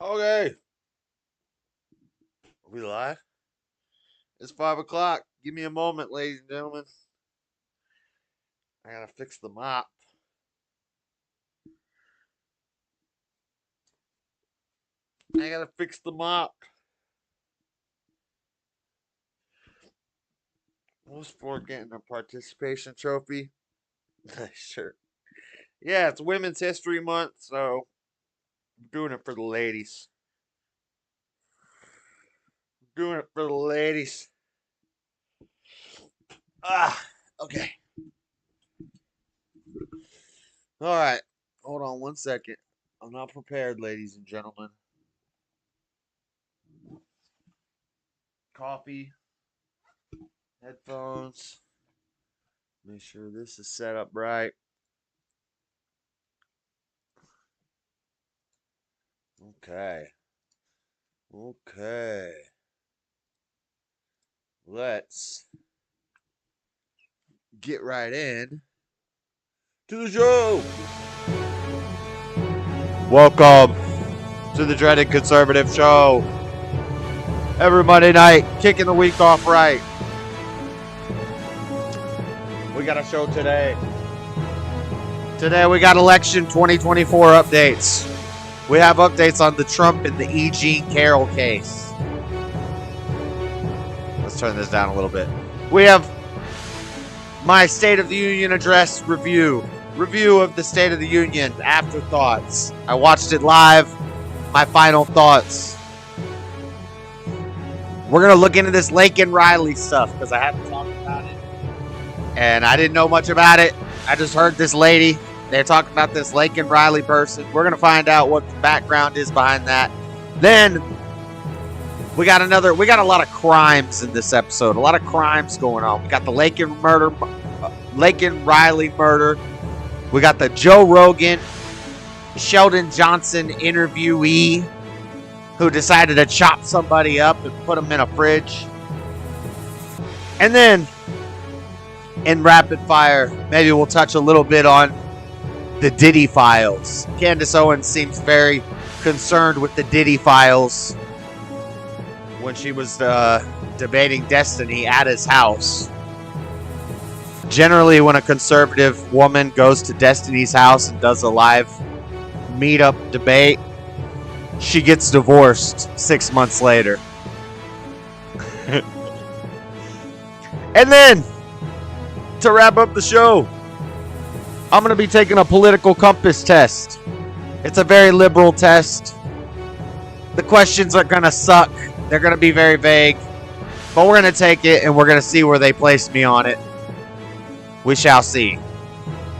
Okay. Are we live? It's 5 o'clock. Give me a moment, ladies and gentlemen. I gotta fix the mop. I gotta fix the mop. What's for getting a participation trophy? Sure. Yeah, it's Women's History Month, so I'm doing it for the ladies. I'm doing it for the ladies. Okay. All right. Hold on one second. I'm not prepared, ladies and gentlemen. Coffee, headphones. Make sure this is set up right. Okay. Okay. Let's get right in to the show. Welcome to the Dreaded Conservative Show. Every Monday night, kicking the week off right. We got a show today. Today we got election 2024 updates. We have updates on the Trump and the E. Jean Carroll case. Let's turn this down a little bit. We have my State of the Union address review. Review of the State of the Union, afterthoughts. I watched it live. My final thoughts. We're going to look into this Laken Riley stuff because I haven't talked about it. And I didn't know much about it. I just heard this lady. They're talking about this Laken Riley person. We're going to find out what the background is behind that. Then we got a lot of crimes in this episode. A lot of crimes going on. We got the Laken Riley murder. We got the Joe Rogan, Sheldon Johnson interviewee who decided to chop somebody up and put them in a fridge. And then, in rapid fire, maybe we'll touch a little bit on the Diddy Files. Candace Owens seems very concerned with the Diddy Files when she was debating Destiny at his house. Generally, when a conservative woman goes to Destiny's house and does a live meetup debate, she gets divorced 6 months later. And then, to wrap up the show, I'm going to be taking a political compass test. It's a very liberal test. The questions are going to suck. They're going to be very vague. But we're going to take it, and we're going to see where they place me on it. We shall see.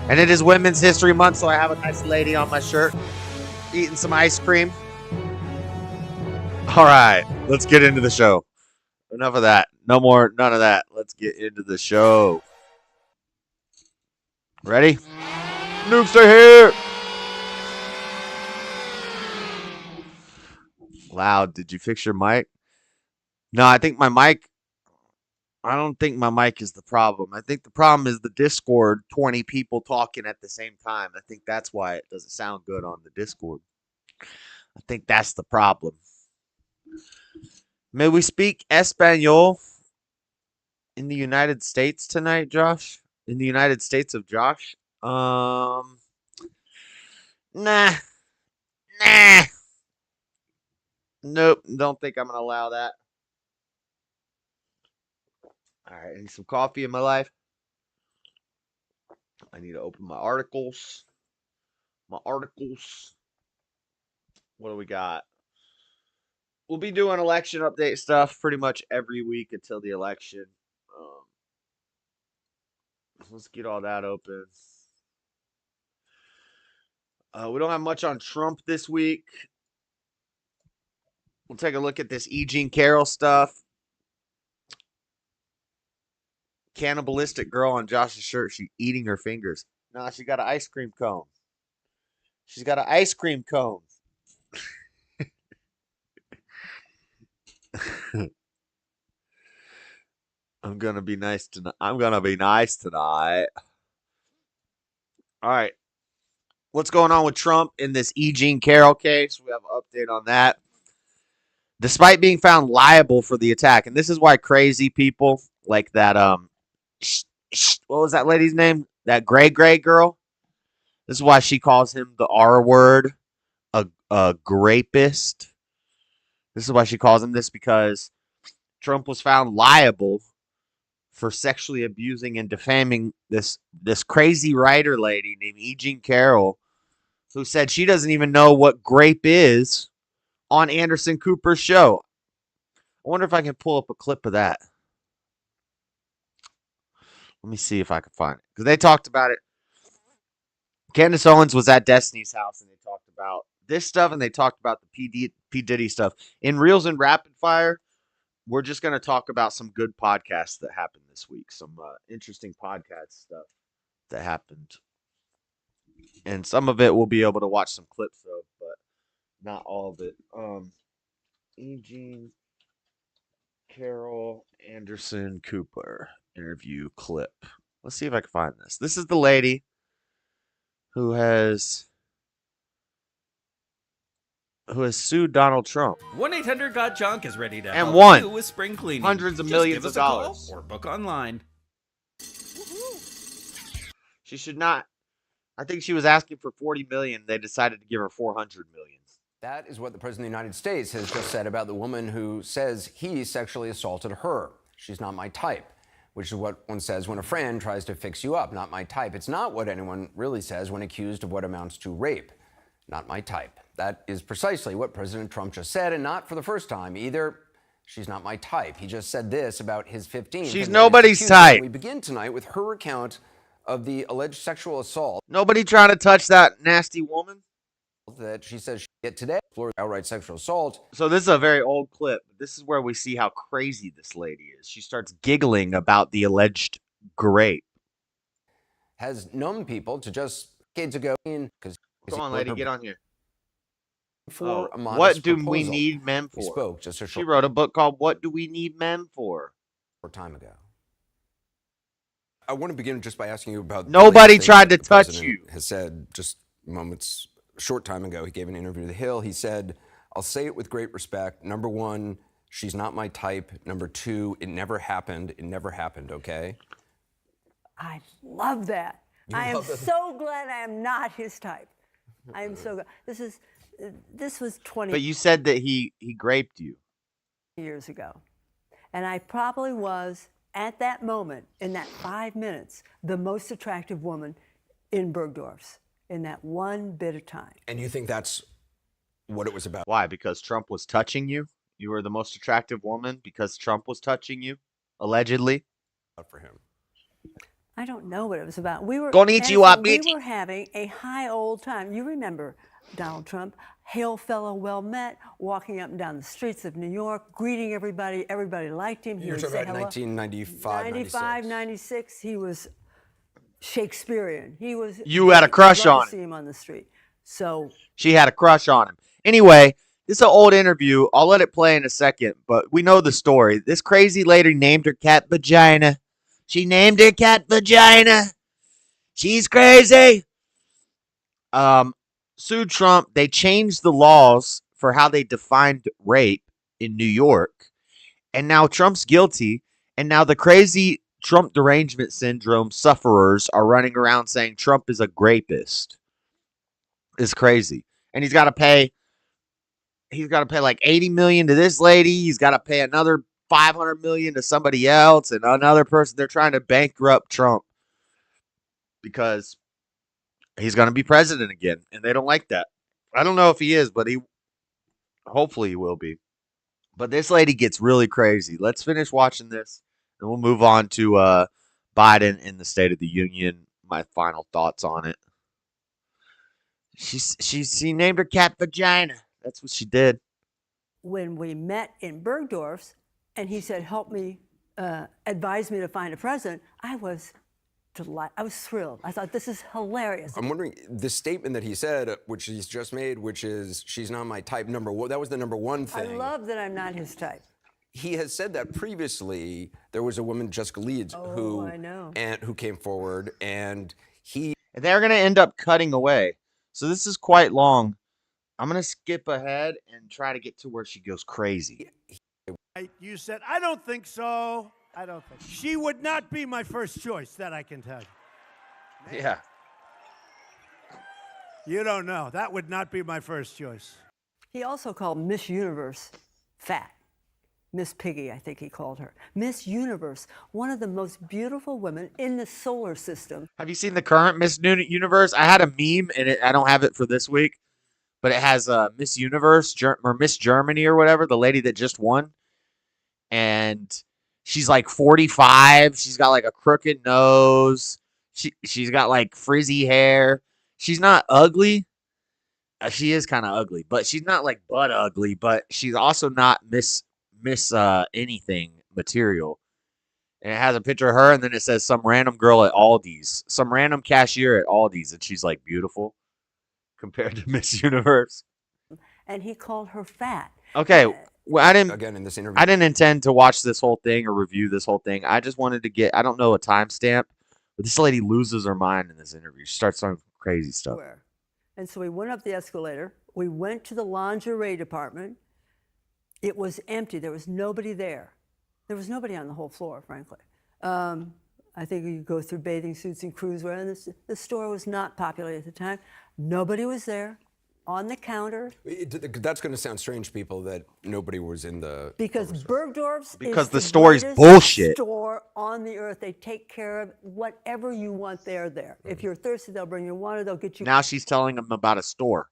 And it is Women's History Month, so I have a nice lady on my shirt eating some ice cream. All right, let's get into the show. Enough of that. None of that. Let's get into the show. Ready? Noobs are here. Loud. Did you fix your mic? No, I don't think my mic is the problem. I think the problem is the Discord, 20 people talking at the same time. I think that's why it doesn't sound good on the Discord. I think that's the problem. May we speak Espanol in the United States tonight, Josh? In the United States of Josh? Nah. Nope, don't think I'm going to allow that. All right, I need some coffee in my life. I need to open my articles. What do we got? We'll be doing election update stuff pretty much every week until the election. Let's get all that open. We don't have much on Trump this week. We'll take a look at this E. Jean Carroll stuff. Cannibalistic girl on Josh's shirt. She's eating her fingers. Nah, she got an ice cream cone. She's got an ice cream cone. I'm gonna be nice tonight. All right. What's going on with Trump in this E. Jean Carroll case? We have an update on that. Despite being found liable for the attack, and this is why crazy people like that, what was that lady's name? That gray girl? This is why she calls him the R word, a grapist. This is why she calls him this, because Trump was found liable for sexually abusing and defaming this crazy writer lady named E. Jean Carroll, who said she doesn't even know what grape is on Anderson Cooper's show. I wonder if I can pull up a clip of that. Let me see if I can find it, because they talked about it. Candace Owens was at Destiny's house, and they talked about this stuff, and they talked about the P. Diddy stuff. In Reels and Rapid Fire, we're just going to talk about some good podcasts that happened this week. Some interesting podcast stuff that happened. And some of it we'll be able to watch some clips of, but not all of it. E. Jean Carroll Anderson Cooper interview clip. Let's see if I can find this. This is the lady who has sued Donald Trump. 1-800-GOT-JUNK is ready to and help won you with spring cleaning. hundreds of Just millions give us of a call dollars. or book online. She should not. I think she was asking for 40 million. They decided to give her 400 million. That is what the President of the United States has just said about the woman who says he sexually assaulted her. She's not my type, which is what one says when a friend tries to fix you up. Not my type. It's not what anyone really says when accused of what amounts to rape. Not my type. That is precisely what President Trump just said, and not for the first time either. She's not my type. He just said this about his 15th. She's nobody's type. We begin tonight with her account of the alleged sexual assault. Nobody trying to touch that nasty woman that she says she did today, for outright sexual assault. So this is a very old clip. This is where we see how crazy this lady is. She starts giggling about the alleged grape. Has known people to just decades ago because come on, lady, get on here. For a modest what do proposal. we need men for? We spoke just a short. She wrote a book called "What Do We Need Men For?" Time ago. I want to begin just by asking you about. Nobody tried to touch you. Has said just moments. Short time ago, he gave an interview to The Hill. He said, I'll say it with great respect. Number one, she's not my type. Number two, it never happened. It never happened, okay? I love that. I am so glad I am not his type. I am so glad. This was 20 But you said that he graped you years ago. And I probably was, at that moment, in that 5 minutes, the most attractive woman in Bergdorf's. In that one bit of time. And you think that's what it was about? Why? Because Trump was touching you? You were the most attractive woman because Trump was touching you? Allegedly? For him. I don't know what it was about. We were gonna eat you up, bitch. We were having a high old time. You remember Donald Trump, hail fellow, well met, walking up and down the streets of New York, greeting everybody. Everybody liked him. You're talking about 1995, 96. He was Shakespearean. He was. You had a crush on him. See him on the street. So she had a crush on him. Anyway, this is an old interview. I'll let it play in a second, but we know the story. This crazy lady named her cat Vagina. She named her cat Vagina. She's crazy. Sued Trump. They changed the laws for how they defined rape in New York, and now Trump's guilty. And now the crazy Trump derangement syndrome sufferers are running around saying Trump is a grapist. It's crazy. And he's got to pay like 80 million to this lady. He's got to pay another 500 million to somebody else and another person. They're trying to bankrupt Trump because he's going to be president again. And they don't like that. I don't know if he is, but hopefully he will be. But this lady gets really crazy. Let's finish watching this. And we'll move on to Biden in the State of the Union. My final thoughts on it. She named her cat Vagina. That's what she did. When we met in Bergdorf's, and he said, "Help me, advise me to find a president," I was delighted. I was thrilled. I thought, this is hilarious. I'm wondering, the statement that he said, which he's just made, which is, she's not my type, that was the number one thing. I love that I'm not his type. He has said that previously. There was a woman, Jessica Leeds, who came forward, and he And they're going to end up cutting away. So this is quite long. I'm going to skip ahead and try to get to where she goes crazy. You said, I don't think so. I don't think. She would not be my first choice, that I can tell you. Yeah. You don't know. That would not be my first choice. He also called Miss Universe fat. Miss Piggy, I think he called her. Miss Universe, one of the most beautiful women in the solar system. Have you seen the current Miss Universe? I had a meme, and I don't have it for this week, but it has Miss Universe or Miss Germany or whatever, the lady that just won. And she's like 45. She's got like a crooked nose. She's got like frizzy hair. She's not ugly. She is kind of ugly, but she's not like butt ugly. But she's also not Miss anything material. And it has a picture of her, and then it says some random girl at Aldi's, some random cashier at Aldi's, and she's like beautiful compared to Miss Universe. And he called her fat. Okay. Well, I didn't intend to watch this whole thing or review this whole thing. I just wanted to get, I don't know a timestamp, but this lady loses her mind in this interview. She starts saying crazy stuff. And so we went up the escalator. We went to the lingerie department. It was empty. There was nobody there. There was nobody on the whole floor, frankly. I think you go through bathing suits and cruisewear, and the store was not populated at the time. Nobody was there. On the counter. That's going to sound strange to people that nobody was in the... Because Bergdorf's because is the story's bullshit. Store on the earth. They take care of whatever you want, they're there. If you're thirsty, they'll bring you water, they'll get you... Now she's telling them about a store,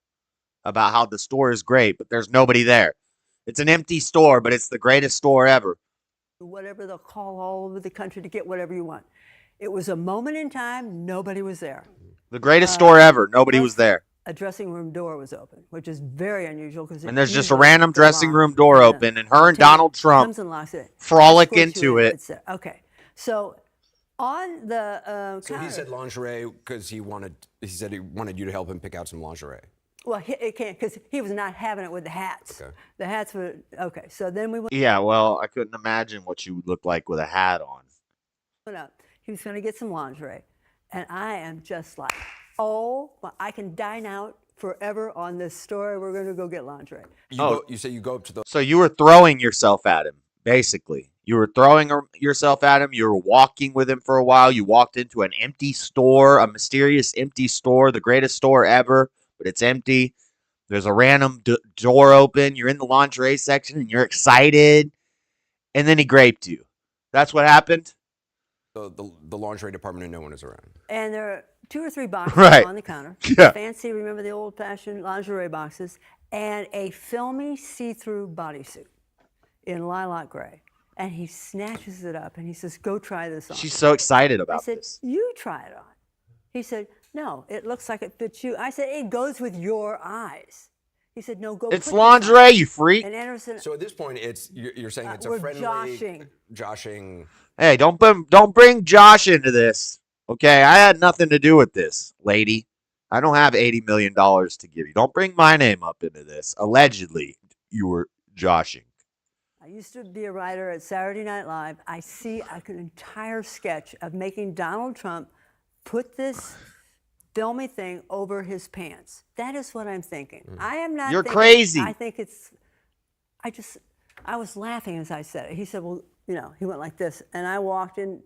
about how the store is great, but there's nobody there. It's an empty store, but it's the greatest store ever. Whatever, they'll call all over the country to get whatever you want. It was a moment in time, nobody was there. The greatest store ever, nobody was there. A dressing room door was open, which is very unusual because. And there's just a random dressing room door open, and her and Donald Trump frolic into it. Okay, so on the so he said lingerie because he said he wanted you to help him pick out some lingerie. Well, it can't because he was not having it with the hats. Okay. The hats were okay. So then we went. Yeah, well, I couldn't imagine what you would look like with a hat on. Went up. He was going to get some lingerie, and I am just like. Oh, well, I can dine out forever on this story. We're going to go get lingerie. You say you go up to the... So you were throwing yourself at him, basically. You were throwing yourself at him. You were walking with him for a while. You walked into an empty store, a mysterious empty store, the greatest store ever, but it's empty. There's a random door open. You're in the lingerie section, and you're excited. And then he raped you. That's what happened? The lingerie department and no one is around. And there are 2 or 3 boxes on the counter. Yeah. Fancy, remember the old-fashioned lingerie boxes, and a filmy see-through bodysuit in lilac gray. And he snatches it up and he says, "Go try this on." She's so excited about this. I said, "You try it on." He said, "No, it looks like it fits you." I said, "It goes with your eyes." He said, "No, go." It's lingerie, you freak. And Anderson. So at this point, you're saying it's a friendly joshing. Hey, don't bring Josh into this. Okay, I had nothing to do with this, lady. I don't have $80 million to give you. Don't bring my name up into this. Allegedly, you were joshing. I used to be a writer at Saturday Night Live. I see an entire sketch of making Donald Trump put this filmy thing over his pants. That is what I'm thinking. I am not. You're crazy. I think it's. I was laughing as I said it. He said, "Well, he went like this," and I walked in.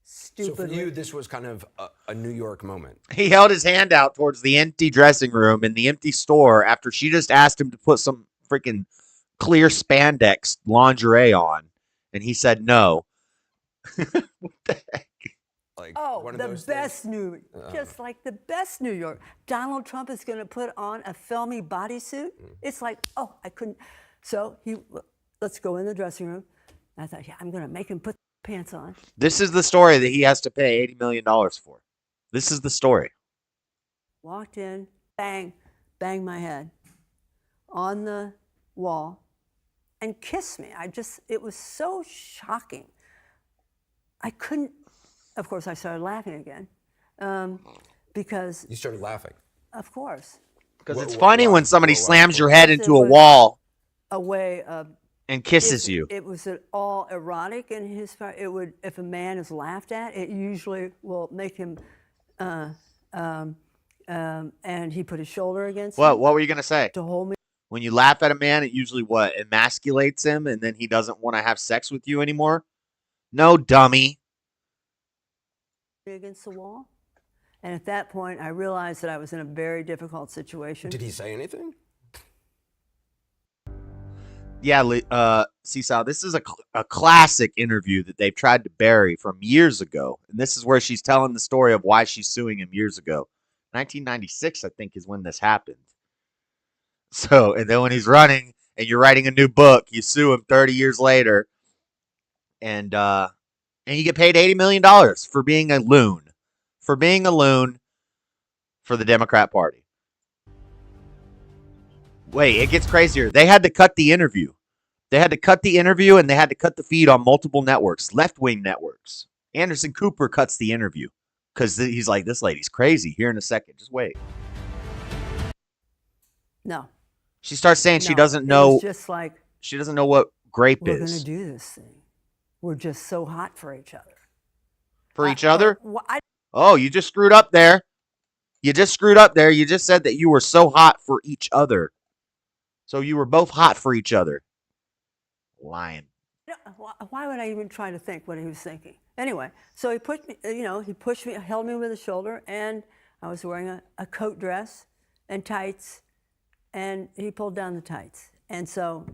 Stupidly. So for you, this was kind of a New York moment. He held his hand out towards the empty dressing room in the empty store after she just asked him to put some freaking clear spandex lingerie on, and he said no. What the heck? Like the best just like the best New York. Donald Trump is going to put on a filmy bodysuit. It's like, oh, I couldn't. So let's go in the dressing room. And I thought, yeah, I'm going to make him put pants on. This is the story that he has to pay $80 million for. This is the story. Walked in, bang my head on the wall and kissed me. It was so shocking. I couldn't, of course I started laughing again because. You started laughing? Of course. Because it's funny when somebody slams your head into a wall. A way of. And kisses you. It was all erotic in his part. It would, if a man is laughed at, it usually will make him and he put his shoulder against What me were you gonna say? to hold me When you laugh at a man, it usually emasculates him, and then he doesn't want to have sex with you anymore? No, dummy. against the wall. And at that point, I realized that I was in a very difficult situation. Did he say anything? Yeah, Seesaw, this is a classic interview that they've tried to bury from years ago. And this is where she's telling the story of why she's suing him years ago. 1996, I think, is when this happened. So, and then when he's running and you're writing a new book, you sue him 30 years later. And you get paid $80 million for being a loon. For being a loon for the Democrat Party. Wait, it gets crazier. They had to cut the interview. They had to cut the interview and they had to cut the feed on multiple networks, left-wing networks. Anderson Cooper cuts the interview because he's like, this lady's crazy. Here in a second. Just wait. No. She starts saying she No, doesn't it know. was just like, She doesn't know what grape we're going is. to do this thing. We're just so hot for each other. For each other? I Oh, you just screwed up there. You just screwed up there. You just said that you were so hot for each other. So you were both hot for each other. Lying. Why would I even try to think what he was thinking? Anyway, so he pushed me, he pushed me, held me with his shoulder, and I was wearing a coat dress and tights, and he pulled down the tights. And so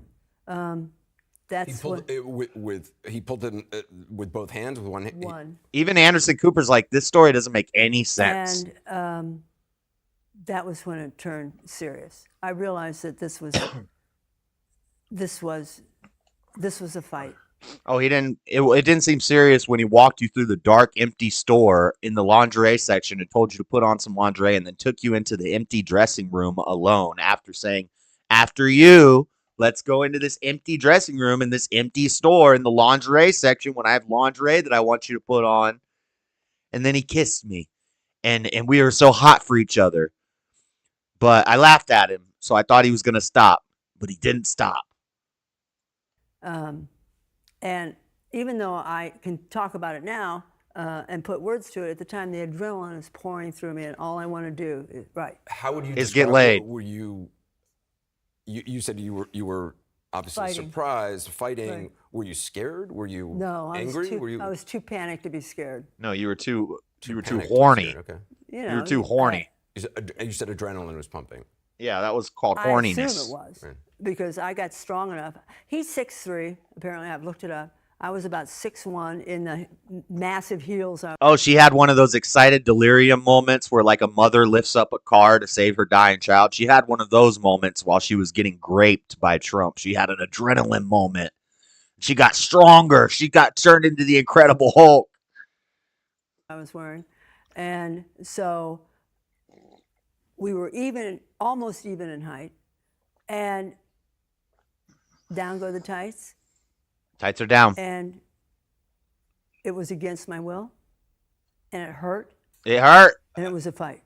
that's He pulled it with both hands, with one hand. one. Even Anderson Cooper's like, this story doesn't make any sense. And that was when it turned serious. I realized that this was a fight. Oh, he didn't. It didn't seem serious when he walked you through the dark, empty store in the lingerie section and told you to put on some lingerie, and then took you into the empty dressing room alone after saying, "After you, let's go into this empty dressing room in this empty store in the lingerie section when I have lingerie that I want you to put on." And then he kissed me, and we were so hot for each other. But I laughed at him, so I thought he was gonna stop, but he didn't stop. And even though I can talk about it now and put words to it, at the time the adrenaline is pouring through me, and all I want to do is How would you Is describe get laid. it? Were you said you were obviously Fighting. surprised, fighting. Right. Were you scared? Were you No, angry? Were you I was too panicked to be scared. No, you were too panicked to be horny. scared? Okay. You You were too horny. You said adrenaline was pumping. Yeah, that was called I horniness. assume it was because I got strong enough. He's 6'3", apparently. I've looked it up. I was about 6'1" in the massive heels. Oh, she had one of those excited delirium moments where like a mother lifts up a car to save her dying child. She had one of those moments while she was getting graped by Trump. She had an adrenaline moment. She got stronger. She got turned into the Incredible Hulk. I was wearing. And so we were almost even in height. And down go the tights. Tights are down. And it was against my will. And it hurt. It hurt. And it was a fight.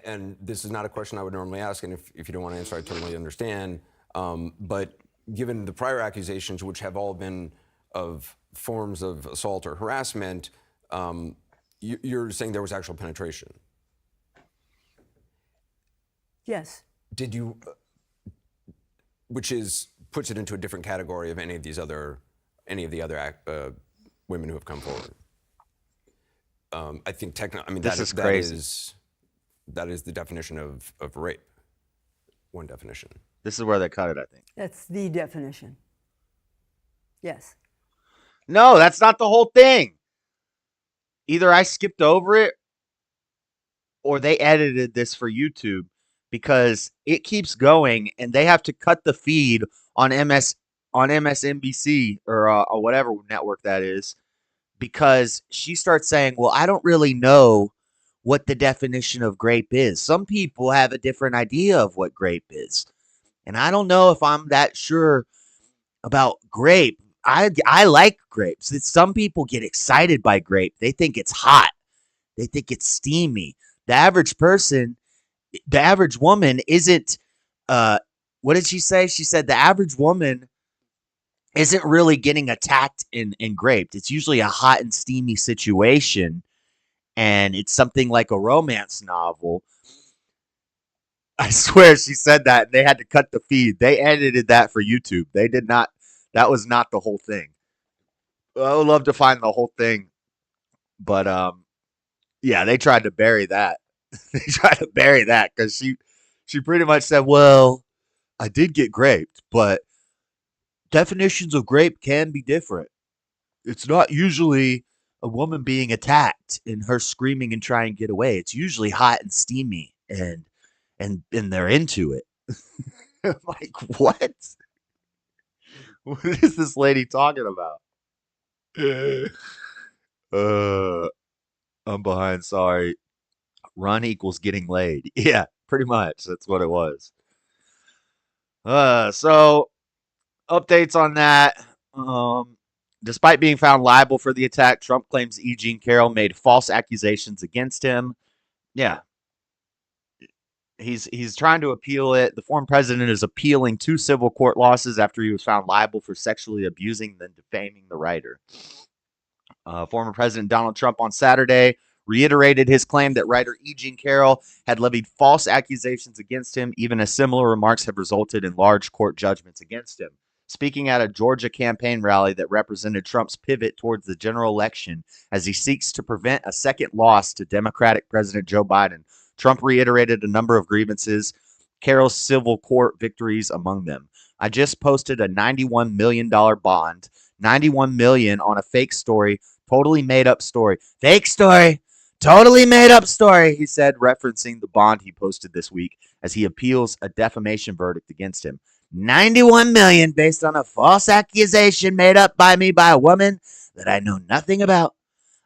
And this is not a question I would normally ask, and if you don't want to answer, I totally understand. But given the prior accusations, which have all been of forms of assault or harassment, you're saying there was actual penetration. Yes. Did you, which puts it into a different category of any of the other women who have come forward. I think This is crazy. That is the definition of rape. One definition. This is where they cut it, I think. That's the definition. Yes. No, that's not the whole thing. Either I skipped over it or they edited this for YouTube because it keeps going and they have to cut the feed on MSNBC or whatever network that is because she starts saying, well, I don't really know what the definition of grape is. Some people have a different idea of what grape is. And I don't know if I'm that sure about grape. I like grapes. Some people get excited by grape. They think it's hot. They think it's steamy. The average person, the average woman isn't, what did she say? She said the average woman isn't really getting attacked and graped. It's usually a hot and steamy situation. and it's something like a romance novel. I swear she said that, and they had to cut the feed. They edited that for YouTube. They did not. That was not the whole thing. I would love to find the whole thing, but yeah, they tried to bury that. They tried to bury that because she pretty much said, "Well, I did get raped, but definitions of grape can be different. It's not usually a woman being attacked and her screaming and trying to get away. It's usually hot and steamy, and they're into it." I'm like, what? What is this lady talking about? I'm behind. Sorry. Run equals getting laid. Yeah, pretty much. That's what it was. So updates on that. Despite being found liable for the attack, Trump claims E. Jean Carroll made false accusations against him. Yeah. He's trying to appeal it. The former president is appealing 2 civil court losses after he was found liable for sexually abusing and defaming the writer. Former President Donald Trump on Saturday reiterated his claim that writer E. Jean Carroll had levied false accusations against him, even as similar remarks have resulted in large court judgments against him. Speaking at a Georgia campaign rally that represented Trump's pivot towards the general election as he seeks to prevent a second loss to Democratic President Joe Biden, Trump reiterated a number of grievances, Carroll's civil court victories among them. I just posted a $91 million bond, $91 million on a fake story, totally made up story. Fake story, totally made up story, he said, referencing the bond he posted this week as he appeals a defamation verdict against him. 91 million based on a false accusation made up by me by a woman that I know nothing about.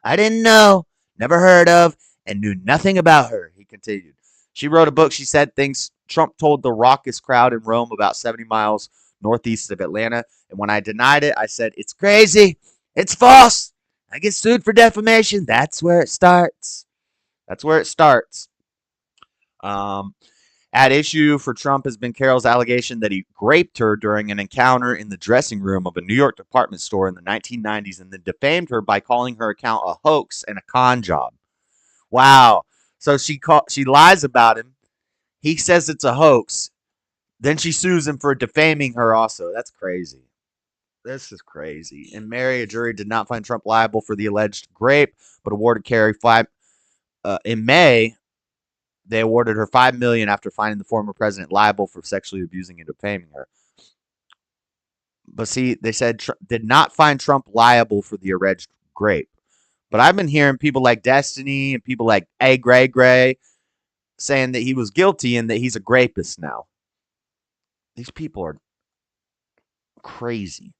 I didn't know, never heard of, and knew nothing about her, he continued. She wrote a book, she said, things Trump told the raucous crowd in Rome about 70 miles northeast of Atlanta. And when I denied it, I said, it's crazy. It's false. I get sued for defamation. That's where it starts. That's where it starts. At issue for Trump has been Carroll's allegation that he raped her during an encounter in the dressing room of a New York department store in the 1990s and then defamed her by calling her account a hoax and a con job. Wow. So she lies about him. He says it's a hoax. Then she sues him for defaming her also. That's crazy. This is crazy. In May, a jury did not find Trump liable for the alleged rape, but awarded Carey in May, they awarded her $5 million after finding the former president liable for sexually abusing and defaming her. But see, they said did not find Trump liable for the alleged rape. But I've been hearing people like Destiny and people like A. Gray saying that he was guilty and that he's a rapist now. These people are crazy.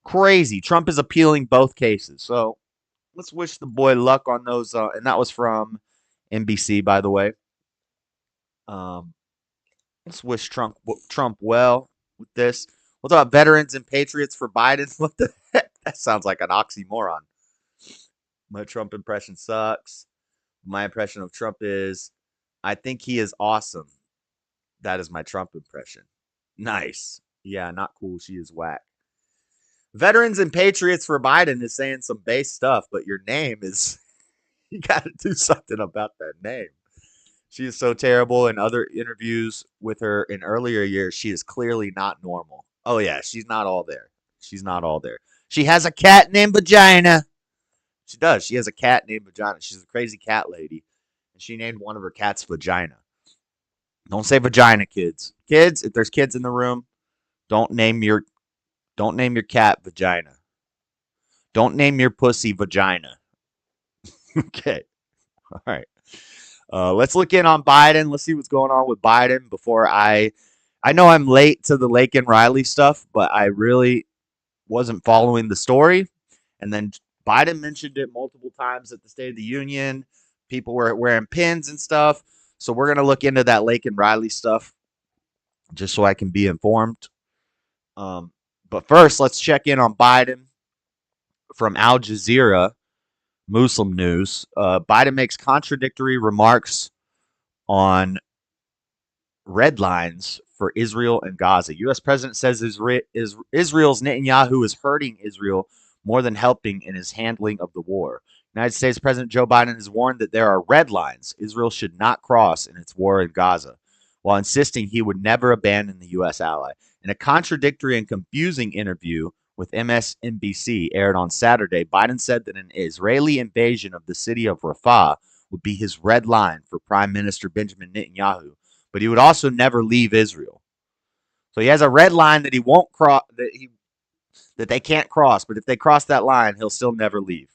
Crazy. Trump is appealing both cases. So let's wish the boy luck on those. And that was from NBC, by the way. Let's wish Trump well with this. We'll talk about veterans and patriots for Biden. What the heck? That sounds like an oxymoron. My Trump impression sucks. My impression of Trump is, I think he is awesome. That is my Trump impression. Nice. Yeah, not cool. She is whack. Veterans and patriots for Biden is saying some base stuff, but your name is, you got to do something about that name. She is so terrible. In other interviews with her in earlier years, she is clearly not normal. Oh, yeah, she's not all there. She's not all there. She has a cat named Vagina. She does. She has a cat named Vagina. She's a crazy cat lady. And she named one of her cats Vagina. Don't say vagina, kids. Kids, if there's kids in the room, don't name your cat Vagina. Don't name your pussy Vagina. Okay. All right. Let's look in on Biden. Let's see what's going on with Biden before I know I'm late to the Laken Riley stuff, but I really wasn't following the story. And then Biden mentioned it multiple times at the State of the Union. People were wearing pins and stuff. So we're going to look into that Laken Riley stuff just so I can be informed. But first, let's check in on Biden from Al Jazeera, Muslim News. Biden makes contradictory remarks on red lines for Israel and Gaza. U.S. President says Israel's Netanyahu is hurting Israel more than helping in his handling of the war. United States President Joe Biden has warned that there are red lines Israel should not cross in its war in Gaza, while insisting he would never abandon the U.S. ally. In a contradictory and confusing interview with MSNBC aired on Saturday, Biden said that an Israeli invasion of the city of Rafah would be his red line for Prime Minister Benjamin Netanyahu, but he would also never leave Israel. So he has a red line that he won't cross, that they can't cross, but if they cross that line, he'll still never leave.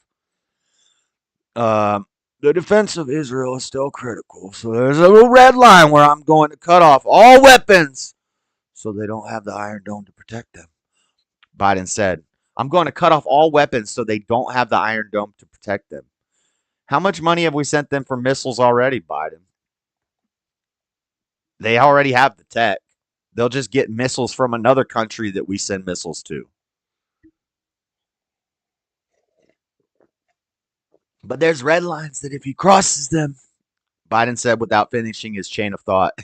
The defense of Israel is still critical, so there's a little red line where I'm going to cut off all weapons so they don't have the Iron Dome to protect them. Biden said, I'm going to cut off all weapons so they don't have the Iron Dome to protect them. How much money have we sent them for missiles already, Biden? They already have the tech. They'll just get missiles from another country that we send missiles to. But there's red lines that if he crosses them, Biden said without finishing his chain of thought.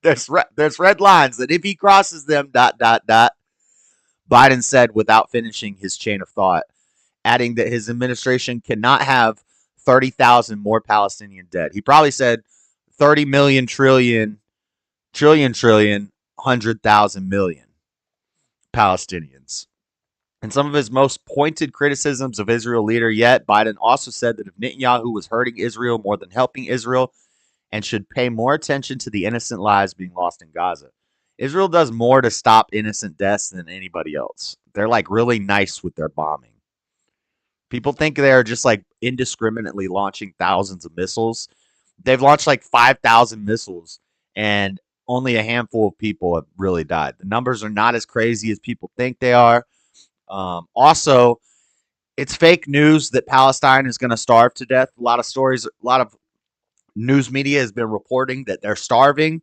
there's red lines that if he crosses them, ... Biden said without finishing his chain of thought, adding that his administration cannot have 30,000 more Palestinian dead. He probably said 30 million trillion, 100,000 million Palestinians. In some of his most pointed criticisms of Israel leader yet, Biden also said that if Netanyahu was hurting Israel more than helping Israel and should pay more attention to the innocent lives being lost in Gaza. Israel does more to stop innocent deaths than anybody else. They're like really nice with their bombing. People think they're just like indiscriminately launching thousands of missiles. They've launched like 5,000 missiles and only a handful of people have really died. The numbers are not as crazy as people think they are. Also, it's fake news that Palestine is going to starve to death. A lot of stories, a lot of news media has been reporting that they're starving.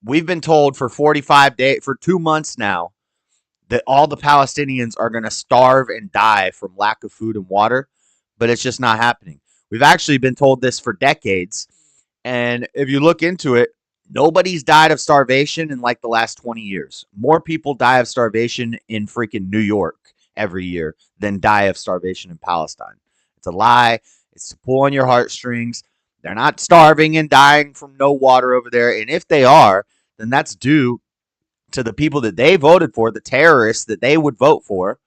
We've been told for 45 days, for 2 months now, that all the Palestinians are going to starve and die from lack of food and water, but it's just not happening. We've actually been told this for decades, and if you look into it, nobody's died of starvation in like the last 20 years. More people die of starvation in freaking New York every year than die of starvation in Palestine. It's a lie. It's to pull on your heartstrings. They're not starving and dying from no water over there. And if they are, then that's due to the people that they voted for, the terrorists that they would vote for,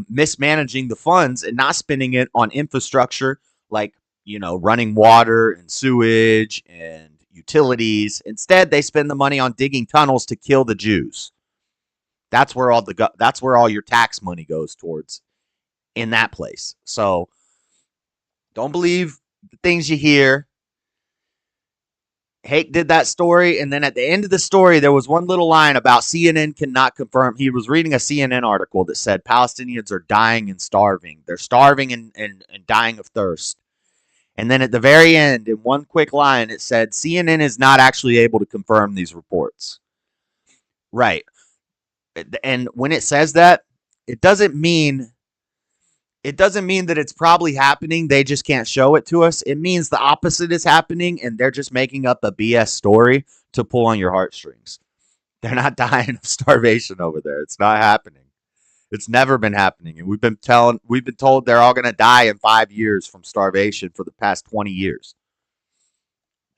mismanaging the funds and not spending it on infrastructure like, running water and sewage and utilities. Instead, they spend the money on digging tunnels to kill the Jews. That's where all your tax money goes towards in that place. So don't believe the things you hear. Hake did that story, and then at the end of the story, there was one little line about CNN cannot confirm. He was reading a CNN article that said Palestinians are dying and starving. They're starving and dying of thirst. And then at the very end, in one quick line, it said CNN is not actually able to confirm these reports. Right. And when it says that, it doesn't mean that it's probably happening. They just can't show it to us. It means the opposite is happening, and they're just making up a BS story to pull on your heartstrings. They're not dying of starvation over there. It's not happening. It's never been happening. And we've been told they're all going to die in 5 years from starvation for the past 20 years.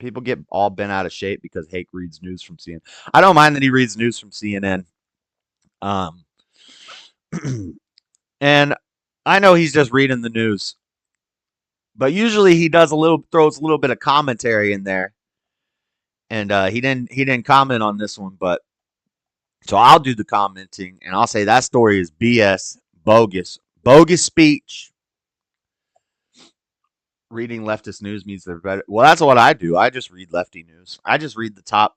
People get all bent out of shape because Hake reads news from CNN. I don't mind that he reads news from CNN. And I know he's just reading the news, but usually he throws a little bit of commentary in there. And he didn't comment on this one, but so I'll do the commenting and I'll say that story is BS, bogus speech. Reading leftist news means they're better. Well, that's what I do. I just read lefty news. I just read the top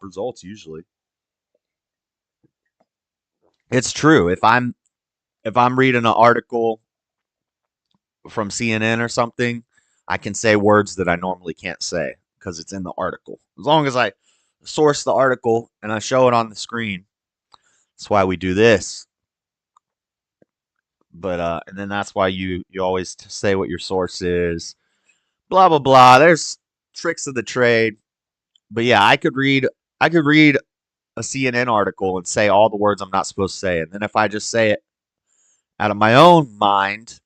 results usually. It's true. If I'm reading an article from CNN or something, I can say words that I normally can't say because it's in the article. As long as I source the article and I show it on the screen. That's why we do this. But and then that's why you always say what your source is. Blah blah blah. There's tricks of the trade. But yeah, I could read a CNN article and say all the words I'm not supposed to say. And then if I just say it out of my own mind,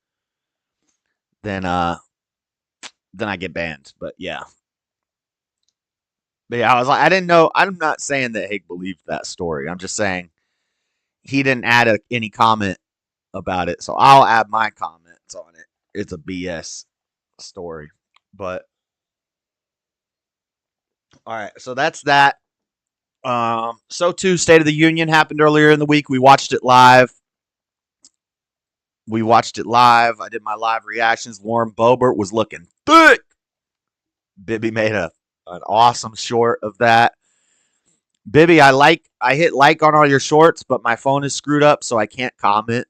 then I get banned. But yeah. But yeah, I was like, I didn't know. I'm not saying that Hake believed that story. I'm just saying he didn't add any comment about it. So I'll add my comments on it. It's a BS story. But all right, so that's that. SOTU State of the Union happened earlier in the week. We watched it live. I did my live reactions. Lauren Boebert was looking thick. Bibby made an awesome short of that. Bibby, I hit like on all your shorts, but my phone is screwed up, so I can't comment.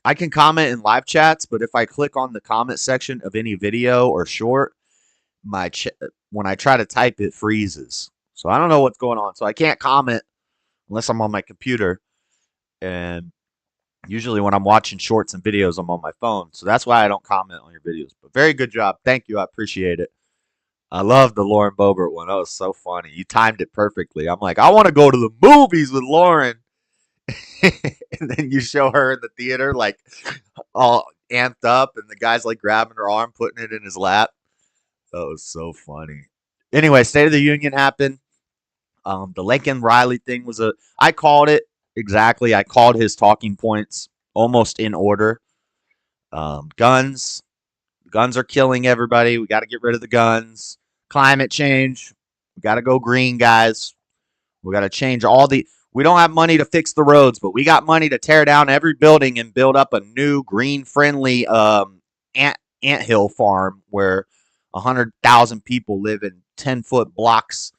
I can comment in live chats, but if I click on the comment section of any video or short, when I try to type, it freezes. So I don't know what's going on. So I can't comment unless I'm on my computer. And usually when I'm watching shorts and videos, I'm on my phone. So that's why I don't comment on your videos. But very good job. Thank you. I appreciate it. I love the Lauren Boebert one. That was so funny. You timed it perfectly. I'm like, I want to go to the movies with Lauren. And then you show her in the theater, like all amped up, and the guy's like grabbing her arm, putting it in his lap. That was so funny. Anyway, State of the Union happened. The Laken Riley thing was I called it exactly. I called his talking points almost in order. Guns are killing everybody. We got to get rid of the guns. Climate change. We got to go green, guys. We got to change we don't have money to fix the roads, but we got money to tear down every building and build up a new green-friendly anthill farm where 100,000 people live in 10-foot blocks.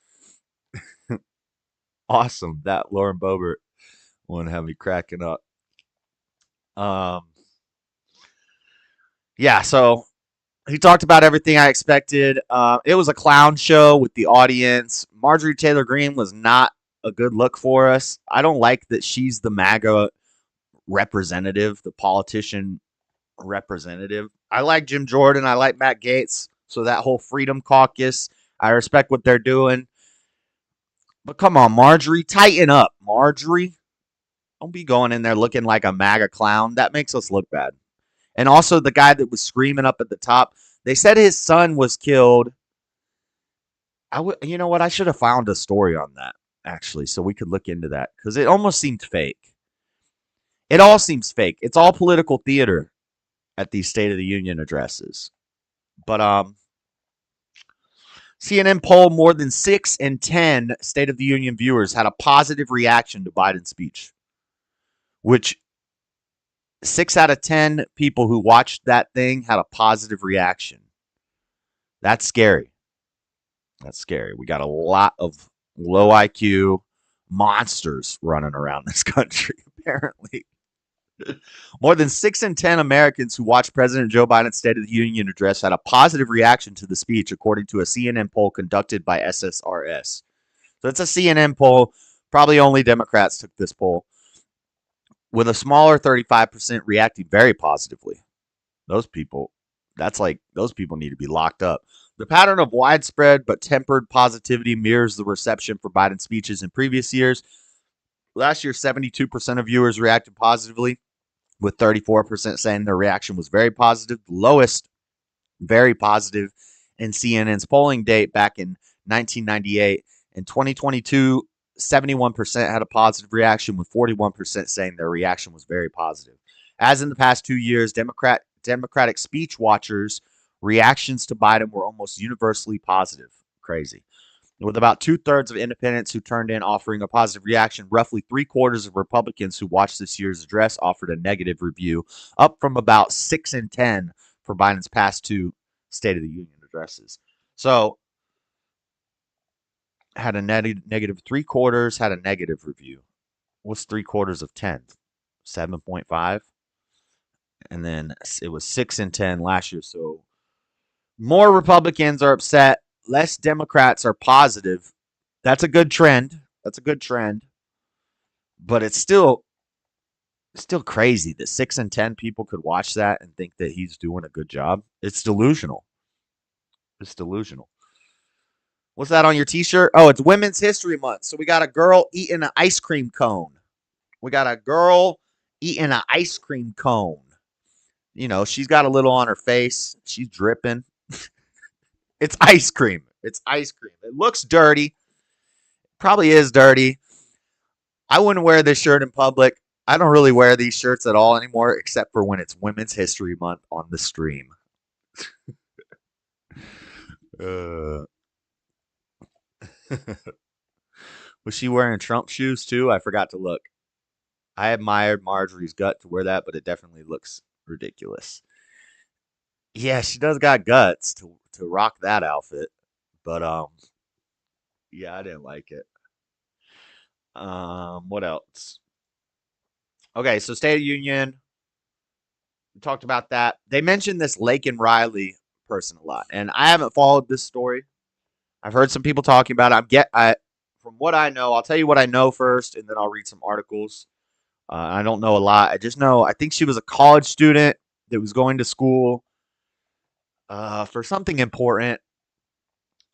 Awesome. That Lauren Boebert one had me cracking up. Yeah, so he talked about everything I expected. It was a clown show with the audience. Marjorie Taylor Greene was not a good look for us. I don't like that she's the MAGA representative, the politician representative. I like Jim Jordan. I like Matt Gaetz. So that whole Freedom Caucus, I respect what they're doing. But come on, Marjorie, tighten up. Marjorie, don't be going in there looking like a MAGA clown. That makes us look bad. And also the guy that was screaming up at the top, they said his son was killed. You know what? I should have found a story on that, actually, so we could look into that, because it almost seemed fake. It all seems fake. It's all political theater at these State of the Union addresses. But CNN poll, more than 6 in 10 State of the Union viewers had a positive reaction to Biden's speech, which 6 out of 10 people who watched that thing had a positive reaction. That's scary. That's scary. We got a lot of low IQ monsters running around this country, apparently. More than 6 in 10 Americans who watched President Joe Biden's State of the Union address had a positive reaction to the speech, according to a CNN poll conducted by SSRS. So it's a CNN poll. Probably only Democrats took this poll, with a smaller 35% reacting very positively. Those people need to be locked up. The pattern of widespread but tempered positivity mirrors the reception for Biden's speeches in previous years. Last year, 72% of viewers reacted positively, with 34% saying their reaction was very positive. The lowest, very positive, in CNN's polling date back in 1998. In 2022, 71% had a positive reaction, with 41% saying their reaction was very positive. As in the past 2 years, Democratic speech watchers' reactions to Biden were almost universally positive. Crazy. With about 2/3 of independents who turned in offering a positive reaction, roughly 3/4 of Republicans who watched this year's address offered a negative review, up from about 6 in 10 for Biden's past 2 State of the Union addresses. So, had a negative 3/4, had a negative review. What's 3/4 of 10? 7.5? And then it was 6 in 10 last year. So, more Republicans are upset. Less Democrats are positive. That's a good trend. But it's still crazy that 6 in 10 people could watch that and think that he's doing a good job. It's delusional. What's that on your t-shirt? Oh, it's Women's History Month. So we got a girl eating an ice cream cone. We got a girl eating an ice cream cone. You know, she's got a little on her face. She's dripping. It's ice cream. It's ice cream. It looks dirty. Probably is dirty. I wouldn't wear this shirt in public. I don't really wear these shirts at all anymore, except for when it's Women's History Month on the stream. Was she wearing Trump shoes too? I forgot to look. I admired Marjorie's gut to wear that, but it definitely looks ridiculous. Yeah, she does got guts to rock that outfit. But yeah, I didn't like it. What else? Okay, so State of the Union. We talked about that. They mentioned this Laken Riley person a lot, and I haven't followed this story. I've heard some people talking about it. From what I know, I'll tell you what I know first, and then I'll read some articles. I don't know a lot. I just know I think she was a college student that was going to school for something important.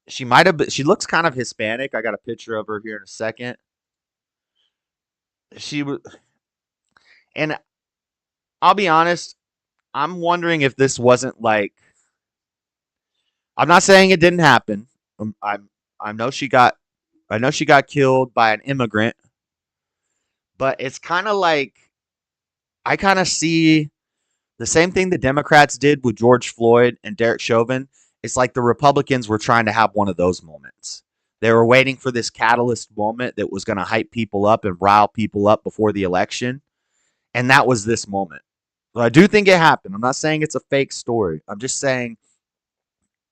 She might have been. She looks kind of Hispanic. I got a picture of her here in a second. She was, and I'll be honest. I'm wondering if this wasn't like. I'm not saying it didn't happen. I know she got killed by an immigrant, but it's kind of like I kind of see the same thing the Democrats did with George Floyd and Derek Chauvin. It's like the Republicans were trying to have one of those moments. They were waiting for this catalyst moment that was going to hype people up and rile people up before the election, and that was this moment. So I do think it happened. I'm not saying it's a fake story. I'm just saying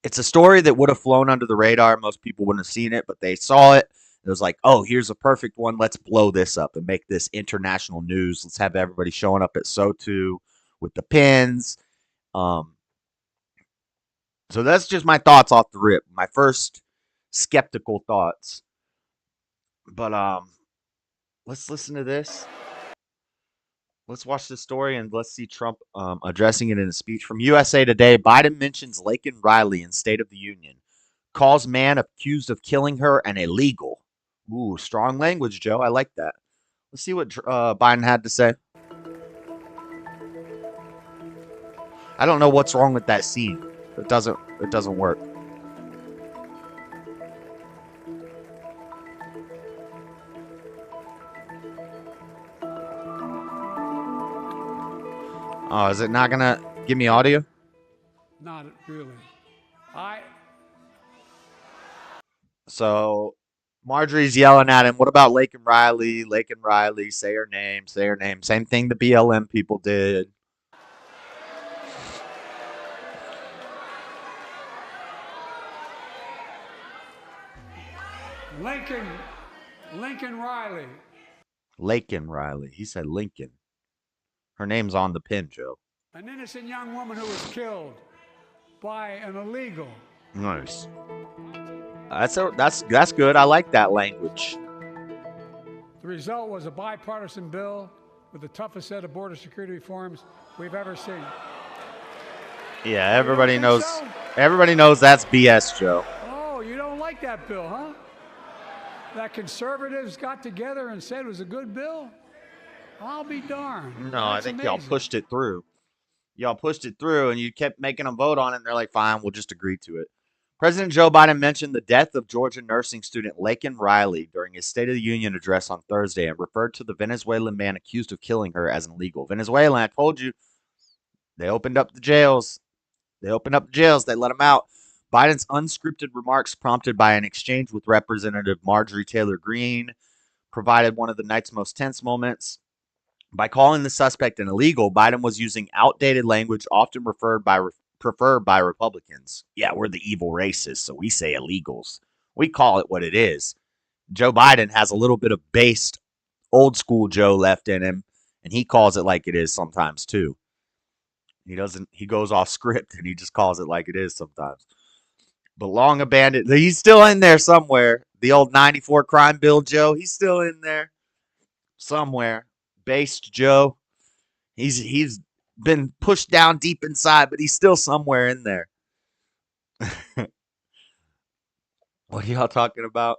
it's a story that would have flown under the radar. Most people wouldn't have seen it, but they saw it. It was like, oh, here's a perfect one. Let's blow this up and make this international news. Let's have everybody showing up at SOTU with the pins. So that's just my thoughts off the rip. My first skeptical thoughts. But let's listen to this. Let's watch this story and let's see Trump addressing it in a speech from USA Today. Biden mentions Laken Riley in State of the Union. Calls man accused of killing her an illegal. Ooh, strong language, Joe. I like that. Let's see what Biden had to say. I don't know what's wrong with that scene. It doesn't work. Oh, is it not gonna give me audio? Not really. So Marjorie's yelling at him. What about Laken Riley? Laken Riley, say her name, say her name. Same thing the BLM people did. Laken Riley. Laken Riley. He said Lincoln. Her name's on the pin, Joe. An innocent young woman who was killed by an illegal. Nice. That's good. I like that language. The result was a bipartisan bill with the toughest set of border security reforms we've ever seen. Yeah, everybody knows. So? Everybody knows that's BS, Joe. Oh, you don't like that bill, huh? That conservatives got together and said it was a good bill? I'll be darned. No, I think y'all pushed it through. Y'all pushed it through, and you kept making them vote on it, and they're like, fine, we'll just agree to it. President Joe Biden mentioned the death of Georgia nursing student Laken Riley during his State of the Union address on Thursday and referred to the Venezuelan man accused of killing her as an illegal. Venezuela, I told you, they opened up the jails. They let him out. Biden's unscripted remarks prompted by an exchange with Representative Marjorie Taylor Greene provided one of the night's most tense moments. By calling the suspect an illegal, Biden was using outdated language often preferred by Republicans. Yeah, we're the evil racists, so we say illegals. We call it what it is. Joe Biden has a little bit of based old school Joe left in him, and he calls it like it is sometimes too. He goes off script and he just calls it like it is sometimes. But long abandoned, he's still in there somewhere. The old 94 crime bill Joe, he's still in there somewhere. Based Joe, he's been pushed down deep inside, but he's still somewhere in there. What are y'all talking about?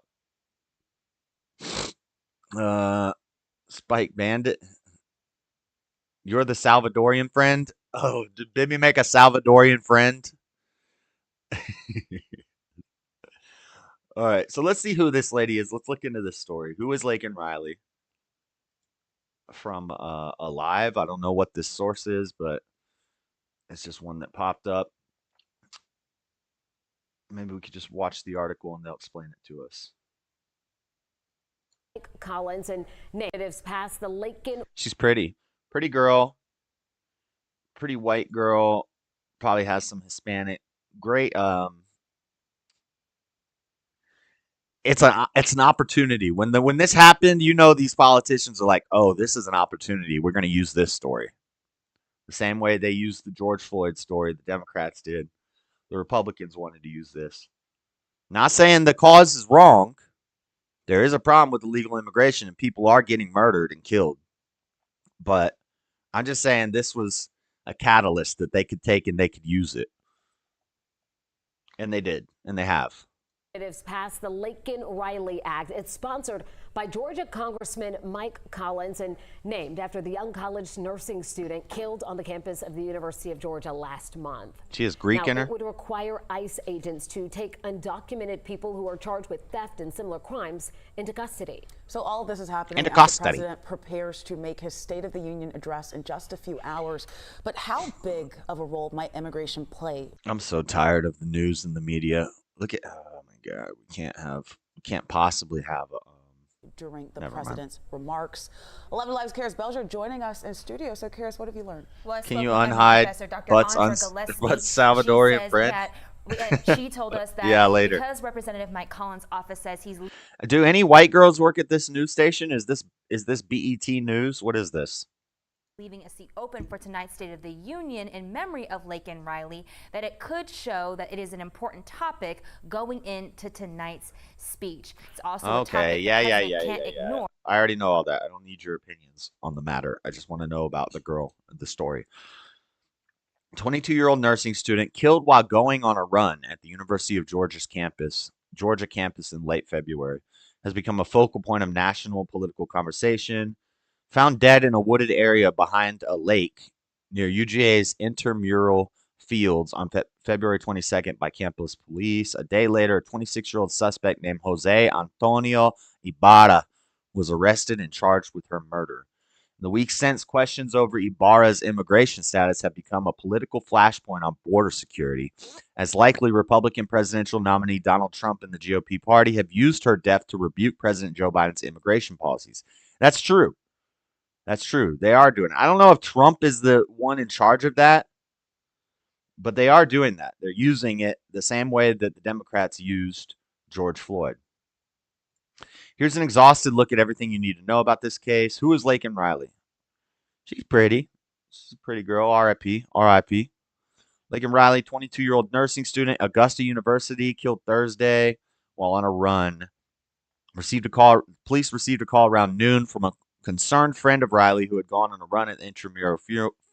Spike Bandit. You're the Salvadorian friend? Oh, did Bibby make a Salvadorian friend? All right, so let's see who this lady is. Let's look into this story. Who is Laken Riley? From Alive. I don't know what this source is, but it's just one that popped up. Maybe we could just watch the article and they'll explain it to us. Collins and natives passed the Laken. She's pretty. Pretty girl. Pretty white girl. Probably has some Hispanic. Great. It's an opportunity. When this happened, you know these politicians are like, oh, this is an opportunity. We're going to use this story. The same way they used the George Floyd story, the Democrats did. The Republicans wanted to use this. Not saying the cause is wrong. There is a problem with illegal immigration and people are getting murdered and killed. But I'm just saying this was a catalyst that they could take and they could use it. And they did. And they have. Natives passed the Laken Riley Act. It's sponsored by Georgia Congressman Mike Collins and named after the young college nursing student killed on the campus of the University of Georgia last month. She has Greek in her. It would require ICE agents to take undocumented people who are charged with theft and similar crimes into custody. So all of this is happening into as custody. the president prepares to make his State of the Union address in just a few hours. But how big of a role might immigration play? I'm so tired of the news and the media. Look at, oh my God, we can't possibly have a. During the president's remarks. 11 Lives Karis Belger joining us in studio. So, Karis, what have you learned? Well, can you unhide Butts Salvadorian friend? She told us that yeah, later. Because Representative Mike Collins' office says he's. Do any white girls work at this news station? Is this BET News? What is this? Leaving a seat open for tonight's State of the Union in memory of Laken Riley, that it could show that it is an important topic going into tonight's speech. It's also a topic the president can't ignore. I already know all that. I don't need your opinions on the matter. I just want to know about the girl, the story. 22-year-old nursing student killed while going on a run at the University of Georgia campus in late February has become a focal point of national political conversation. Found dead in a wooded area behind a lake near UGA's intramural fields on February 22nd by campus police. A day later, a 26-year-old suspect named Jose Antonio Ibarra was arrested and charged with her murder. In the weeks since, questions over Ibarra's immigration status have become a political flashpoint on border security, as likely Republican presidential nominee Donald Trump and the GOP party have used her death to rebuke President Joe Biden's immigration policies. That's true. That's true. They are doing it. I don't know if Trump is the one in charge of that, but they are doing that. They're using it the same way that the Democrats used George Floyd. Here's an exhausted look at everything you need to know about this case. Who is Laken Riley? She's pretty. She's a pretty girl. R.I.P. R.I.P. Laken Riley, 22-year-old nursing student, Augusta University, killed Thursday while on a run. Police received a call around noon from a concerned friend of Riley who had gone on a run at the intramural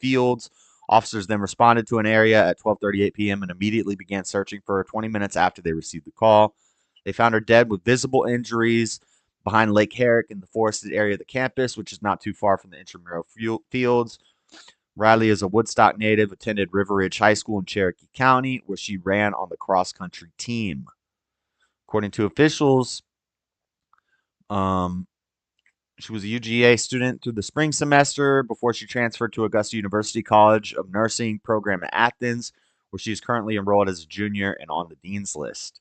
fields. Officers then responded to an area at 12:38 p.m. and immediately began searching for her 20 minutes after they received the call. They found her dead with visible injuries behind Lake Herrick in the forested area of the campus, which is not too far from the intramural fields. Riley is a Woodstock native, attended River Ridge High School in Cherokee County, where she ran on the cross-country team. According to officials, she was a UGA student through the spring semester before she transferred to Augusta University College of Nursing program in Athens, where she is currently enrolled as a junior and on the dean's list.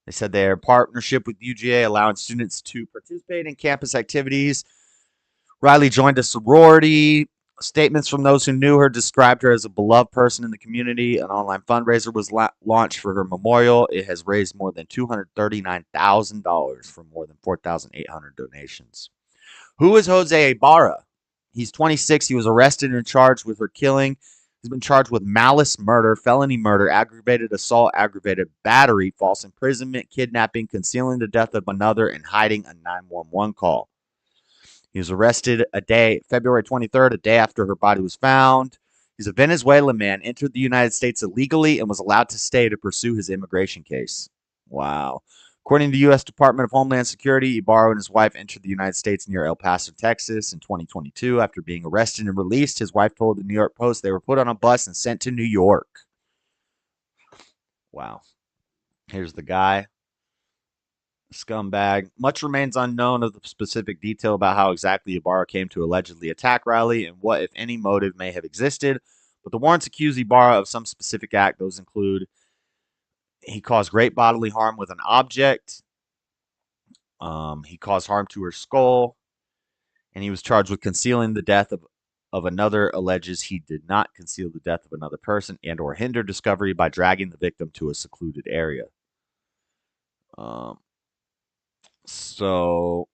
They said their partnership with UGA allowing students to participate in campus activities. Riley joined a sorority. Statements from those who knew her described her as a beloved person in the community. An online fundraiser was launched for her memorial. It has raised more than $239,000 from more than 4,800 donations. Who is Jose Ibarra? He's 26. He was arrested and charged with her killing. He's been charged with malice murder, felony murder, aggravated assault, aggravated battery, false imprisonment, kidnapping, concealing the death of another, and hiding a 911 call. He was arrested February 23rd, a day after her body was found. He's a Venezuelan man, entered the United States illegally, and was allowed to stay to pursue his immigration case. Wow. According to the U.S. Department of Homeland Security, Ibarra and his wife entered the United States near El Paso, Texas in 2022. After being arrested and released, his wife told the New York Post they were put on a bus and sent to New York. Wow. Here's the guy. Scumbag. Much remains unknown of the specific detail about how exactly Ibarra came to allegedly attack Riley and what, if any, motive may have existed. But the warrants accuse Ibarra of some specific act. Those include he caused great bodily harm with an object. He caused harm to her skull. And he was charged with concealing the death of another. Alleges he did not conceal the death of another person and or hinder discovery by dragging the victim to a secluded area. So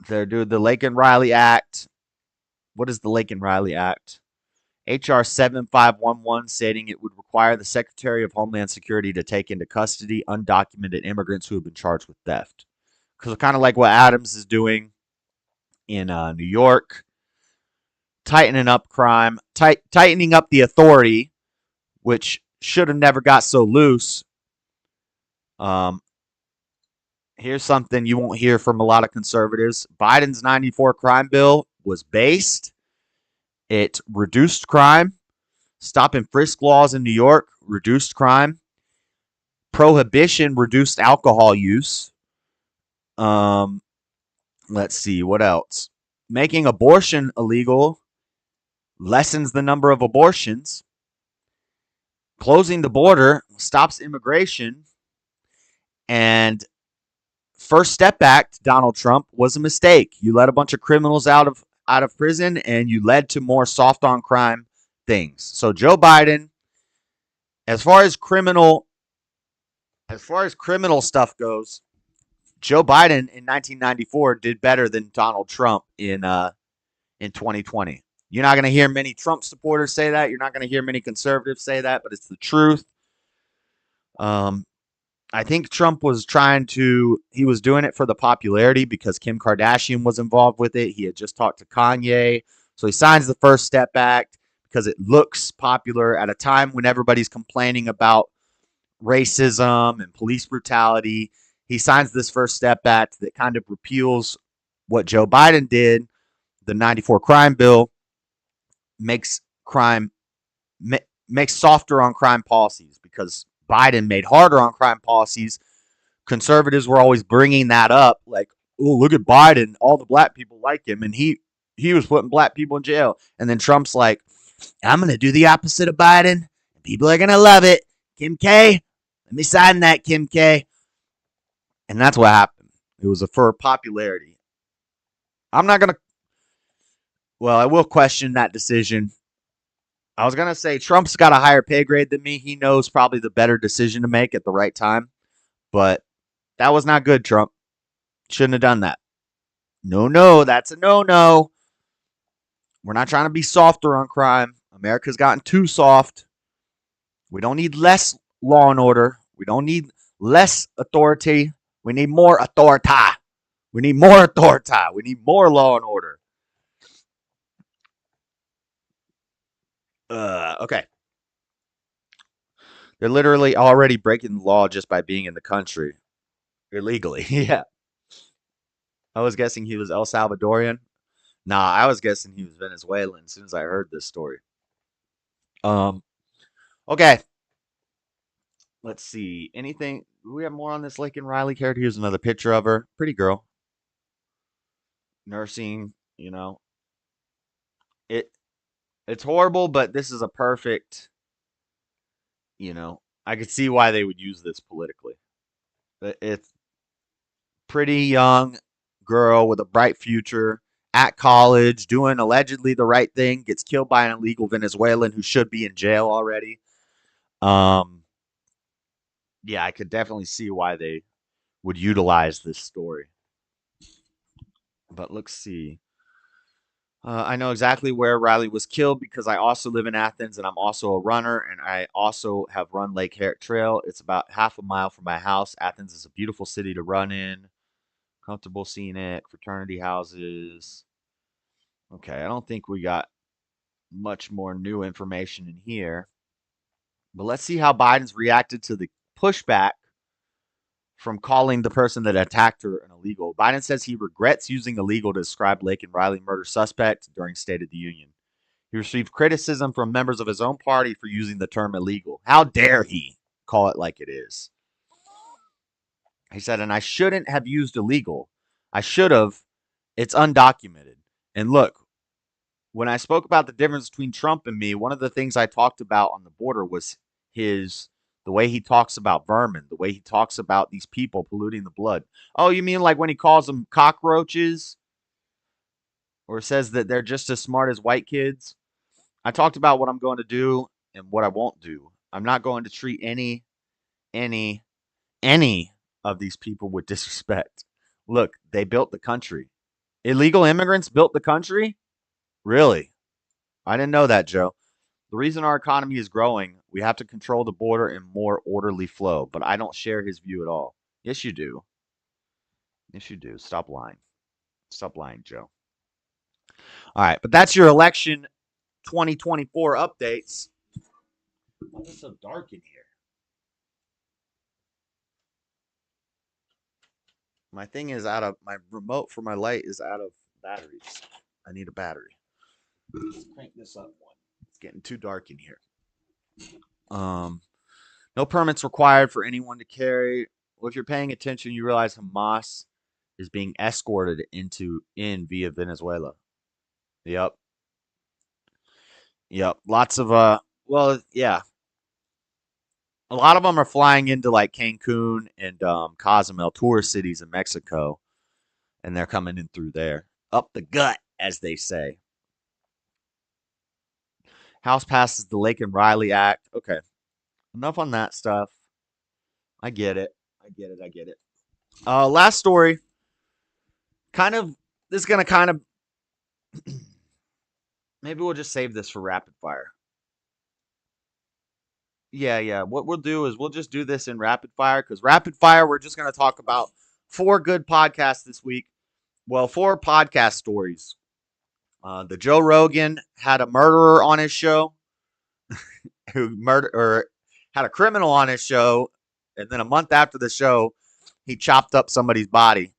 they're doing the Laken Riley Act. What is the Laken Riley Act? HR 7511 stating it would require the Secretary of Homeland Security to take into custody undocumented immigrants who have been charged with theft. Because kind of like what Adams is doing in New York, tightening up crime, tightening up the authority, which should have never got so loose. Here's something you won't hear from a lot of conservatives. Biden's 94 crime bill was based. It reduced crime. Stop and frisk laws in New York reduced crime. Prohibition reduced alcohol use. Let's see, what else? Making abortion illegal lessens the number of abortions. Closing the border stops immigration. And First Step Act, Donald Trump, was a mistake. You let a bunch of criminals out of prison, and you led to more soft on crime things. So Joe Biden, as far as criminal stuff goes, Joe Biden in 1994 did better than Donald Trump in 2020. You're not going to hear many Trump supporters say that. You're not going to hear many conservatives say that, but it's the truth. I think Trump was he was doing it for the popularity because Kim Kardashian was involved with it. He had just talked to Kanye. So he signs the First Step Act because it looks popular at a time when everybody's complaining about racism and police brutality. He signs this First Step Act that kind of repeals what Joe Biden did. The 94 crime bill makes softer on crime policies because Biden made harder on crime policies. Conservatives were always bringing that up, like, oh, look at Biden. All the black people like him, and he was putting black people in jail. And then Trump's like, I'm going to do the opposite of Biden. People are going to love it. Kim K, let me sign that, Kim K. And that's what happened. It was for popularity. I will question that decision. I was going to say Trump's got a higher pay grade than me. He knows probably the better decision to make at the right time. But that was not good, Trump. Shouldn't have done that. No, that's a no. We're not trying to be softer on crime. America's gotten too soft. We don't need less law and order. We don't need less authority. We need more authority. We need more authority. We need more law and order. Okay. They're literally already breaking the law just by being in the country. Illegally. Yeah. I was guessing he was El Salvadorian. Nah, I was guessing he was Venezuelan as soon as I heard this story. Okay. Let's see. Anything? Do we have more on this Laken Riley character? Here's another picture of her. Pretty girl. Nursing, It's horrible, but this is a perfect, I could see why they would use this politically. It's pretty young girl with a bright future at college, doing allegedly the right thing, gets killed by an illegal Venezuelan who should be in jail already. Yeah, I could definitely see why they would utilize this story. But let's see. I know exactly where Riley was killed because I also live in Athens and I'm also a runner and I also have run Lake Herrick Trail. It's about half a mile from my house. Athens is a beautiful city to run in. Comfortable, scenic, fraternity houses. Okay, I don't think we got much more new information in here. But let's see how Biden's reacted to the pushback from calling the person that attacked her an illegal. Biden says he regrets using illegal to describe Laken Riley murder suspect during State of the Union. He received criticism from members of his own party for using the term illegal. How dare he call it like it is? He said, and I shouldn't have used illegal. I should have. It's undocumented. And look, when I spoke about the difference between Trump and me, one of the things I talked about on the border was the way he talks about vermin, the way he talks about these people polluting the blood. Oh, you mean like when he calls them cockroaches or says that they're just as smart as white kids? I talked about what I'm going to do and what I won't do. I'm not going to treat any of these people with disrespect. Look, they built the country. Illegal immigrants built the country? Really? I didn't know that, Joe. The reason our economy is growing, we have to control the border and more orderly flow. But I don't share his view at all. Yes, you do. Yes, you do. Stop lying. Stop lying, Joe. All right, but that's your election 2024 updates. Why is it so dark in here? My remote for my light is out of batteries. I need a battery. Let's crank this up one. It's getting too dark in here. No permits required for anyone to carry. Well, if you're paying attention, you realize Hamas is being escorted in via Venezuela. Yep. Lots of yeah. A lot of them are flying into like Cancun and Cozumel, tourist cities in Mexico, and they're coming in through there. Up the gut, as they say. House passes the Laken Riley Act. Okay. Enough on that stuff. I get it. Last story. This is going to maybe we'll just save this for rapid fire. Yeah. What we'll do is we'll just do this in rapid fire, because rapid fire, we're just going to talk about 4 good podcasts this week. Well, 4 podcast stories. The Joe Rogan had a murderer on his show who had a criminal on his show, and then a month after the show, he chopped up somebody's body.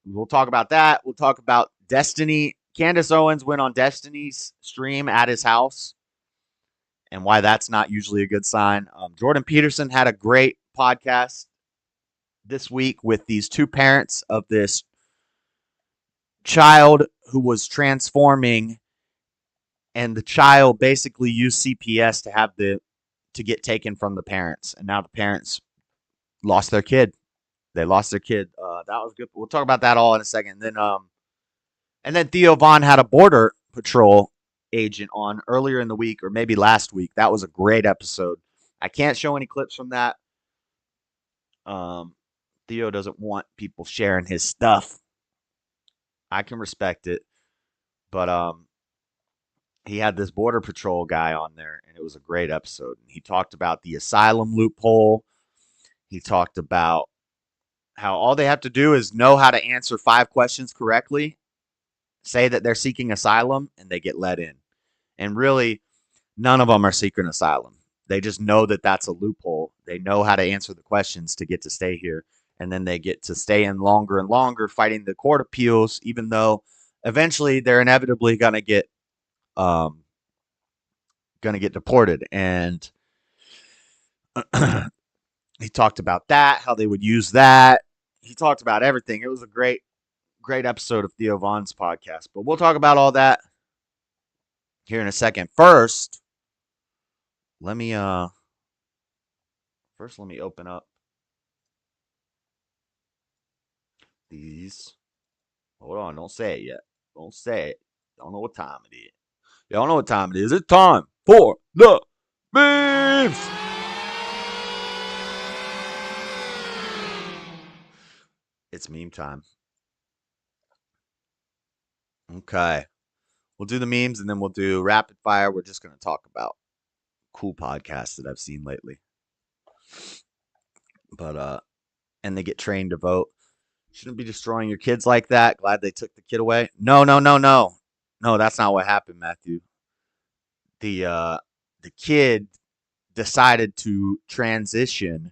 We'll talk about that. We'll talk about Destiny. Candace Owens went on Destiny's stream at his house, and why that's not usually a good sign. Jordan Peterson had a great podcast this week with these 2 parents of this child who was transforming, and the child basically used CPS to get taken from the parents, and now the parents lost their kid. They lost their kid. That was good. We'll talk about that all in a second. And then Theo Von had a Border Patrol agent on earlier in the week, or maybe last week. That was a great episode. I can't show any clips from that. Theo doesn't want people sharing his stuff. I can respect it. But he had this Border Patrol guy on there, and it was a great episode. And he talked about the asylum loophole. He talked about how all they have to do is know how to answer 5 questions correctly, say that they're seeking asylum, and they get let in. And really, none of them are seeking asylum. They just know that that's a loophole. They know how to answer the questions to get to stay here. And then they get to stay in longer and longer fighting the court appeals, even though eventually they're inevitably going to get deported. And he talked about that, how they would use that. He talked about everything. It was a great episode of Theo Von's podcast. But we'll talk about all that here in a second. First, let me open up these. Hold on, don't say it yet. Don't say it. Don't know what time it is. Y'all know what time it is. It's time for the memes. It's meme time. Okay. We'll do the memes and then we'll do rapid fire. We're just going to talk about cool podcasts that I've seen lately. But, and they get trained to vote. Shouldn't be destroying your kids like that. Glad they took the kid away. No. No, that's not what happened, Matthew. The kid decided to transition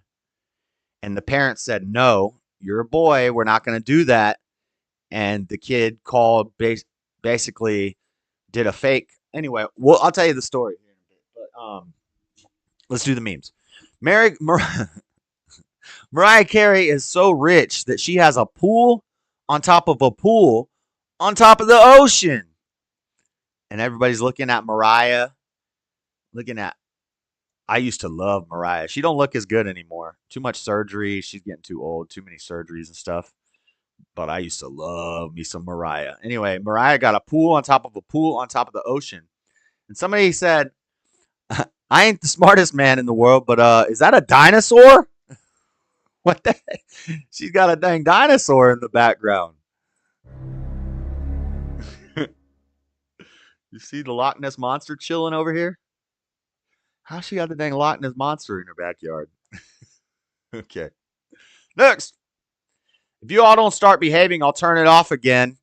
And the parents said, no, you're a boy. We're not going to do that. And the kid called, basically did a fake. Anyway, well, I'll tell you the story here in a bit. But let's do the memes. Mariah Carey is so rich that she has a pool on top of a pool on top of the ocean. And everybody's looking at Mariah. I used to love Mariah. She don't look as good anymore. Too much surgery. She's getting too old. Too many surgeries and stuff. But I used to love me some Mariah. Anyway, Mariah got a pool on top of a pool on top of the ocean. And somebody said, I ain't the smartest man in the world, but is that a dinosaur? What the heck? She's got a dang dinosaur in the background. You see the Loch Ness Monster chilling over here? How she got the dang Loch Ness Monster in her backyard? Okay. Next. If you all don't start behaving, I'll turn it off again.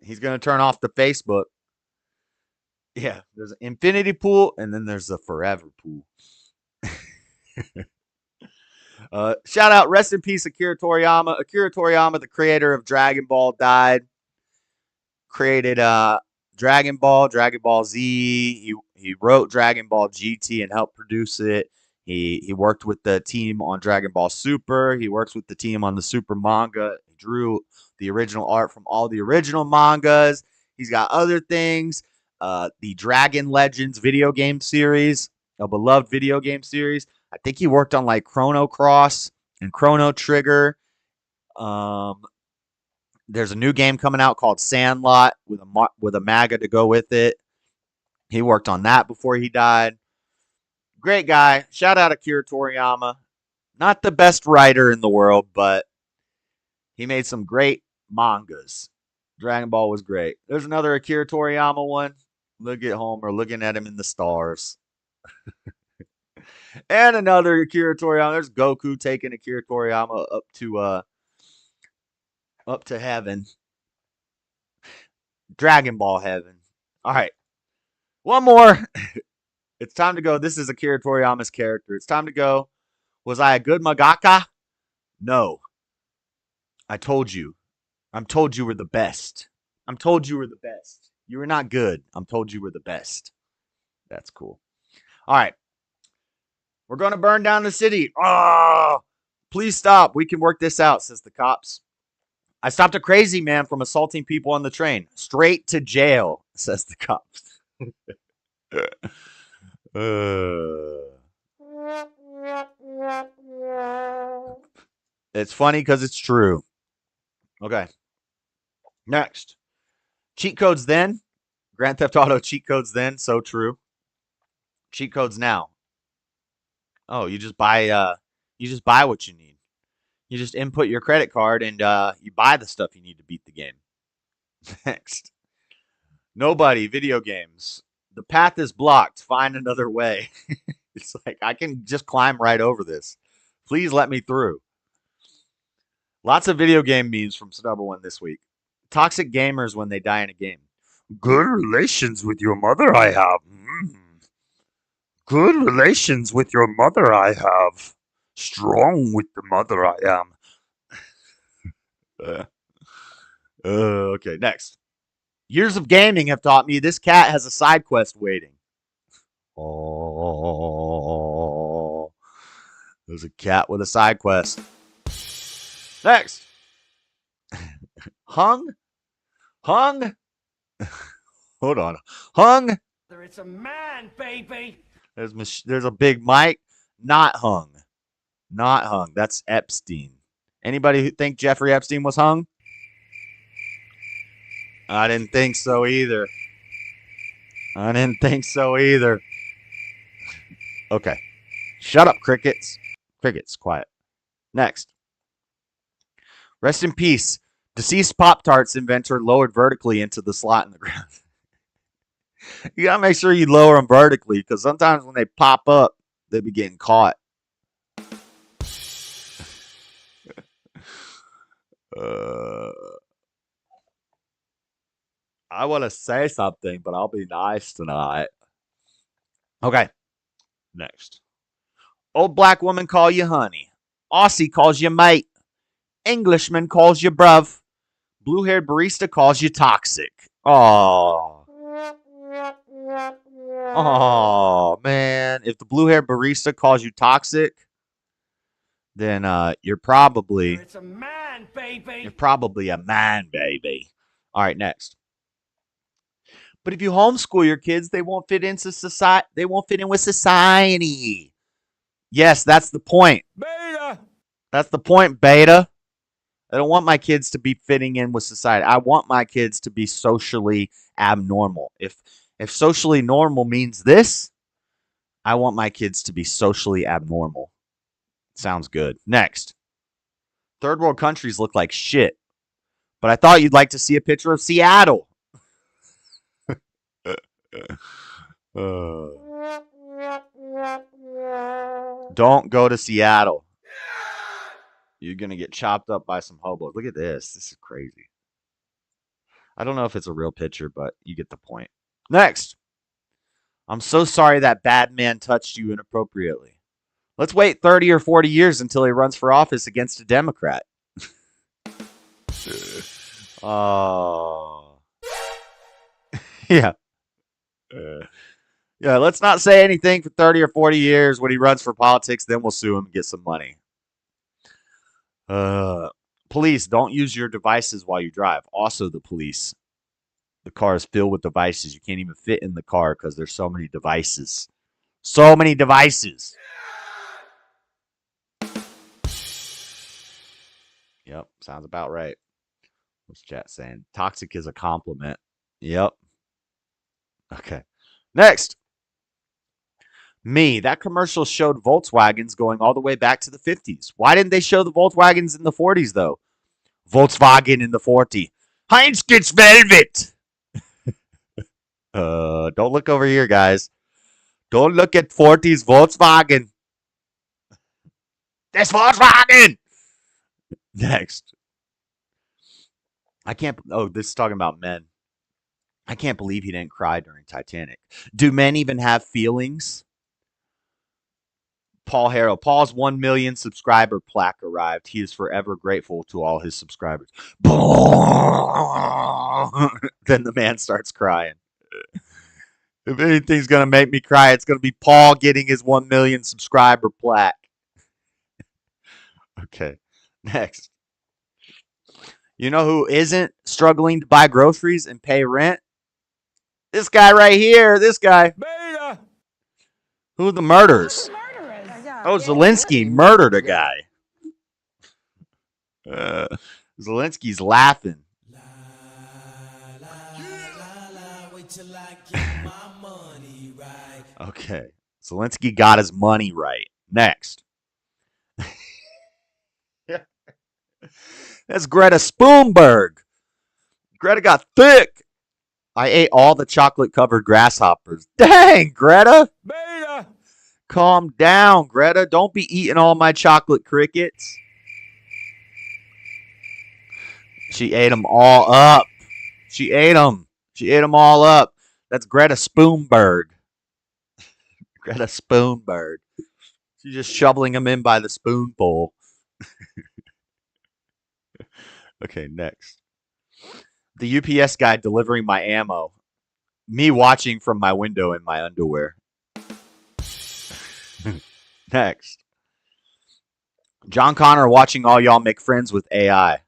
He's going to turn off the Facebook. Yeah, there's an infinity pool, and then there's a forever pool. Shout out, rest in peace, Akira Toriyama. Akira Toriyama, the creator of Dragon Ball, died. Created Dragon Ball Z. He wrote Dragon Ball GT and helped produce it. He worked with the team on Dragon Ball Super. He works with the team on the Super manga. He drew the original art from all the original mangas. He's got other things. The Dragon Legends video game series, a beloved video game series. I think he worked on like Chrono Cross and Chrono Trigger. There's a new game coming out called Sandlot with a manga to go with it. He worked on that before he died. Great guy. Shout out Akira Toriyama. Not the best writer in the world, but he made some great mangas. Dragon Ball was great. There's another Akira Toriyama one. Look at Homer looking at him in the stars. And another Akira Toriyama. There's Goku taking Akira Toriyama up to heaven. Dragon Ball heaven. All right. One more. It's time to go. This is Akira Toriyama's character. It's time to go. Was I a good mangaka? No. I told you. I'm told you were the best. I'm told you were the best. You were not good. I'm told you were the best. That's cool. All right. We're going to burn down the city. Oh, please stop. We can work this out, says the cops. I stopped a crazy man from assaulting people on the train. Straight to jail, says the cops. It's funny because it's true. Okay. Next. Cheat codes then. Grand Theft Auto cheat codes then. So true. Cheat codes now. Oh, you just buy what you need. You just input your credit card and you buy the stuff you need to beat the game. Next. Nobody, video games. The path is blocked. Find another way. It's like, I can just climb right over this. Please let me through. Lots of video game memes from number one this week. Toxic gamers when they die in a game. Good relations with your mother I have. Good relations with your mother I have. Strong with the mother I am. Okay, next. Years of gaming have taught me this cat has a side quest waiting. Oh, there's a cat with a side quest. Next. Hung. Hold on. Hung. It's a man, baby. There's a big Mike. Not hung. Not hung. That's Epstein. Anybody who think Jeffrey Epstein was hung? I didn't think so either. Okay. Shut up, crickets. Crickets, quiet. Next. Rest in peace. Deceased Pop-Tarts inventor lowered vertically into the slot in the ground. You gotta make sure you lower them vertically, because sometimes when they pop up, they be getting caught. I want to say something, but I'll be nice tonight. Okay. Next. Old black woman call you honey. Aussie calls you mate. Englishman calls you bruv. Blue-haired barista calls you toxic. Oh. Oh, man. If the blue-haired barista calls you toxic, then you're probably... It's a man, baby. You're probably a man, baby. All right, next. But if you homeschool your kids, they won't fit into society. They won't fit in with society. Yes, that's the point. Beta. That's the point, beta. I don't want my kids to be fitting in with society. I want my kids to be socially abnormal. If socially normal means this, I want my kids to be socially abnormal. Sounds good. Next. Third world countries look like shit. But I thought you'd like to see a picture of Seattle. Don't go to Seattle. You're going to get chopped up by some hobos. Look at this. This is crazy. I don't know if it's a real picture, but you get the point. Next. I'm so sorry that bad man touched you inappropriately. Let's wait 30 or 40 years until he runs for office against a Democrat. Oh. Yeah. Yeah, let's not say anything for 30 or 40 years when he runs for politics. Then we'll sue him and get some money. Police, don't use your devices while you drive. Also, the police. The car is filled with devices. You can't even fit in the car because there's so many devices. So many devices. Yep, sounds about right. What's chat saying? Toxic is a compliment. Yep. Okay. Next. Me. That commercial showed Volkswagens going all the way back to the 50s. Why didn't they show the Volkswagens in the 40s, though? Volkswagen in the 40s. Heinz gets velvet. Don't look over here, guys. Don't look at 40s Volkswagen. That's Volkswagen. Next. I can't. Oh, this is talking about men. I can't believe he didn't cry during Titanic. Do men even have feelings? Paul Harrow. Paul's 1 million subscriber plaque arrived. He is forever grateful to all his subscribers. Then the man starts crying. If anything's going to make me cry, it's going to be Paul getting his 1 million subscriber plaque. Okay. Next. You know who isn't struggling to buy groceries and pay rent? This guy right here. This guy. Beta. Who are the murderers? Oh, Zelensky murdered a guy. Zelensky's laughing. Okay. Zelensky got his money right. Next. That's Greta Spoonberg. Greta got thick. I ate all the chocolate-covered grasshoppers. Dang, Greta. Beta. Calm down, Greta. Don't be eating all my chocolate crickets. She ate them all up. She ate them. She ate them all up. That's Greta Spoonberg. Greta Spoonberg. She's just shoveling them in by the spoonful. Okay, next. The UPS guy delivering my ammo. Me watching from my window in my underwear. Next. John Connor watching all y'all make friends with AI.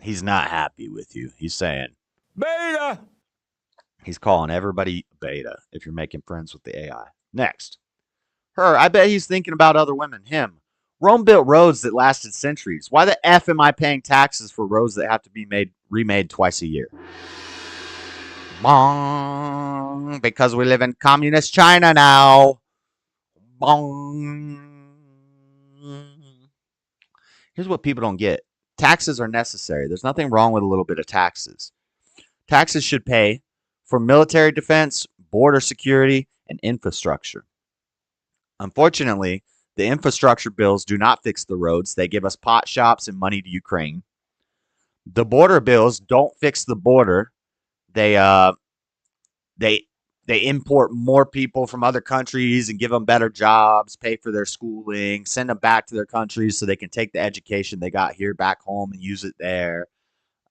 He's not happy with you. He's saying, Beta. He's calling everybody beta if you're making friends with the AI. Next. Her, I bet he's thinking about other women. Him. Rome built roads that lasted centuries. Why the F am I paying taxes for roads that have to be remade twice a year? Bong. Because we live in communist China now. Bong. Here's what people don't get. Taxes are necessary. There's nothing wrong with a little bit of taxes. Taxes should pay for military defense, border security, and infrastructure. Unfortunately, the infrastructure bills do not fix the roads. They give us pot shops and money to Ukraine. The border bills don't fix the border. They they import more people from other countries and give them better jobs, pay for their schooling, send them back to their countries so they can take the education they got here back home and use it there.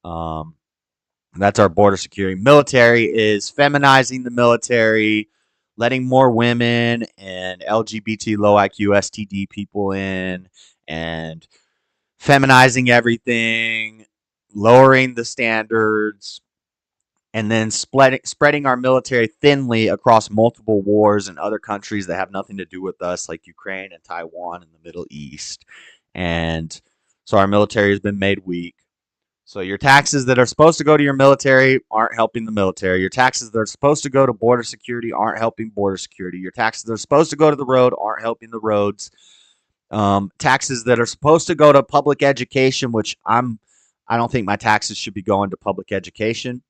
That's our border security. Military is feminizing the military, letting more women and LGBT low IQ STD people in, and feminizing everything, lowering the standards, and then spreading our military thinly across multiple wars in other countries that have nothing to do with us, like Ukraine and Taiwan and the Middle East. And so our military has been made weak. So your taxes that are supposed to go to your military aren't helping the military. Your taxes that are supposed to go to border security aren't helping border security. Your taxes that are supposed to go to the road aren't helping the roads. Taxes that are supposed to go to public education, which I don't think my taxes should be going to public education.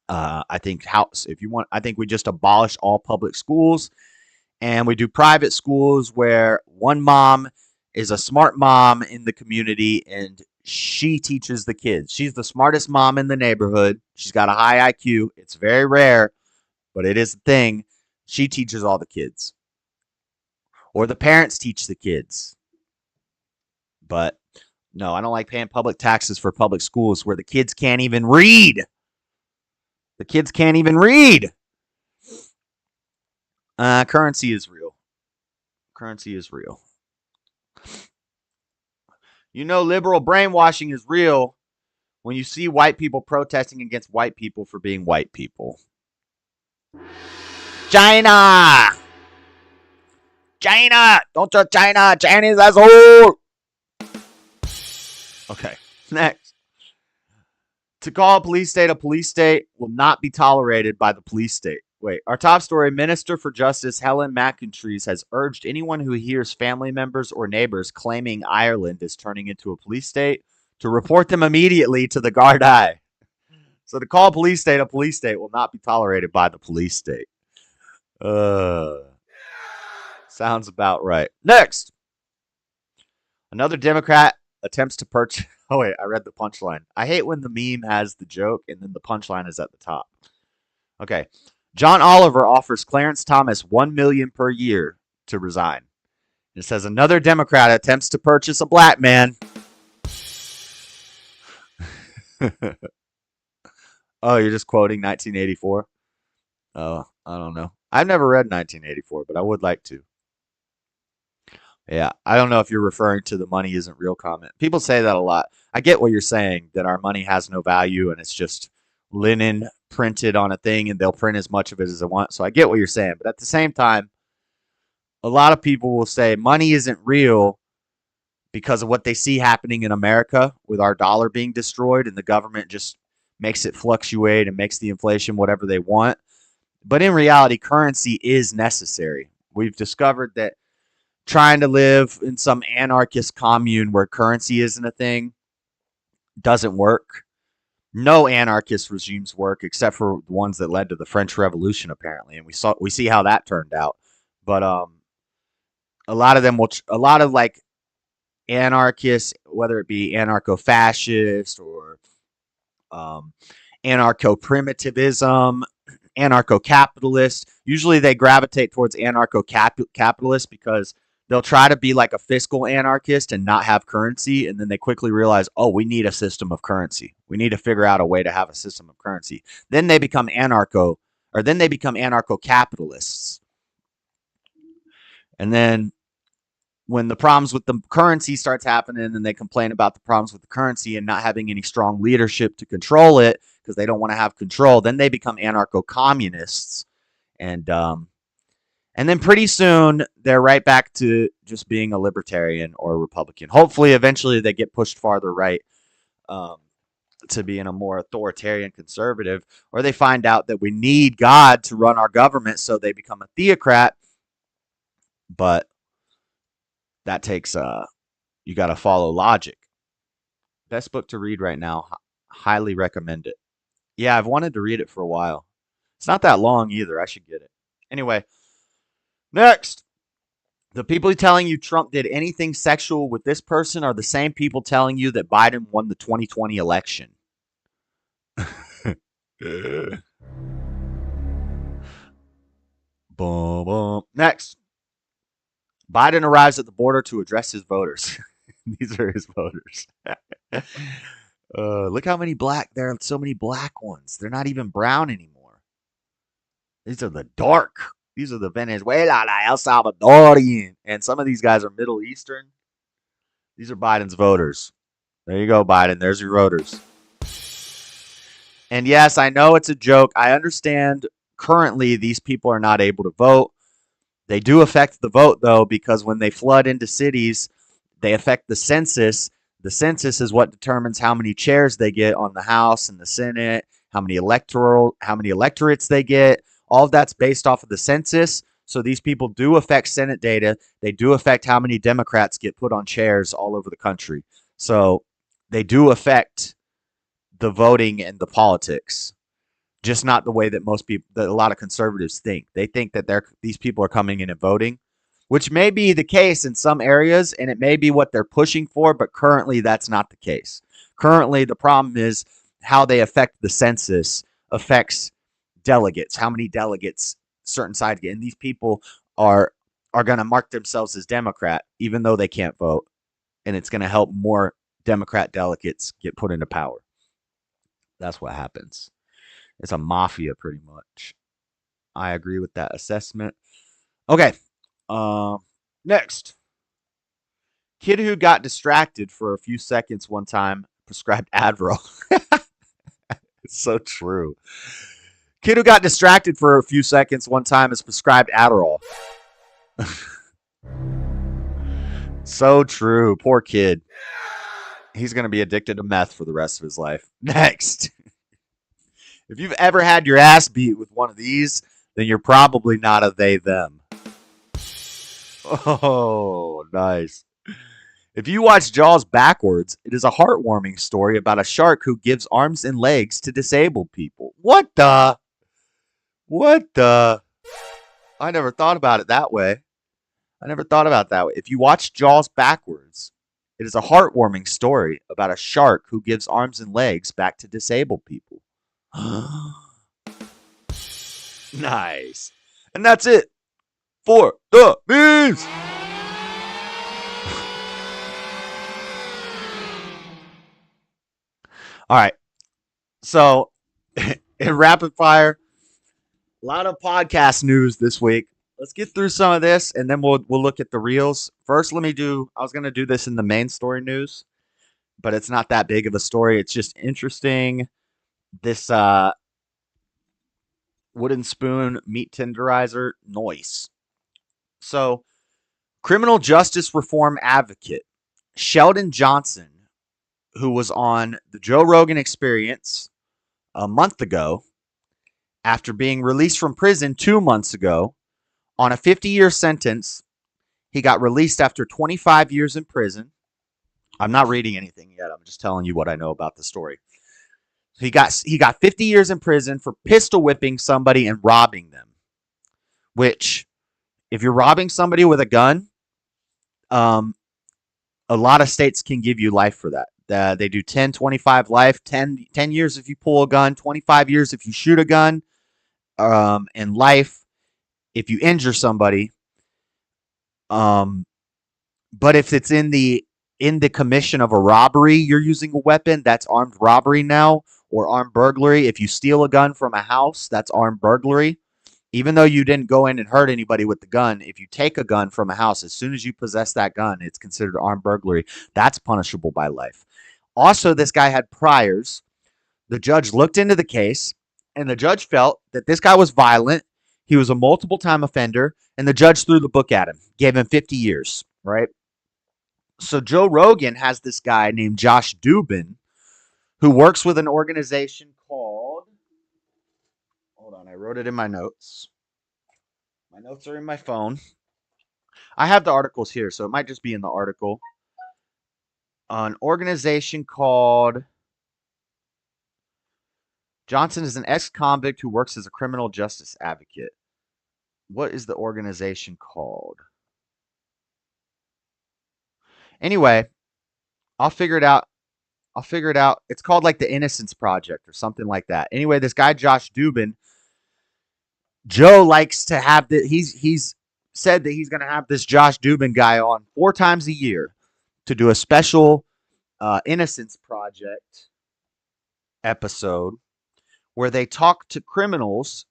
I think I think we just abolish all public schools and we do private schools where one mom is a smart mom in the community and she teaches the kids. She's the smartest mom in the neighborhood. She's got a high IQ. It's very rare, but it is a thing. She teaches all the kids. Or the parents teach the kids. But no, I don't like paying public taxes for public schools where the kids can't even read. The kids can't even read. Currency is real. Currency is real. You know, liberal brainwashing is real when you see white people protesting against white people for being white people. China! China! Don't touch China! Chinese asshole! Okay, next. To call a police state will not be tolerated by the police state. Wait, our top story, Minister for Justice Helen McIntyre has urged anyone who hears family members or neighbors claiming Ireland is turning into a police state to report them immediately to the Gardaí. So to call a police state will not be tolerated by the police state. Sounds about right. Next. Another Democrat attempts to purchase... Oh, wait, I read the punchline. I hate when the meme has the joke and then the punchline is at the top. Okay. John Oliver offers Clarence Thomas $1 million per year to resign. It says another Democrat attempts to purchase a black man. Oh, you're just quoting 1984? Oh, I don't know. I've never read 1984, but I would like to. Yeah, I don't know if you're referring to the money isn't real comment. People say that a lot. I get what you're saying, that our money has no value and it's just linen printed on a thing and they'll print as much of it as they want. So I get what you're saying. But at the same time, a lot of people will say money isn't real because of what they see happening in America with our dollar being destroyed and the government just makes it fluctuate and makes the inflation whatever they want. But in reality, currency is necessary. We've discovered that trying to live in some anarchist commune where currency isn't a thing doesn't work. No anarchist regimes work except for the ones that led to the French Revolution, apparently, and we see how that turned out. But a lot of like anarchists, whether it be anarcho-fascist or anarcho-primitivism, anarcho-capitalist, usually they gravitate towards anarcho-capitalist because they'll try to be like a fiscal anarchist and not have currency, and then they quickly realize, oh, we need a system of currency. We need to figure out a way to have a system of currency. Then they become anarcho-capitalists. And then when the problems with the currency starts happening and they complain about the problems with the currency and not having any strong leadership to control it because they don't want to have control, then they become anarcho-communists. And then pretty soon, they're right back to just being a libertarian or a Republican. Hopefully, eventually, they get pushed farther right to being a more authoritarian conservative. Or they find out that we need God to run our government, so they become a theocrat. But that takes, you got to follow logic. Best book to read right now. Highly recommend it. Yeah, I've wanted to read it for a while. It's not that long either. I should get it. Anyway. Next, the people telling you Trump did anything sexual with this person are the same people telling you that Biden won the 2020 election. Boom, boom. Next, Biden arrives at the border to address his voters. These are his voters. Look how many there are so many black ones. They're not even brown anymore. These are the dark. These are the Venezuela, El Salvadorian. And some of these guys are Middle Eastern. These are Biden's voters. There you go, Biden. There's your voters. And yes, I know it's a joke. I understand currently these people are not able to vote. They do affect the vote, though, because when they flood into cities, they affect the census. The census is what determines how many chairs they get on the House and the Senate, how many electorates they get. All of that's based off of the census. So these people do affect Senate data. They do affect how many Democrats get put on chairs all over the country. So they do affect the voting and the politics, just not the way that that a lot of conservatives think. They think that these people are coming in and voting, which may be the case in some areas, and it may be what they're pushing for, but currently that's not the case. Currently, the problem is how they affect the census affects delegates, how many delegates certain sides get. And these people are going to mark themselves as Democrat, even though they can't vote. And it's going to help more Democrat delegates get put into power. That's what happens. It's a mafia, pretty much. I agree with that assessment. Okay. Next. Kid who got distracted for a few seconds one time prescribed Adderall. It's so true. Kid who got distracted for a few seconds one time is prescribed Adderall. So true. Poor kid. He's going to be addicted to meth for the rest of his life. Next. If you've ever had your ass beat with one of these, then you're probably not a they, them. Oh, nice. If you watch Jaws backwards, it is a heartwarming story about a shark who gives arms and legs to disabled people. What the? I never thought about it that way. If you watch Jaws backwards, it is a heartwarming story about a shark who gives arms and legs back to disabled people. Nice. And that's it for the memes. All right. So, in rapid fire, a lot of podcast news this week. Let's get through some of this, and then we'll look at the reels. First, I was going to do this in the main story news, but it's not that big of a story. It's just interesting. This wooden spoon meat tenderizer noise. So, criminal justice reform advocate Sheldon Johnson, who was on the Joe Rogan Experience a month ago, after being released from prison 2 months ago on a 50-year sentence. He got released after 25 years in prison. I'm not reading anything yet. I'm just telling you what I know about the story. He got 50 years in prison for pistol whipping somebody and robbing them. Which, if you're robbing somebody with a gun, a lot of states can give you life for that. They do 10, 25 life, 10 years if you pull a gun, 25 years if you shoot a gun, and life if you injure somebody. But if it's in the commission of a robbery, you're using a weapon, that's armed robbery now, or armed burglary. If you steal a gun from a house, that's armed burglary. Even though you didn't go in and hurt anybody with the gun, if you take a gun from a house, as soon as you possess that gun, it's considered armed burglary. That's punishable by life. Also, this guy had priors. The judge looked into the case, and the judge felt that this guy was violent. He was a multiple-time offender, and the judge threw the book at him, gave him 50 years, right? So Joe Rogan has this guy named Josh Dubin who works with an organization called... Hold on, I wrote it in my notes. My notes are in my phone. I have the articles here, so it might just be in the article. An organization called... Johnson is an ex-convict who works as a criminal justice advocate. What is the organization called? Anyway, I'll figure it out I'll figure it out. It's called like the Innocence Project or something like that. Anyway, this guy Josh Dubin, Joe likes to have the he's said that he's going to have this Josh Dubin guy on 4 times a year to do a special Innocence Project episode where they talk to criminals,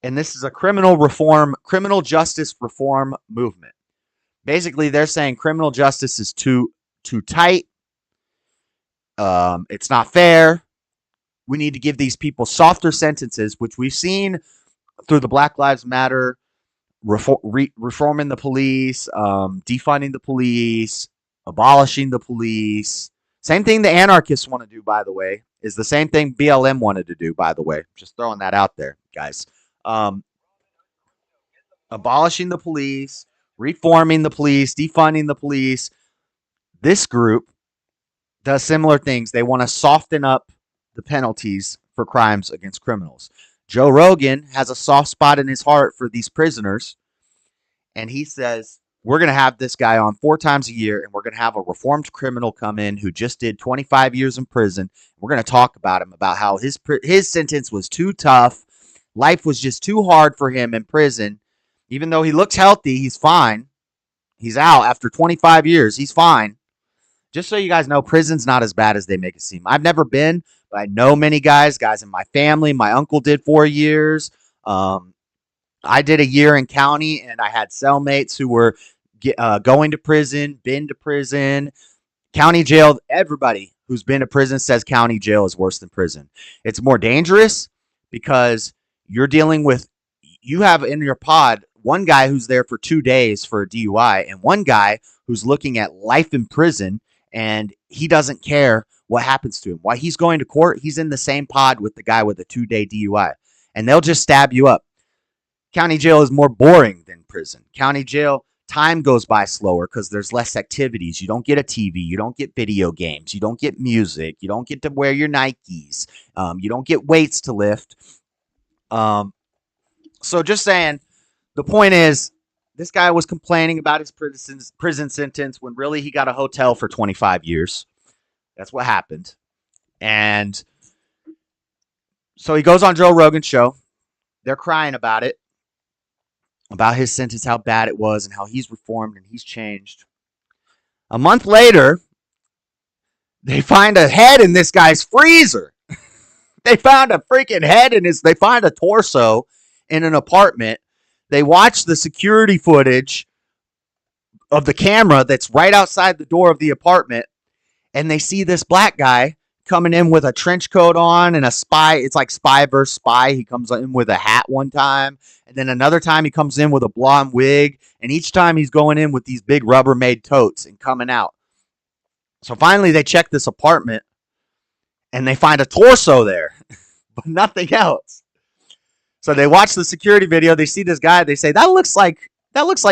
and this is a criminal justice reform movement. Basically, they're saying criminal justice is too tight. It's not fair. We need to give these people softer sentences, which we've seen through the Black Lives Matter, reforming the police, defunding the police, abolishing the police. Same thing the anarchists want to do, by the way, is the same thing BLM wanted to do, by the way. Just throwing that out there, guys. Abolishing the police, reforming the police, defunding the police. This group does similar things. They want to soften up the penalties for crimes against criminals. Joe Rogan has a soft spot in his heart for these prisoners, and he says, we're going to have this guy on 4 times a year, and we're going to have a reformed criminal come in who just did 25 years in prison. We're going to talk about him, about how his sentence was too tough. Life was just too hard for him in prison. Even though he looks healthy, he's fine. He's out after 25 years. He's fine. Just so you guys know, prison's not as bad as they make it seem. I've never been, but I know many guys in my family. My uncle did 4 years. I did a year in county, and I had cellmates who were going to prison, been to prison, county jail. Everybody who's been to prison says county jail is worse than prison. It's more dangerous because you're dealing with, you have in your pod one guy who's there for 2 days for a DUI and one guy who's looking at life in prison, and he doesn't care what happens to him. While he's going to court, he's in the same pod with the guy with a 2-day DUI, and they'll just stab you up. County jail is more boring than prison. County jail, time goes by slower because there's less activities. You don't get a TV. You don't get video games. You don't get music. You don't get to wear your Nikes. You don't get weights to lift. So just saying, the point is, this guy was complaining about his prison sentence when really he got a hotel for 25 years. That's what happened. And so he goes on Joe Rogan's show. They're crying about it, about his sentence, how bad it was, and how he's reformed and he's changed. A month later, they find a head in this guy's freezer. They found a freaking head they find a torso in an apartment. They watch the security footage of the camera that's right outside the door of the apartment, and they see this black guy coming in with a trench coat on and a spy. It's like spy versus spy. He comes in with a hat one time, and then another time he comes in with a blonde wig, and each time he's going in with these big Rubbermaid totes and coming out. So finally they check this apartment, and they find a torso there, but nothing else. So they watch the security video. They see this guy. They say, that looks like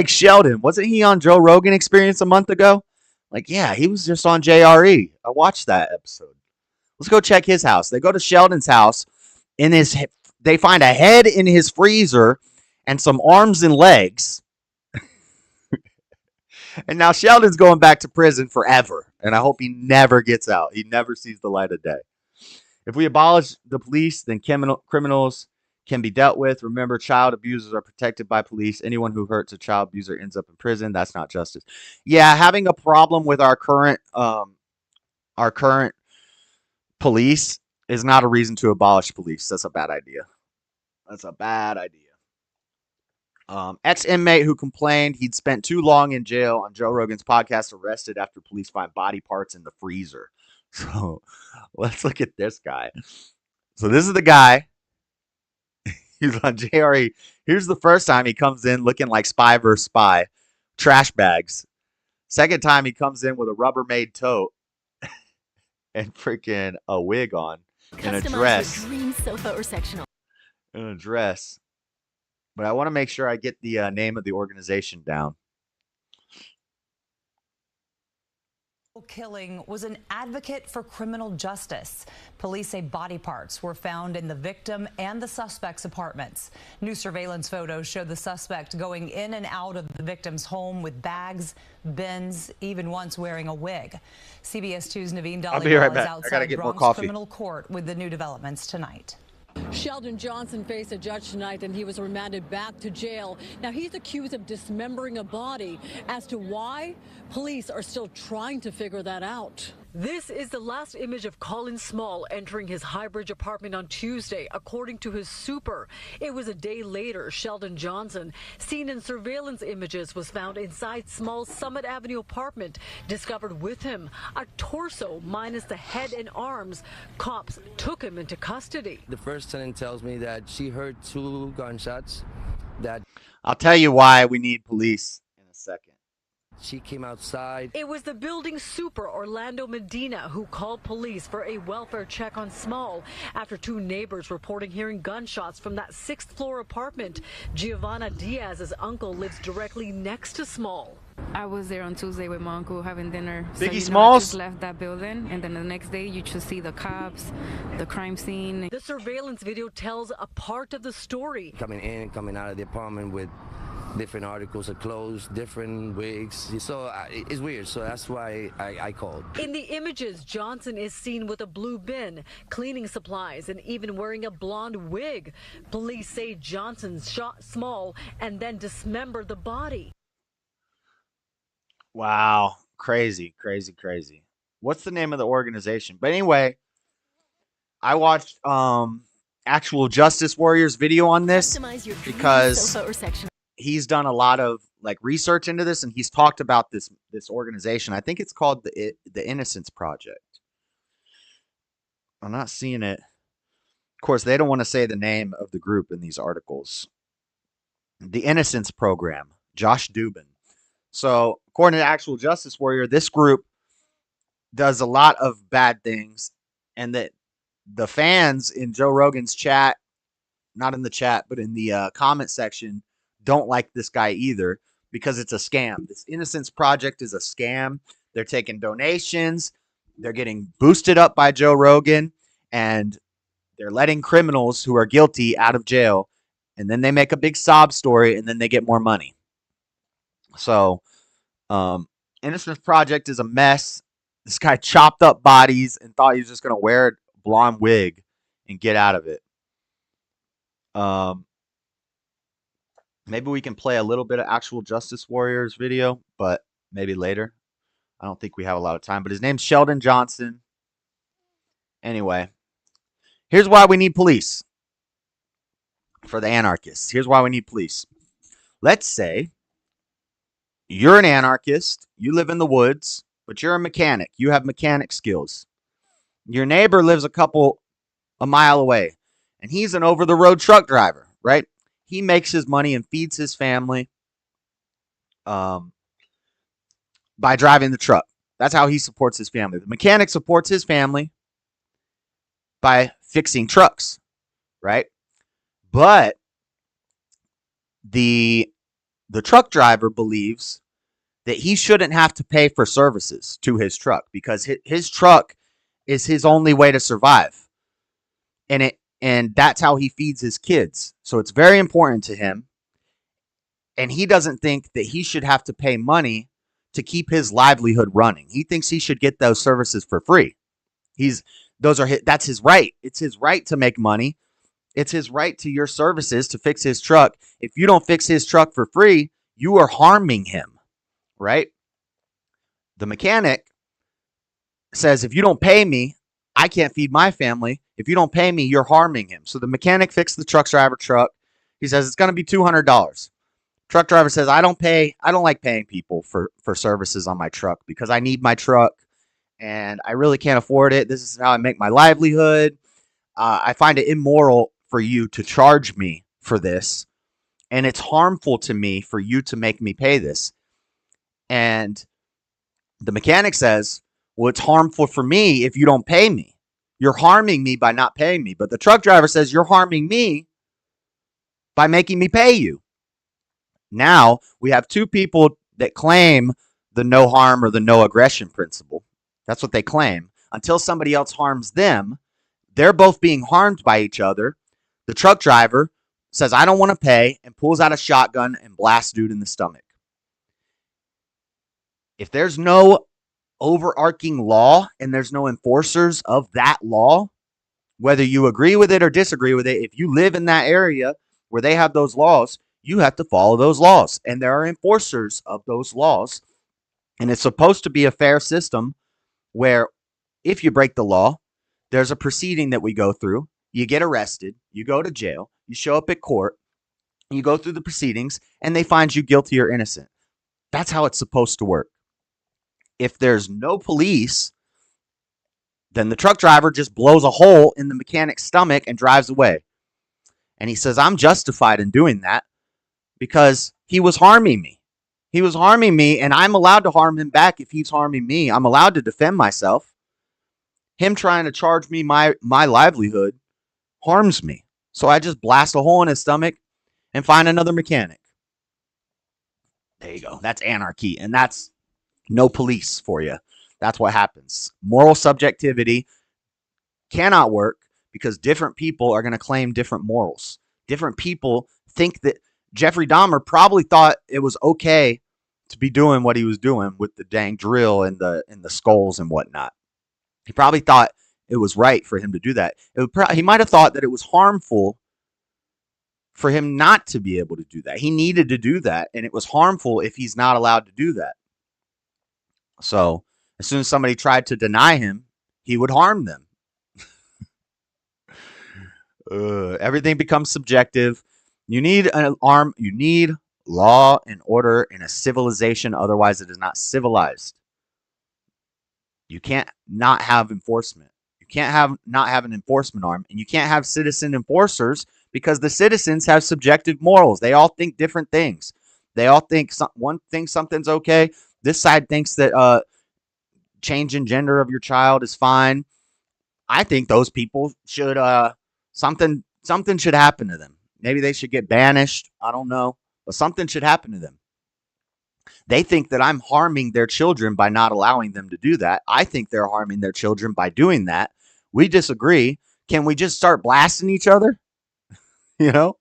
Sheldon. Wasn't he on Joe Rogan Experience a month ago? Like, yeah, he was just on JRE. I watched that episode. Let's go check his house. They go to Sheldon's house. They find a head in his freezer and some arms and legs. And now Sheldon's going back to prison forever. And I hope he never gets out. He never sees the light of day. If we abolish the police, then criminals can be dealt with. Remember, child abusers are protected by police. Anyone who hurts a child abuser ends up in prison. That's not justice. Yeah, having a problem with our current police is not a reason to abolish police. That's a bad idea. That's a bad idea. Ex-inmate who complained he'd spent too long in jail on Joe Rogan's podcast arrested after police find body parts in the freezer. So let's look at this guy. So this is the guy. He's on JRE. Here's the first time he comes in looking like spy versus spy. Trash bags. Second time he comes in with a Rubbermaid tote and freaking a wig on. And a dress. Dream sofa or sectional. And a dress. But I want to make sure I get the name of the organization down. Killing was an advocate for criminal justice. Police say body parts were found in the victim and the suspect's apartments. New surveillance photos show the suspect going in and out of the victim's home with bags, bins, even once wearing a wig. CBS 2's Naveen I'll be right Dhaliwal is back. I gotta outside get more Bronx coffee. criminal court with the new developments tonight. Sheldon Johnson faced a judge tonight and he was remanded back to jail. Now he's accused of dismembering a body. As to why, police are still trying to figure that out. This is the last image of Colin Small entering his Highbridge apartment on Tuesday, according to his super. It was a day later, Sheldon Johnson, seen in surveillance images, was found inside Small's Summit Avenue apartment, discovered with him a torso minus the head and arms. Cops took him into custody. The first tenant tells me that she heard 2 gunshots, that I'll tell you why we need police in a second. she came outside. It was the building super, Orlando Medina, who called police for a welfare check on Small after 2 neighbors reporting hearing gunshots from that 6th floor apartment. Giovanna Diaz's uncle lives directly next to Small. I was there on Tuesday with my uncle having dinner. Biggie I Smalls just left that building, and then the next day you just see the cops, the crime scene. The surveillance video tells a part of the story. Coming in, coming out of the apartment with different articles of clothes, different wigs. So it's weird. So that's why I called. In the images, Johnson is seen with a blue bin, cleaning supplies, and even wearing a blonde wig. Police say Johnson shot Small and then dismembered the body. Wow. Crazy, crazy, crazy. What's the name of the organization? But anyway, I watched Actual Justice Warriors video on this because he's done a lot of like research into this, and he's talked about this organization. I think it's called the Innocence Project. I'm not seeing it. Of course, they don't want to say the name of the group in these articles. The Innocence Program, Josh Dubin. So, according to Actual Justice Warrior, this group does a lot of bad things, and that the fans in Joe Rogan's chat, not in the chat, but in the comment section, don't like this guy either because it's a scam. This Innocence Project is a scam. They're taking donations. They're getting boosted up by Joe Rogan, and they're letting criminals who are guilty out of jail, and then they make a big sob story, and then they get more money. So, Innocence Project is a mess. This guy chopped up bodies and thought he was just going to wear a blonde wig and get out of it. Maybe we can play a little bit of Actual Justice Warriors video, but maybe later. I don't think we have a lot of time, but his name's Sheldon Johnson. Anyway, here's why we need police for the anarchists. Here's why we need police. Let's say you're an anarchist, you live in the woods, but you're a mechanic. You have mechanic skills. Your neighbor lives a mile away, and he's an over-the-road truck driver, right? He makes his money and feeds his family by driving the truck. That's how he supports his family. The mechanic supports his family by fixing trucks, right? But the truck driver believes that he shouldn't have to pay for services to his truck because his truck is his only way to survive. And that's how he feeds his kids. So it's very important to him. And he doesn't think that he should have to pay money to keep his livelihood running. He thinks he should get those services for free. That's his right. It's his right to make money. It's his right to your services to fix his truck. If you don't fix his truck for free, you are harming him, right? The mechanic says, if you don't pay me, I can't feed my family. If you don't pay me, you're harming him. So the mechanic fixed the truck driver truck. He says it's going to be $200. Truck driver says, I don't like paying people for services on my truck because I need my truck and I really can't afford it. This is how I make my livelihood. I find it immoral for you to charge me for this, and it's harmful to me for you to make me pay this. And the mechanic says, well, it's harmful for me if you don't pay me. You're harming me by not paying me. But the truck driver says, you're harming me by making me pay you. Now we have two people that claim the no harm or the no aggression principle. That's what they claim. Until somebody else harms them, they're both being harmed by each other. The truck driver says, I don't want to pay, and pulls out a shotgun and blasts dude in the stomach. If there's no overarching law and there's no enforcers of that law, whether you agree with it or disagree with it, if you live in that area where they have those laws, you have to follow those laws. And there are enforcers of those laws. And it's supposed to be a fair system where if you break the law, there's a proceeding that we go through. You get arrested, you go to jail, you show up at court, you go through the proceedings, and they find you guilty or innocent. That's how it's supposed to work. If there's no police, then the truck driver just blows a hole in the mechanic's stomach and drives away. And he says, I'm justified in doing that because he was harming me. He was harming me, and I'm allowed to harm him back if he's harming me. I'm allowed to defend myself. Him trying to charge me my livelihood harms me. So I just blast a hole in his stomach and find another mechanic. There you go. That's anarchy, and that's no police for you. That's what happens. Moral subjectivity cannot work because different people are going to claim different morals. Different people think that Jeffrey Dahmer probably thought it was okay to be doing what he was doing with the dang drill and the skulls and whatnot. He probably thought it was right for him to do that. He might have thought that it was harmful for him not to be able to do that. He needed to do that, and it was harmful if he's not allowed to do that. So as soon as somebody tried to deny him, he would harm them. Everything becomes subjective. You need you need law and order in a civilization. Otherwise, it is not civilized. You can't not have enforcement. You can't not have an enforcement arm, and you can't have citizen enforcers because the citizens have subjective morals. They all think different things. They all think one thinks something's okay. This side thinks that changing gender of your child is fine. I think those people should something should happen to them. Maybe they should get banished. I don't know, but something should happen to them. They think that I'm harming their children by not allowing them to do that. I think they're harming their children by doing that. We disagree. Can we just start blasting each other? No.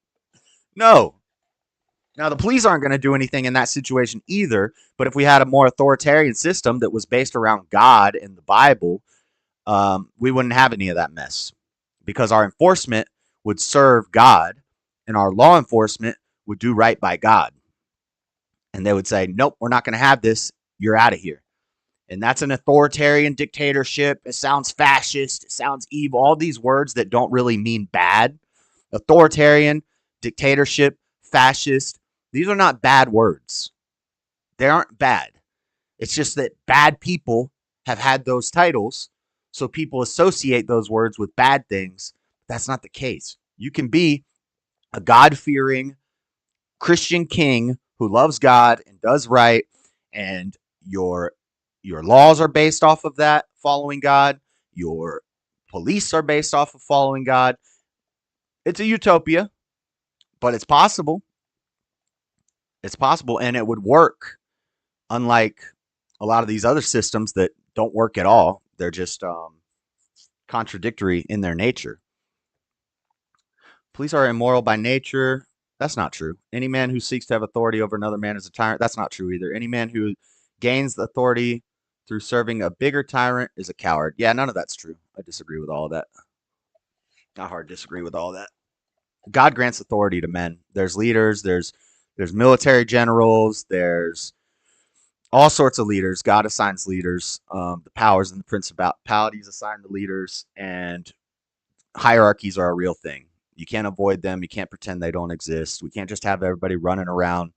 Now, the police aren't going to do anything in that situation either, but if we had a more authoritarian system that was based around God and the Bible, we wouldn't have any of that mess because our enforcement would serve God and our law enforcement would do right by God. And they would say, nope, we're not going to have this. You're out of here. And that's an authoritarian dictatorship. It sounds fascist. It sounds evil. All these words that don't really mean bad. Authoritarian, dictatorship, fascist. These are not bad words. They aren't bad. It's just that bad people have had those titles, so people associate those words with bad things. That's not the case. You can be a God-fearing Christian king who loves God and does right, and your laws are based off of that, following God. Your police are based off of following God. It's a utopia, but it's possible. It's possible, and it would work, unlike a lot of these other systems that don't work at all. They're just contradictory in their nature. Police are immoral by nature. That's not true. Any man who seeks to have authority over another man is a tyrant. That's not true either. Any man who gains the authority through serving a bigger tyrant is a coward. Yeah, none of that's true. I disagree with all of that. Not hard to disagree with all of that. God grants authority to men. There's leaders. There's military generals. There's all sorts of leaders. God assigns leaders. The powers and the principalities assign the leaders, and hierarchies are a real thing. You can't avoid them. You can't pretend they don't exist. We can't just have everybody running around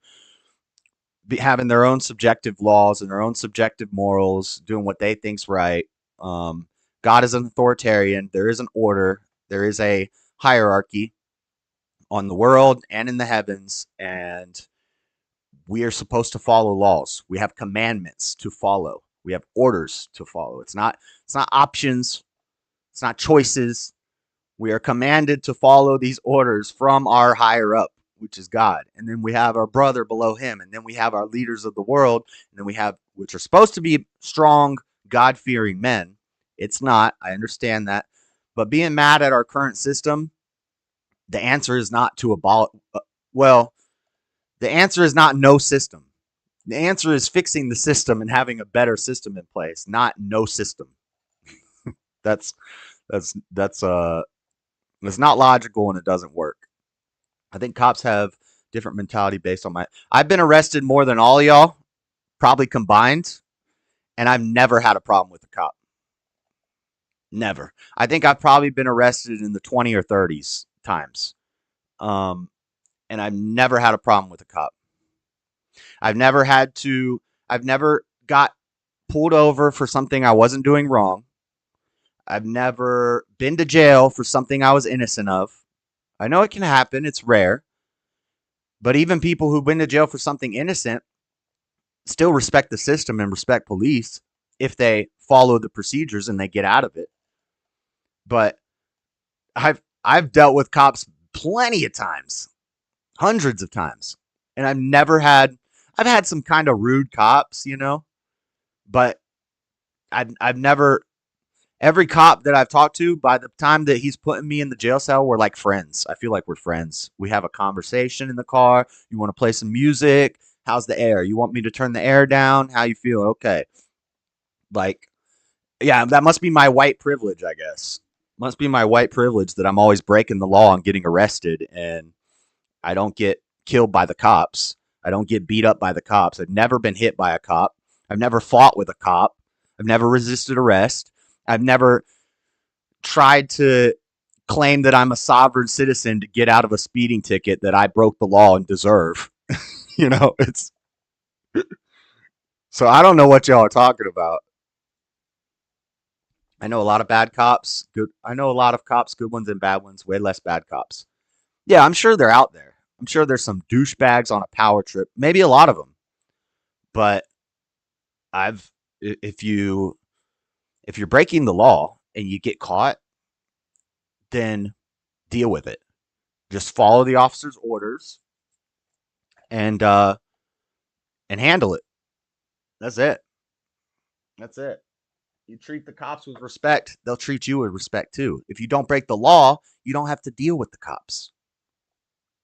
having their own subjective laws and their own subjective morals, doing what they think's right. God is an authoritarian. There is an order. There is a hierarchy on the world and in the heavens, and we are supposed to follow laws. We have commandments to follow. We have orders to follow. It's not options. It's not choices. We are commanded to follow these orders from our higher up. which is God. And then we have our brother below him. And then we have our leaders of the world. And then we have, which are supposed to be strong, God-fearing men. It's not. I understand that. But being mad at our current system, the answer is not to abolish. The answer is not no system. The answer is fixing the system and having a better system in place, not no system. That's not logical and it doesn't work. I think cops have different mentality based on I've been arrested more than all of y'all, probably combined, and I've never had a problem with a cop. Never. I think I've probably been arrested in the 20 or 30s times. And I've never had a problem with a cop. I've never got pulled over for something I wasn't doing wrong. I've never been to jail for something I was innocent of. I know it can happen. It's rare. But even people who've been to jail for something innocent still respect the system and respect police if they follow the procedures and they get out of it. But I've dealt with cops plenty of times, hundreds of times, and I've had some kind of rude cops, but I've never. Every cop that I've talked to, by the time that he's putting me in the jail cell, we're like friends. I feel like we're friends. We have a conversation in the car. You want to play some music? How's the air? You want me to turn the air down? How you feel? Okay. Like, yeah, that must be my white privilege, I guess. Must be my white privilege that I'm always breaking the law and getting arrested, and I don't get killed by the cops. I don't get beat up by the cops. I've never been hit by a cop. I've never fought with a cop. I've never resisted arrest. I've never tried to claim that I'm a sovereign citizen to get out of a speeding ticket that I broke the law and deserve. It's so I don't know what y'all are talking about. I know a lot of bad cops. I know a lot of cops, good ones and bad ones, way less bad cops. Yeah, I'm sure they're out there. I'm sure there's some douchebags on a power trip, maybe a lot of them. But if you're breaking the law and you get caught, then deal with it. Just follow the officer's orders and handle it. That's it. That's it. You treat the cops with respect, they'll treat you with respect too. If you don't break the law, you don't have to deal with the cops.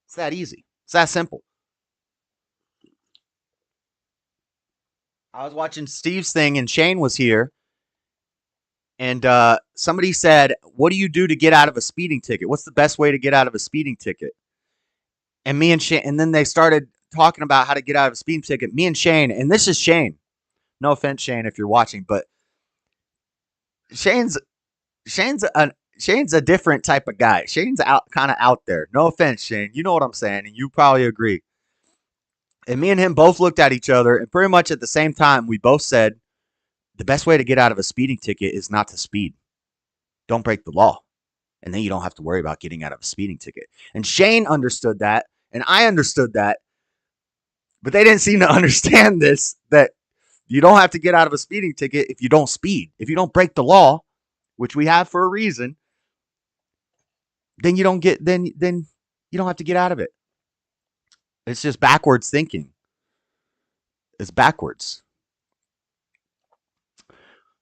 It's that easy. It's that simple. I was watching Steve's thing and Shane was here. And somebody said, what do you do to get out of a speeding ticket? What's the best way to get out of a speeding ticket? And me and Shane, and then they started talking about how to get out of a speeding ticket. Me and Shane, and this is Shane. No offense, Shane, if you're watching, but Shane's a different type of guy. Shane's kind of out there. No offense, Shane. You know what I'm saying, and you probably agree. And me and him both looked at each other, and pretty much at the same time, we both said, the best way to get out of a speeding ticket is not to speed. Don't break the law. And then you don't have to worry about getting out of a speeding ticket. And Shane understood that, and I understood that, but they didn't seem to understand this, that you don't have to get out of a speeding ticket if you don't speed. If you don't break the law, which we have for a reason, then you don't have to get out of it. It's just backwards thinking. It's backwards.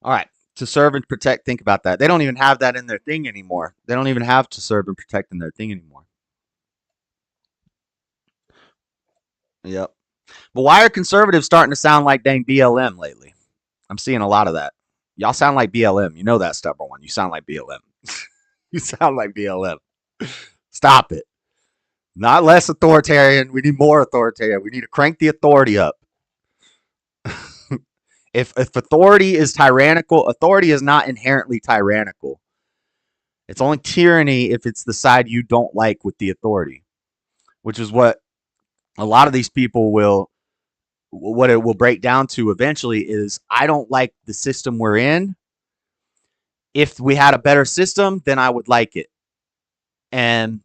All right. To serve and protect. Think about that. They don't even have that in their thing anymore. They don't even have to serve and protect in their thing anymore. Yep. But why are conservatives starting to sound like dang BLM lately? I'm seeing a lot of that. Y'all sound like BLM. You know that, stubborn one. You sound like BLM. You sound like BLM. Stop it. Not less authoritarian. We need more authoritarian. We need to crank the authority up. If authority is tyrannical, authority is not inherently tyrannical. It's only tyranny if it's the side you don't like with the authority, which is what a lot of these people what it will break down to eventually is, I don't like the system we're in. If we had a better system, then I would like it. And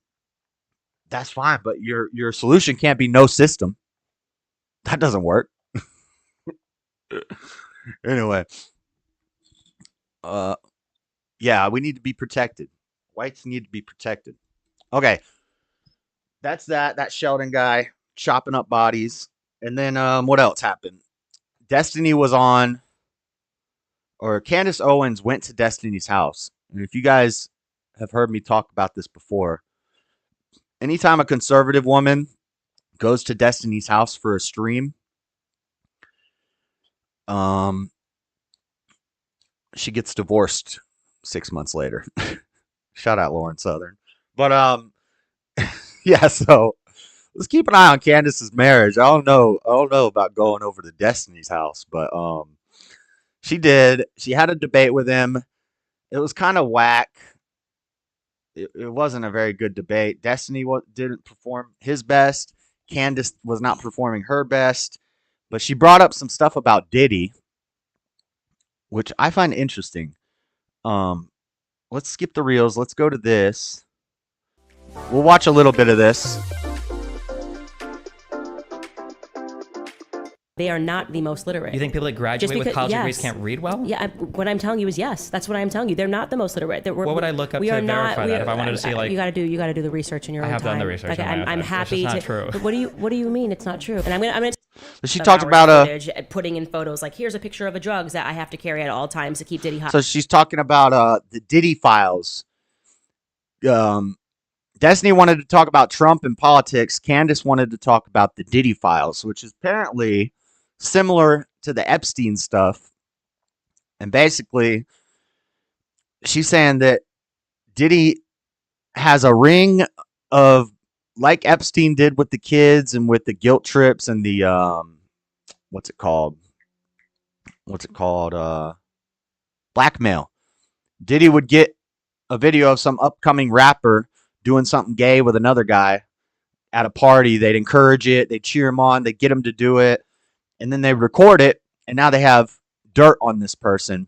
that's fine, but your solution can't be no system. That doesn't work. Anyway, yeah, we need to be protected. Whites need to be protected. Okay, that's that Sheldon guy chopping up bodies. And then what else happened? Destiny was on, or Candace Owens went to Destiny's house. And if you guys have heard me talk about this before, anytime a conservative woman goes to Destiny's house for a stream, she gets divorced 6 months later. Shout out Lauren Southern. But yeah, so let's keep an eye on Candace's marriage. I don't know about going over to Destiny's house, but she did. She had a debate with him. It was kind of whack. It wasn't a very good debate. Destiny didn't perform his best. Candace was not performing her best. But she brought up some stuff about Diddy, which I find interesting. Let's skip the reels. Let's go to this. We'll watch a little bit of this. They are not the most literate. You think people that graduate with college degrees can't read well? Yeah, what I'm telling you is yes. That's what I'm telling you. They're not the most literate. What would I look up to verify that if I wanted to see like? You got to do the research in your own time. I have done the research. Like, I'm happy it's to. Not true. But what do you mean it's not true? And I'm gonna. She talked about putting in photos like here's a picture of a drugs that I have to carry at all times to keep Diddy hot. So she's talking about the Diddy Files. Destiny wanted to talk about Trump and politics. Candace wanted to talk about the Diddy Files, which is apparently similar to the Epstein stuff. And basically, she's saying that Diddy has a ring of, like Epstein did with the kids and with the guilt trips and the, what's it called? Blackmail. Diddy would get a video of some upcoming rapper doing something gay with another guy at a party. They'd encourage it. They'd cheer him on. They'd get him to do it. And then they record it. And now they have dirt on this person.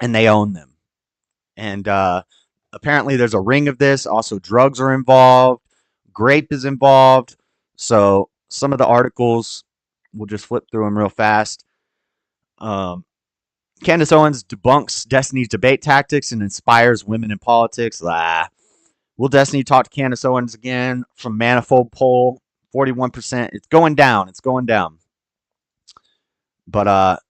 And they own them. And apparently there's a ring of this. Also, drugs are involved. Grape is involved. So some of the articles, we'll just flip through them real fast. Candace Owens debunks Destiny's debate tactics and inspires women in politics. Will Destiny talk to Candace Owens again? From Manifold poll, 41%. It's going down. It's going down. But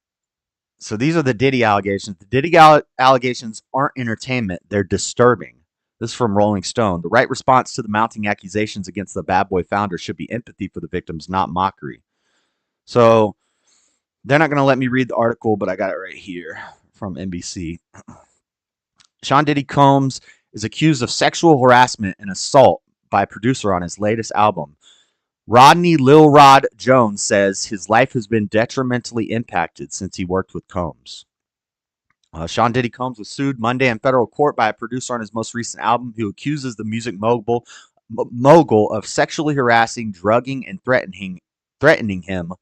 so these are the Diddy allegations. The Diddy allegations aren't entertainment. They're disturbing. This is from Rolling Stone. The right response to the mounting accusations against the Bad Boy founder should be empathy for the victims, not mockery. So they're not going to let me read the article, but I got it right here from NBC. Sean Diddy Combs is accused of sexual harassment and assault by a producer on his latest album. Rodney Lil Rod Jones says his life has been detrimentally impacted since he worked with Combs. Sean Diddy Combs was sued Monday in federal court by a producer on his most recent album who accuses the music mogul of sexually harassing, drugging, and threatening him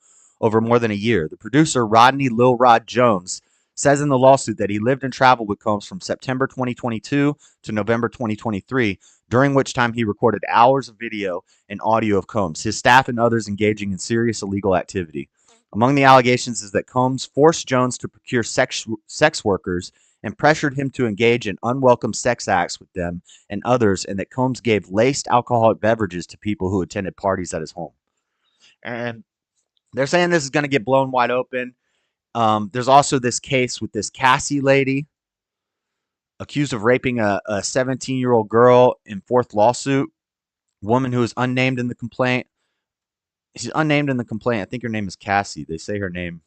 over more than a year. The producer, Rodney Lil Rod Jones, says in the lawsuit that he lived and traveled with Combs from September 2022 to November 2023, during which time he recorded hours of video and audio of Combs, his staff, and others engaging in serious illegal activity. Among the allegations is that Combs forced Jones to procure sex workers and pressured him to engage in unwelcome sex acts with them and others, and that Combs gave laced alcoholic beverages to people who attended parties at his home. And they're saying this is going to get blown wide open. There's also this case with this Cassie lady accused of raping a 17-year-old girl in fourth lawsuit. Woman who is unnamed in the complaint. She's unnamed in the complaint. I think her name is Cassie. They say her name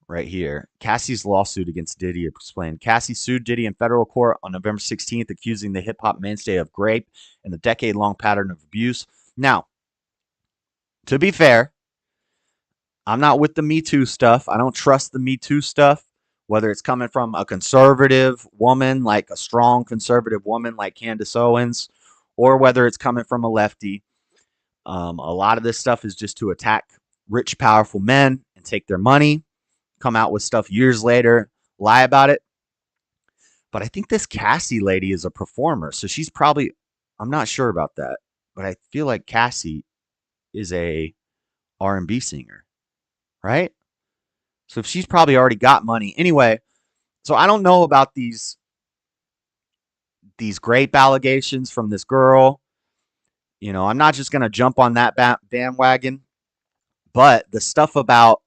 right here. Cassie's lawsuit against Diddy explained. Cassie sued Diddy in federal court on November 16th, accusing the hip-hop mainstay of rape and a decade-long pattern of abuse. Now, to be fair, I'm not with the Me Too stuff. I don't trust the Me Too stuff, whether it's coming from a conservative woman, like a strong conservative woman like Candace Owens, or whether it's coming from a lefty. A lot of this stuff is just to attack rich, powerful men and take their money, come out with stuff years later, lie about it. But I think this Cassie lady is a performer, so she's probably, I'm not sure about that, but I feel like Cassie is a R&B singer, right? So if she's probably already got money. Anyway, so I don't know about these grape allegations from this girl. You know, I'm not just going to jump on that bandwagon, but the stuff about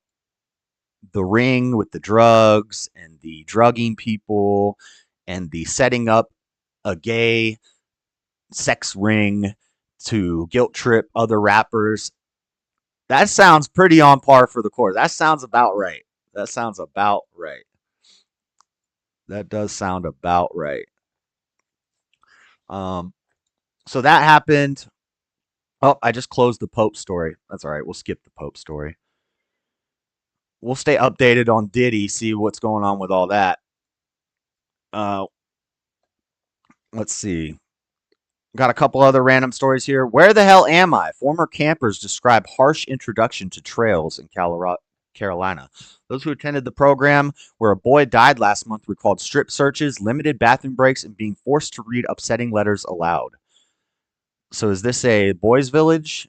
the ring with the drugs and the drugging people and the setting up a gay sex ring to guilt trip other rappers, that sounds pretty on par for the course. That sounds about right. That sounds about right. That does sound about right. So that happened. Oh, I just closed the Pope story. That's all right. We'll skip the Pope story. We'll stay updated on Diddy, see what's going on with all that. Let's see. Got a couple other random stories here. Where the hell am I? Former campers describe harsh introduction to trails in Carolina. Those who attended the program where a boy died last month recalled strip searches, limited bathroom breaks, and being forced to read upsetting letters aloud. So is this a boys' village?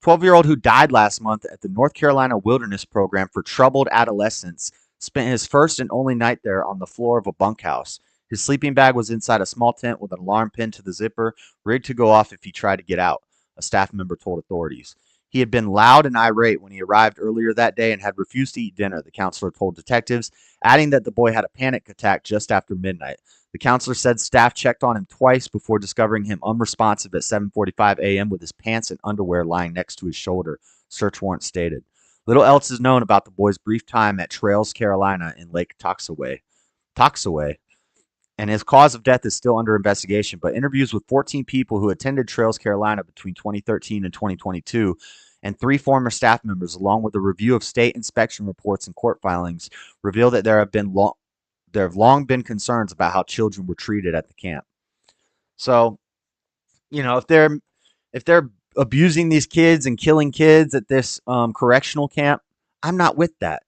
12-year-old who died last month at the North Carolina Wilderness Program for Troubled Adolescents spent his first and only night there on the floor of a bunkhouse. His sleeping bag was inside a small tent with an alarm pinned to the zipper, rigged to go off if he tried to get out, a staff member told authorities. He had been loud and irate when he arrived earlier that day and had refused to eat dinner, the counselor told detectives, adding that the boy had a panic attack just after midnight. The counselor said staff checked on him twice before discovering him unresponsive at 7:45 a.m. with his pants and underwear lying next to his shoulder, search warrant stated. Little else is known about the boy's brief time at Trails, Carolina in Lake Toxaway, and his cause of death is still under investigation, but interviews with 14 people who attended Trails, Carolina between 2013 and 2022 and 3 former staff members, along with a review of state inspection reports and court filings, reveal that there have long been concerns about how children were treated at the camp. So, you know, if they're abusing these kids and killing kids at this correctional camp, I'm not with that.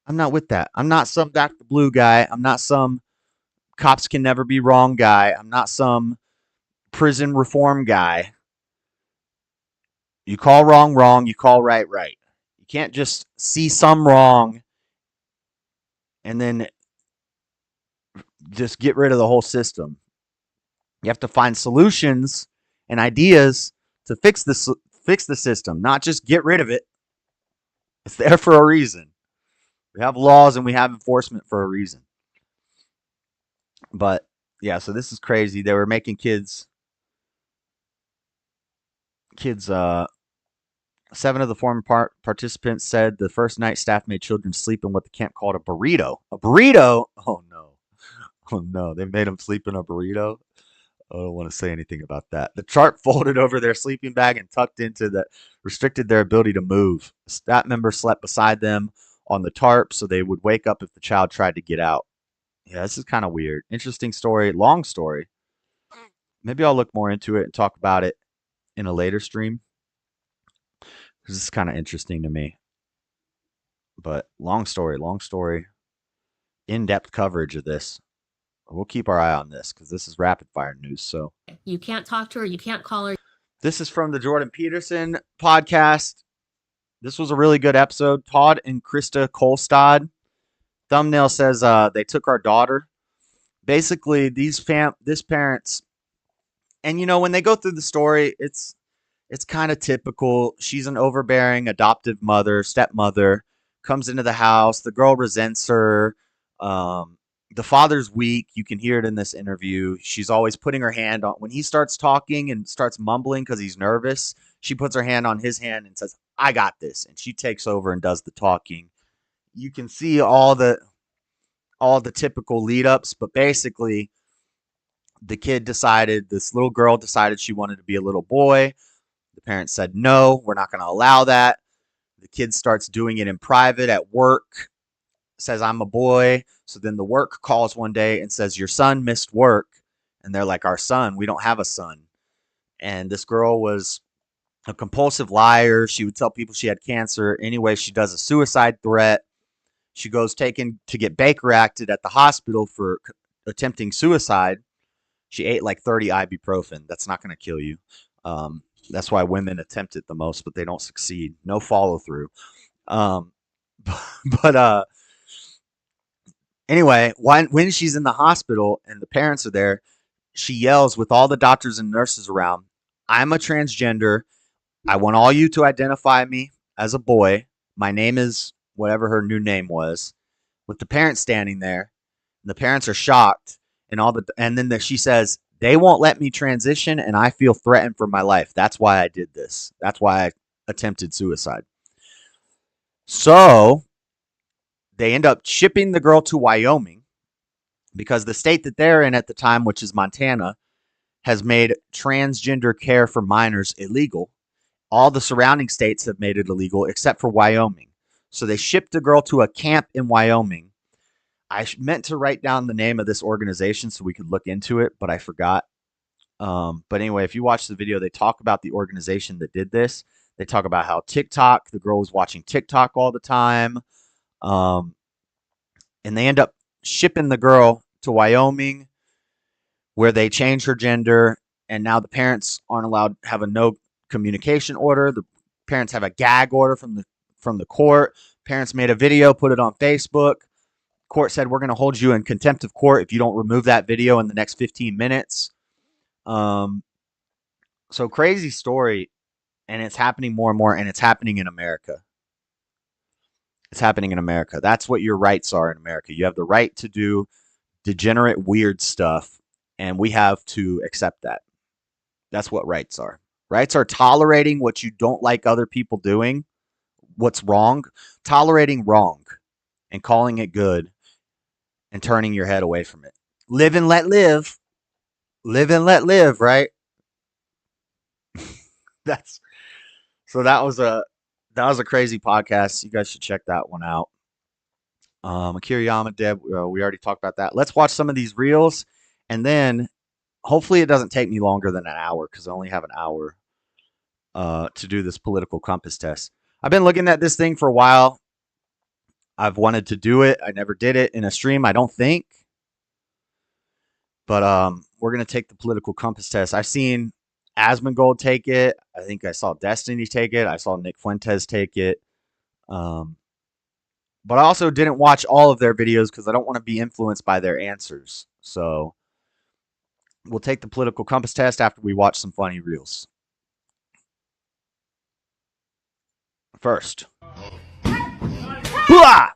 I'm not some Dr. Blue guy. I'm not some cops can never be wrong guy. I'm not some prison reform guy. You call wrong wrong, you call right right. You can't just see some wrong and then just get rid of the whole system. You have to find solutions and ideas to fix the system, not just get rid of it. It's there for a reason. We have laws and we have enforcement for a reason. But yeah, so this is crazy. They were making kids 7 of the former participants said the first night staff made children sleep in what the camp called a burrito. A burrito? Oh no, they made them sleep in a burrito. I don't want to say anything about that. The tarp folded over their sleeping bag and tucked into that restricted their ability to move. A staff member slept beside them on the tarp so they would wake up if the child tried to get out. Yeah, this is kind of weird. Interesting story. Long story. Maybe I'll look more into it and talk about it in a later stream. This is kind of interesting to me. But long story. In-depth coverage of this. We'll keep our eye on this because this is rapid fire news. So you can't talk to her. You can't call her. This is from the Jordan Peterson podcast. This was a really good episode. Todd and Krista Kolstad. Thumbnail says they took our daughter. Basically, this parents, and you know when they go through the story, it's kind of typical. She's an overbearing adoptive mother, stepmother, comes into the house. The girl resents her. The father's weak. You can hear it in this interview. She's always putting her hand on when he starts talking and starts mumbling because he's nervous. She puts her hand on his hand and says, "I got this," and she takes over and does the talking. You can see all the typical lead ups, but basically this little girl decided she wanted to be a little boy. The parents said, no, we're not going to allow that. The kid starts doing it in private at work, says, I'm a boy. So then the work calls one day and says, your son missed work. And they're like, our son, we don't have a son. And this girl was a compulsive liar. She would tell people she had cancer. Anyway, she does a suicide threat. She goes taken to get Baker acted at the hospital for attempting suicide. She ate like 30 ibuprofen. That's not going to kill you. That's why women attempt it the most, but they don't succeed. No follow through. Anyway, when she's in the hospital and the parents are there, she yells with all the doctors and nurses around, I'm a transgender. I want all you to identify me as a boy. My name is whatever her new name was, with the parents standing there. And the parents are shocked, and then she says, they won't let me transition, and I feel threatened for my life. That's why I did this. That's why I attempted suicide. So they end up shipping the girl to Wyoming because the state that they're in at the time, which is Montana, has made transgender care for minors illegal. All the surrounding states have made it illegal except for Wyoming. So they shipped the girl to a camp in Wyoming. I meant to write down the name of this organization so we could look into it, but I forgot. But anyway, if you watch the video, they talk about the organization that did this. They talk about how the girl was watching TikTok all the time. And they end up shipping the girl to Wyoming, where they change her gender, and now the parents aren't allowed to have a no communication order. The parents have a gag order from the court. Parents made a video, put it on Facebook. Court said, we're going to hold you in contempt of court if you don't remove that video in the next 15 minutes. So crazy story, and it's happening more and more, and it's happening in America. It's happening in America. That's what your rights are in America. You have the right to do degenerate, weird stuff, and we have to accept that. That's what rights are. Rights are tolerating what you don't like other people doing, what's wrong, tolerating wrong, and calling it good, and turning your head away from it. Live and let live. Live and let live, right? That was a crazy podcast. You guys should check that one out. Akira Yama, Deb, we already talked about that. Let's watch some of these reels, and then hopefully it doesn't take me longer than an hour, because I only have an hour to do this political compass test. I've been looking at this thing for a while. I've wanted to do it. I never did it in a stream, I don't think. But we're going to take the political compass test. I've seen Asmongold take it. I think I saw Destiny take it. I saw Nick Fuentes take it. But I also didn't watch all of their videos because I don't want to be influenced by their answers. So we'll take the political compass test after we watch some funny reels. First. Hooah!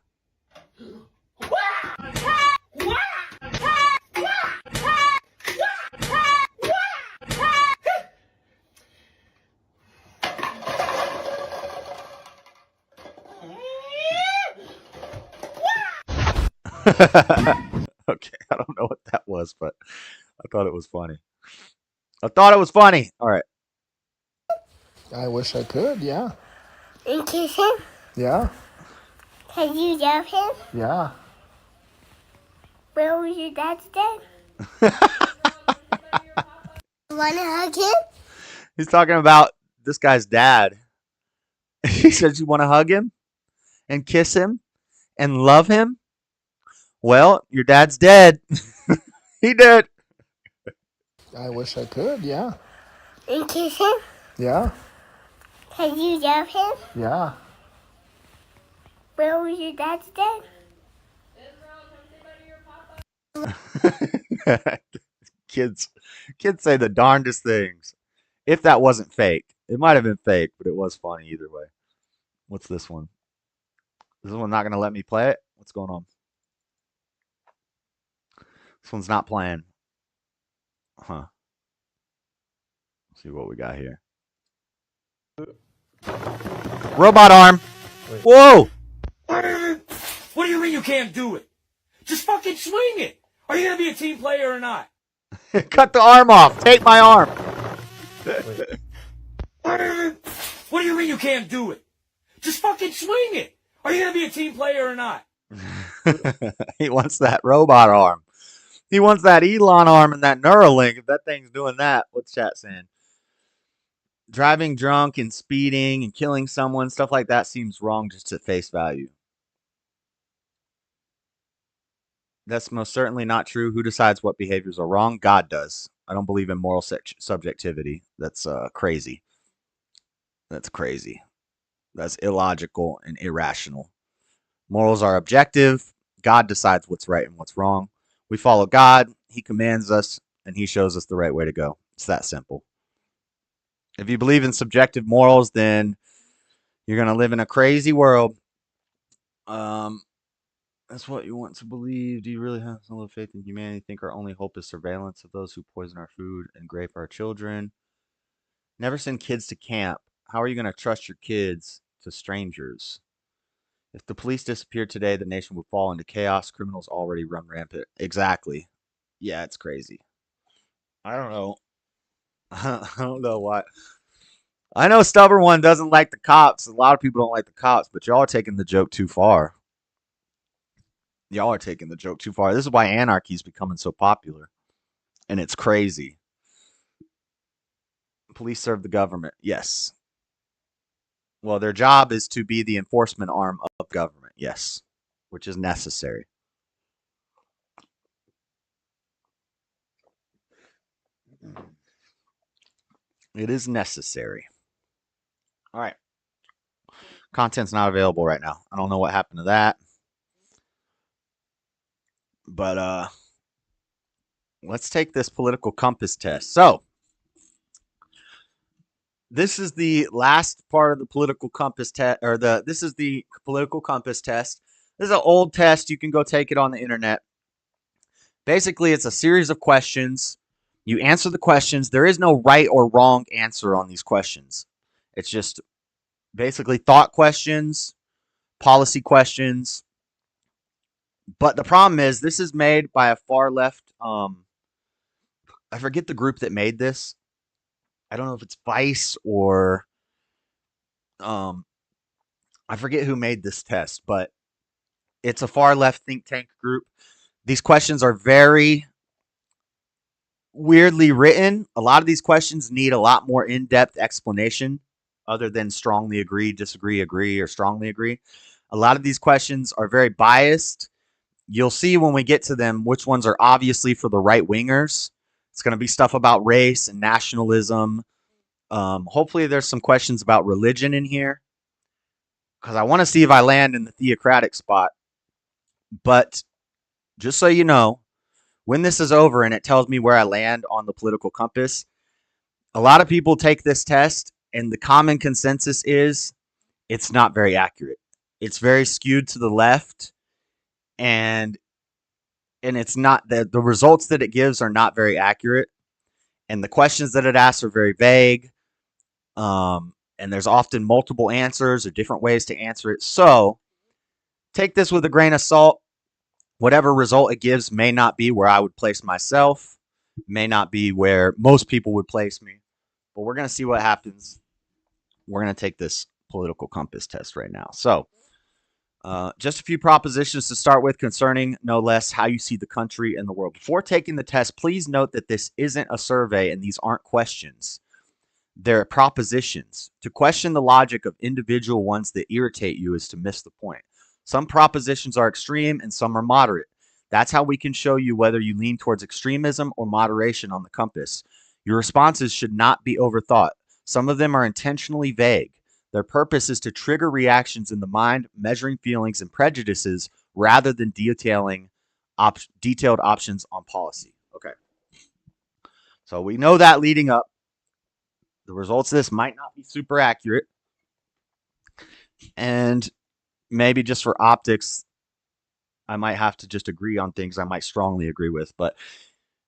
Okay, I don't know what that was, but I thought it was funny. All right. I wish I could, yeah. And kiss him? Yeah, Can you love him? yeah. Where was your dad's dead? Want to hug him? He's talking about this guy's dad. He says, you want to hug him and kiss him and love him? Well, your dad's dead. He did. I wish I could, yeah. And kiss him? Yeah, Can you love him? yeah. Where was your dad's dead? Kids say the darndest things. If that wasn't fake. It might have been fake, but it was funny either way. What's this one? Is this one not going to let me play it? What's going on? This one's not playing. Huh. Let's see what we got here. Robot arm. Wait. Whoa! What do you mean you can't do it? Just fucking swing it. Are you going to be a team player or not? Cut the arm off. Take my arm. What do you mean you can't do it? Just fucking swing it. Are you going to be a team player or not? He wants that robot arm. He wants that Elon arm and that Neuralink. If that thing's doing that, what's chat saying? Driving drunk and speeding and killing someone, stuff like that seems wrong just at face value. That's most certainly not true. Who decides what behaviors are wrong? God does. I don't believe in moral subjectivity. That's crazy. That's crazy. That's illogical and irrational. Morals are objective. God decides what's right and what's wrong. We follow God. He commands us, and he shows us the right way to go. It's that simple. If you believe in subjective morals, then you're going to live in a crazy world. That's what you want to believe. Do you really have some faith in humanity? Think our only hope is surveillance of those who poison our food and grape our children? Never send kids to camp. How are you going to trust your kids to strangers? If the police disappeared today, the nation would fall into chaos. Criminals already run rampant. Exactly. Yeah, it's crazy. I don't know. I don't know why. I know Stubborn One doesn't like the cops. A lot of people don't like the cops, but y'all are taking the joke too far. Y'all are taking the joke too far. This is why anarchy is becoming so popular. And it's crazy. Police serve the government. Yes. Well, their job is to be the enforcement arm of government. Yes. Which is necessary. It is necessary. All right. Content's not available right now. I don't know what happened to that. But let's take this political compass test. So, this is the last part of the political compass test, or this is the political compass test. This is an old test. You can go take it on the internet. Basically, it's a series of questions. You answer the questions. There is no right or wrong answer on these questions. It's just basically thought questions, policy questions. But the problem is, this is made by a far left. I forget the group that made this. I don't know if it's Vice or I forget who made this test, but it's a far left think tank group. These questions are very weirdly written. A lot of these questions need a lot more in-depth explanation other than strongly agree, disagree, agree, or strongly agree. A lot of these questions are very biased. You'll see when we get to them which ones are obviously for the right-wingers. It's going to be stuff about race and nationalism. Hopefully there's some questions about religion in here, because I want to see if I land in the theocratic spot. But just so you know, when this is over and it tells me where I land on the political compass, a lot of people take this test and the common consensus is it's not very accurate. It's very skewed to the left, and it's not the results that it gives are not very accurate, and the questions that it asks are very vague. And there's often multiple answers or different ways to answer it. So take this with a grain of salt. Whatever result it gives may not be where I would place myself, may not be where most people would place me, but we're going to see what happens. We're going to take this political compass test right now. So just a few propositions to start with concerning, no less, how you see the country and the world. Before taking the test, please note that this isn't a survey and these aren't questions. They're propositions. To question the logic of individual ones that irritate you is to miss the point. Some propositions are extreme and some are moderate. That's how we can show you whether you lean towards extremism or moderation on the compass. Your responses should not be overthought. Some of them are intentionally vague. Their purpose is to trigger reactions in the mind, measuring feelings and prejudices rather than detailing detailed options on policy. Okay. So we know that leading up. The results of this might not be super accurate. And maybe just for optics, I might have to just agree on things I might strongly agree with. But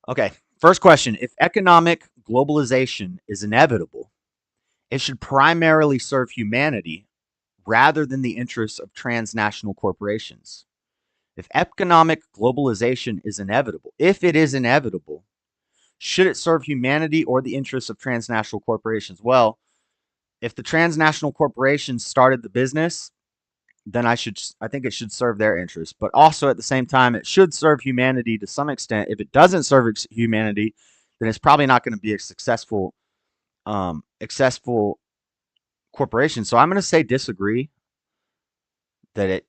okay, first question. If economic globalization is inevitable, it should primarily serve humanity rather than the interests of transnational corporations. If economic globalization is inevitable, if it is inevitable, should it serve humanity or the interests of transnational corporations? Well, if the transnational corporations started the business, then I think it should serve their interests. But also at the same time, it should serve humanity to some extent. If it doesn't serve humanity, then it's probably not going to be a successful corporation. So I'm going to say disagree. That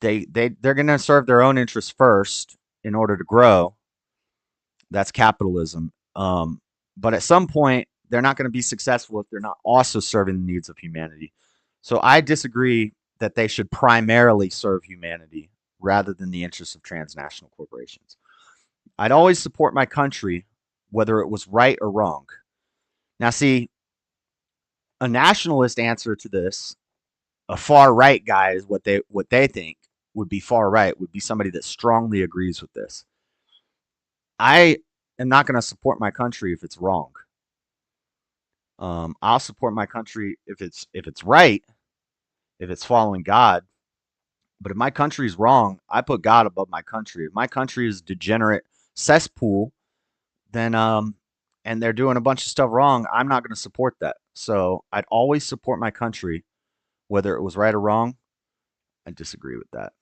they're going to serve their own interests first in order to grow. That's capitalism. But at some point, they're not going to be successful if they're not also serving the needs of humanity. So I disagree that they should primarily serve humanity rather than the interests of transnational corporations. I'd always support my country, whether it was right or wrong. Now, see, A nationalist answer to this, a far right guy, is what they think would be far right, would be somebody that strongly agrees with this. I am not going to support my country if it's wrong. I'll support my country if it's right, if it's following God. But if my country is wrong, I put God above my country. If my country is degenerate cesspool, then and they're doing a bunch of stuff wrong, I'm not going to support that. So I'd always support my country, whether it was right or wrong. I disagree with that.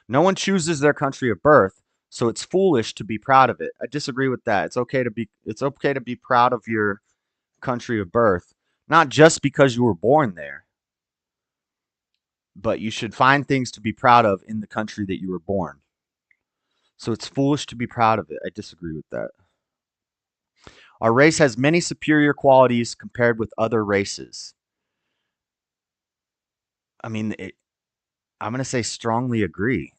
No one chooses their country of birth, so it's foolish to be proud of it. I disagree with that. It's okay to be proud of your country of birth, not just because you were born there, but you should find things to be proud of in the country that you were born. So it's foolish to be proud of it. I disagree with that. Our race has many superior qualities compared with other races. I mean, I'm going to say strongly agree.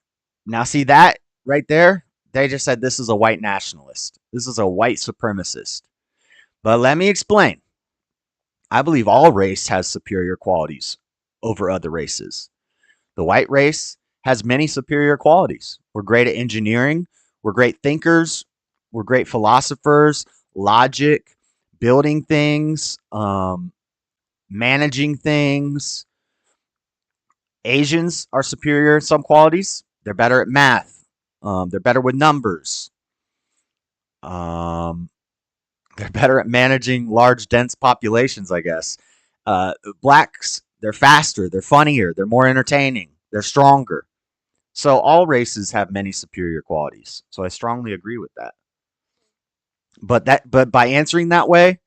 Now, see that right there? They just said this is a white nationalist. This is a white supremacist. But let me explain. I believe all race has superior qualities over other races. The white race has many superior qualities. We're great at engineering. We're great thinkers. We're great philosophers, logic, building things, managing things. Asians are superior in some qualities. They're better at math. They're better with numbers. They're better at managing large, dense populations, I guess. Blacks, they're faster. They're funnier. They're more entertaining. They're stronger. So all races have many superior qualities. So I strongly agree with that. But by answering that way,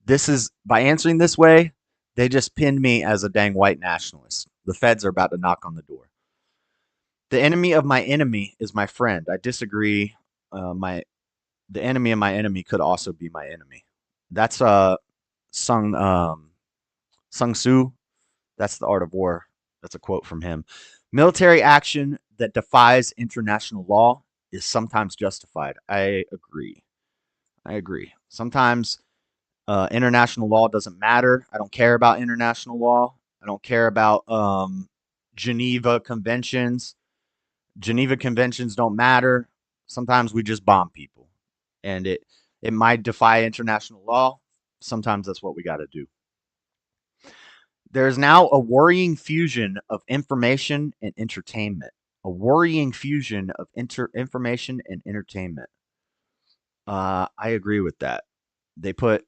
this way, they just pinned me as a dang white nationalist. The feds are about to knock on the door. The enemy of my enemy is my friend. I disagree. The enemy of my enemy could also be my enemy. That's Sun Tzu. That's The Art of War. That's a quote from him. Military action that defies international law is sometimes justified. I agree. Sometimes international law doesn't matter. I don't care about international law. I don't care about Geneva Conventions. Geneva Conventions don't matter. Sometimes we just bomb people. And it might defy international law. Sometimes that's what we got to do. There's now a worrying fusion of information and entertainment. A worrying fusion of information and entertainment. I agree with that. They put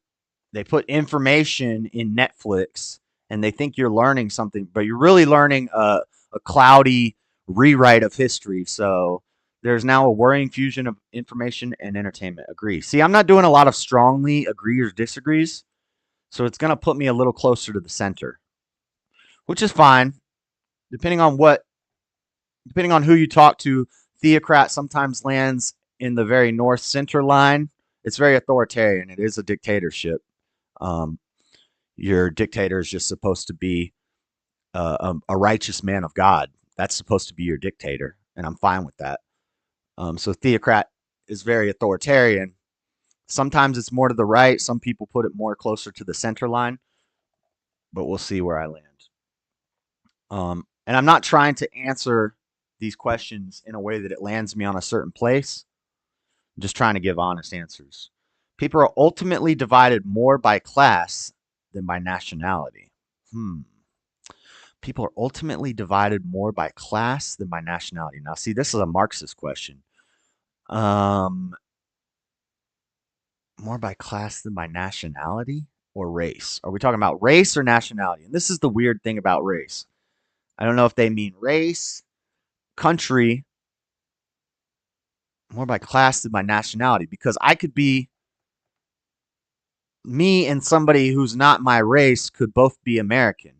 information in Netflix, and they think you're learning something, but you're really learning a cloudy rewrite of history. So there's now a worrying fusion of information and entertainment. Agree. See, I'm not doing a lot of strongly agree or disagrees, so it's going to put me a little closer to the center, which is fine. Depending on who you talk to, theocrat sometimes lands in the very north center line. It's very authoritarian. It is a dictatorship. Your dictator is just supposed to be a righteous man of God. That's supposed to be your dictator, and I'm fine with that. So theocrat is very authoritarian. Sometimes it's more to the right. Some people put it more closer to the center line, but we'll see where I land. And I'm not trying to answer these questions in a way that it lands me on a certain place. I'm just trying to give honest answers. People are ultimately divided more by class than by nationality. People are ultimately divided more by class than by nationality. Now, see, this is a Marxist question. More by class than by nationality or race? Are we talking about race or nationality? And this is the weird thing about race. I don't know if they mean race, country, more by class than by nationality, because I could be me and somebody who's not my race could both be American.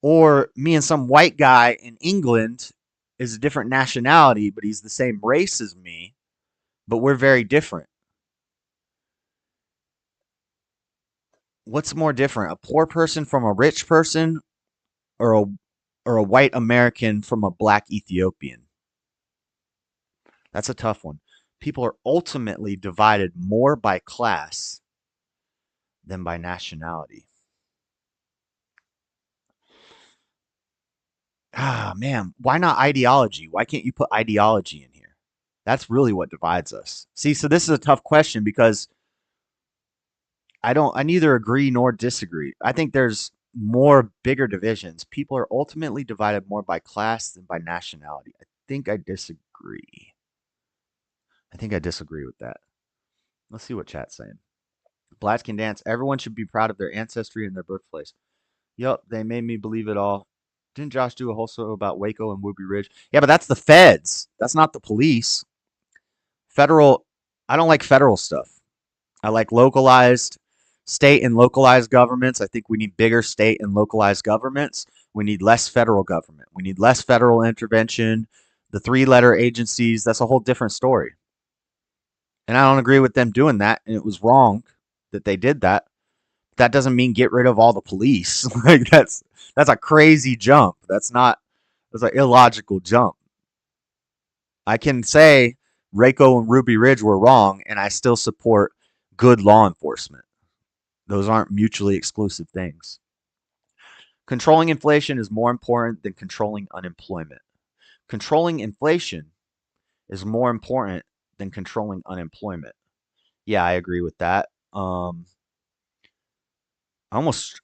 Or me and some white guy in England is a different nationality, but he's the same race as me, but we're very different. What's more different? A poor person from a rich person, or a white American from a black Ethiopian? That's a tough one. People are ultimately divided more by class than by nationality. Ah, man, why not ideology? Why can't you put ideology in here? That's really what divides us. See, so this is a tough question because I neither agree nor disagree. I think there's more bigger divisions. People are ultimately divided more by class than by nationality. I think I disagree. I think I disagree with that. Let's see what chat's saying. Blacks can dance. Everyone should be proud of their ancestry and their birthplace. Yup, they made me believe it all. Didn't Josh do a whole show about Waco and Ruby Ridge? Yeah, but that's the feds. That's not the police. Federal, I don't like federal stuff. I like localized, state and localized governments. I think we need bigger state and localized governments. We need less federal government. We need less federal intervention. The three-letter agencies, that's a whole different story. And I don't agree with them doing that. And it was wrong that they did that. That doesn't mean get rid of all the police. Like that's a crazy jump. That's an illogical jump. I can say Waco and Ruby Ridge were wrong, and I still support good law enforcement. Those aren't mutually exclusive things. Controlling inflation is more important than controlling unemployment. Controlling inflation is more important than controlling unemployment. Yeah, I agree with that. I almost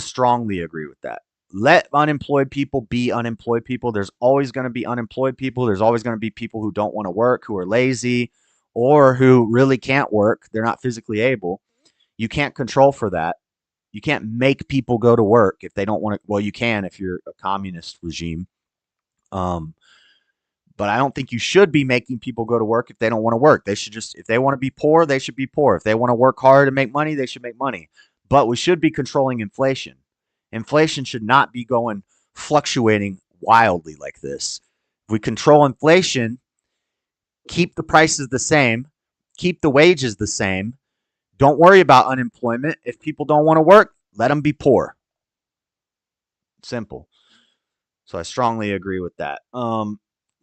strongly agree with that. Let unemployed people be unemployed people. There's always going to be unemployed people. There's always going to be people who don't want to work, who are lazy, or who really can't work. They're not physically able. You can't control for that. You can't make people go to work if they don't want to. Well, you can if you're a communist regime. But I don't think you should be making people go to work if they don't want to work. They should just, if they want to be poor, they should be poor. If they want to work hard and make money, they should make money. But we should be controlling inflation. Inflation should not be fluctuating wildly like this. If we control inflation, keep the prices the same, keep the wages the same, don't worry about unemployment. If people don't want to work, let them be poor. Simple. So I strongly agree with that.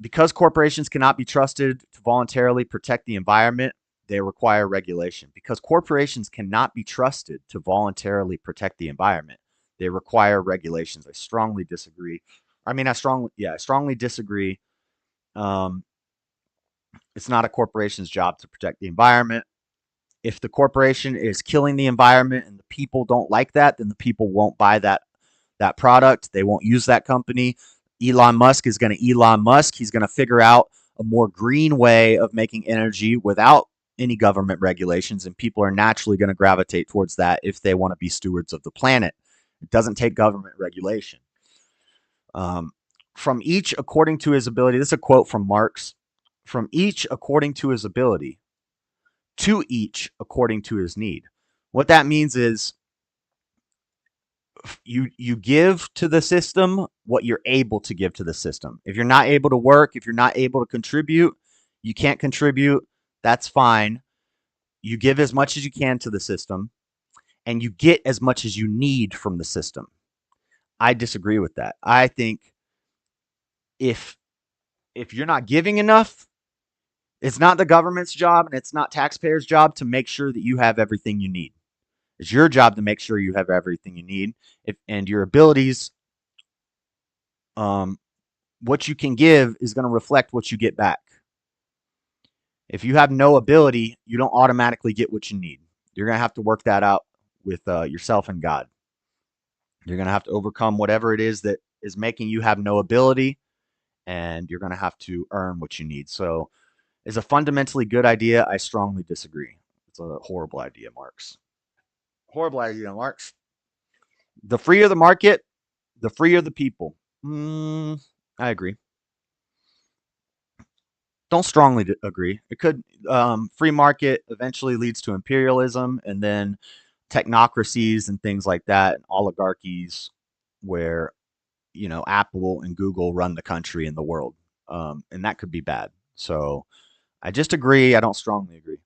Because corporations cannot be trusted to voluntarily protect the environment, they require regulation. Because corporations cannot be trusted to voluntarily protect the environment, they require regulations. I strongly disagree. I strongly disagree. It's not a corporation's job to protect the environment. If the corporation is killing the environment and the people don't like that, then the people won't buy that product. They won't use that company. Elon Musk is going to Elon Musk. He's going to figure out a more green way of making energy without any government regulations, and people are naturally going to gravitate towards that if they want to be stewards of the planet. It doesn't take government regulation. From each according to his ability. This is a quote from Marx. From each according to his ability, to each according to his need. What that means is you give to the system what you're able to give to the system. If you're not able to work, if you're not able to contribute, you can't contribute, that's fine. You give as much as you can to the system, and you get as much as you need from the system. I disagree with that. I think if you're not giving enough, it's not the government's job and it's not taxpayers' job to make sure that you have everything you need. It's your job to make sure you have everything you need. And your abilities, what you can give is going to reflect what you get back. If you have no ability, you don't automatically get what you need. You're going to have to work that out with yourself and God. You're going to have to overcome whatever it is that is making you have no ability, and you're going to have to earn what you need. So is a fundamentally good idea? I strongly disagree. It's a horrible idea, Marx. Horrible idea, Marx. The freer the market, the freer the people. I agree. Don't strongly agree. It could. Free market eventually leads to imperialism, and then technocracies and things like that, and oligarchies where, Apple and Google run the country and the world. And that could be bad. So I just agree. I don't strongly agree.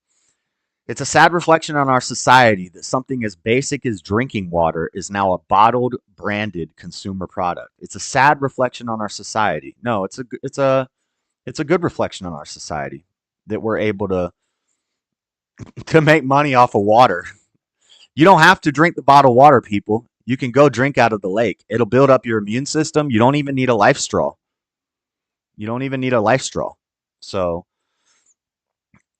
It's a sad reflection on our society that something as basic as drinking water is now a bottled, branded consumer product. It's a sad reflection on our society. No, it's a good reflection on our society that we're able to make money off of water. You don't have to drink the bottled water, people. You can go drink out of the lake. It'll build up your immune system. You don't even need a life straw. So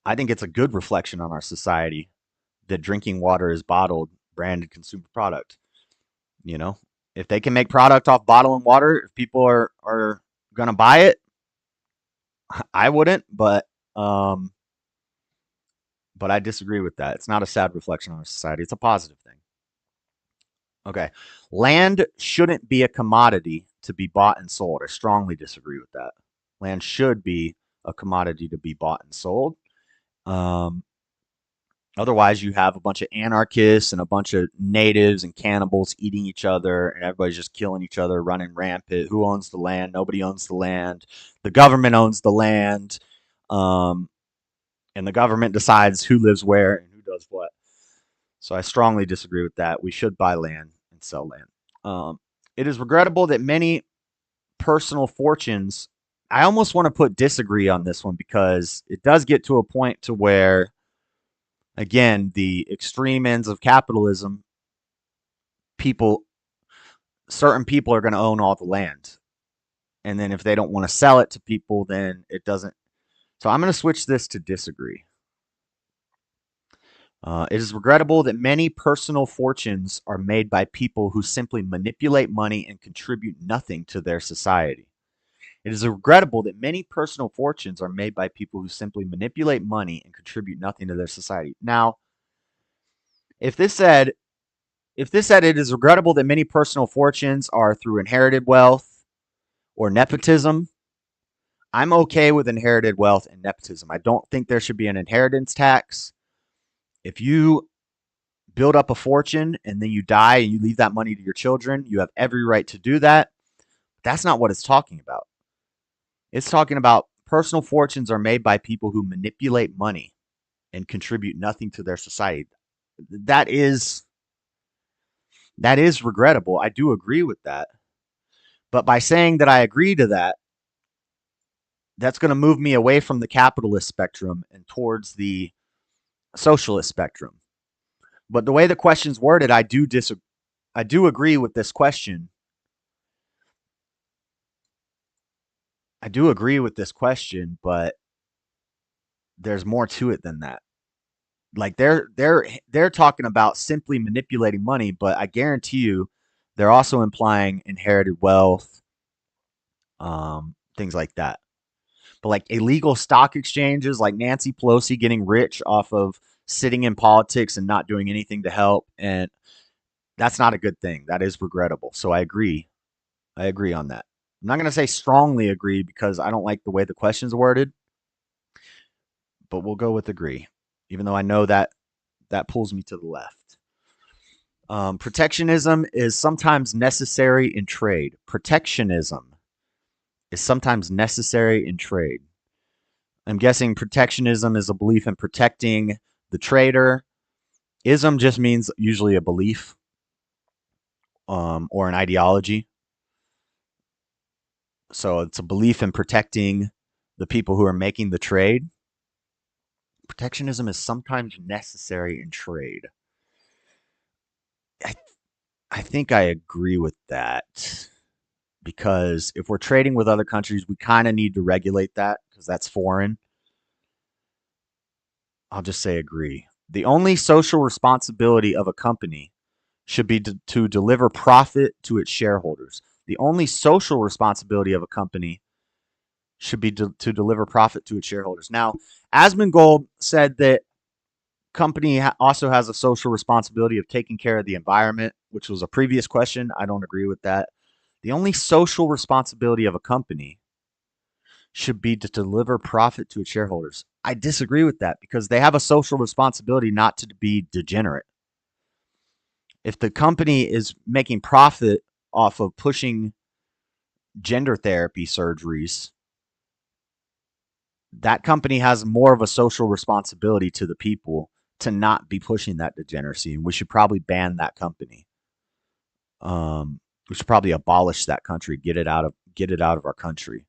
I think it's a good reflection on our society that drinking water is bottled, branded consumer product. You know, if they can make product off bottling water, if people are going to buy it, I wouldn't, but I disagree with that. It's not a sad reflection on our society. It's a positive thing. Okay. Land shouldn't be a commodity to be bought and sold. I strongly disagree with that. Land should be a commodity to be bought and sold. Otherwise, you have a bunch of anarchists and a bunch of natives and cannibals eating each other, and everybody's just killing each other, running rampant. Who owns the land? Nobody owns the land. The government owns the land. And the government decides who lives where and who does what. So I strongly disagree with that. We should buy land and sell land. It is regrettable that many personal fortunes, I almost want to put disagree on this one, because it does get to a point to where, again, the extreme ends of capitalism, certain people are going to own all the land. And then if they don't want to sell it to people, then it doesn't. So I'm going to switch this to disagree. It is regrettable that many personal fortunes are made by people who simply manipulate money and contribute nothing to their society. It is regrettable that many personal fortunes are made by people who simply manipulate money and contribute nothing to their society. Now, if this said it is regrettable that many personal fortunes are through inherited wealth or nepotism, I'm okay with inherited wealth and nepotism. I don't think there should be an inheritance tax. If you build up a fortune and then you die and you leave that money to your children, you have every right to do that. That's not what it's talking about. It's talking about personal fortunes are made by people who manipulate money and contribute nothing to their society. That is regrettable. I do agree with that. But by saying that I agree to that, that's going to move me away from the capitalist spectrum and towards the socialist spectrum. But the way the question's worded, I do agree with this question. I do agree with this question, but there's more to it than that. Like they're talking about simply manipulating money, but I guarantee you they're also implying inherited wealth, things like that. But like illegal stock exchanges, like Nancy Pelosi getting rich off of sitting in politics and not doing anything to help, and that's not a good thing. That is regrettable. So I agree on that. I'm not going to say strongly agree because I don't like the way the question's worded, but we'll go with agree, even though I know that pulls me to the left. Protectionism is sometimes necessary in trade. Protectionism is sometimes necessary in trade. I'm guessing protectionism is a belief in protecting the trader. Ism just means usually a belief or an ideology. So it's a belief in protecting the people who are making the trade. Protectionism is sometimes necessary in trade. I think I agree with that, because if we're trading with other countries, we kind of need to regulate that because that's foreign. I'll just say agree. The only social responsibility of a company should be to deliver profit to its shareholders. The only social responsibility of a company should be to deliver profit to its shareholders. Now, Asmongold said that company also has a social responsibility of taking care of the environment, which was a previous question. I don't agree with that. The only social responsibility of a company should be to deliver profit to its shareholders. I disagree with that because they have a social responsibility not to be degenerate. If the company is making profit off of pushing gender therapy surgeries, that company has more of a social responsibility to the people to not be pushing that degeneracy, and we should probably ban that company. We should probably abolish that country, get it out of our country.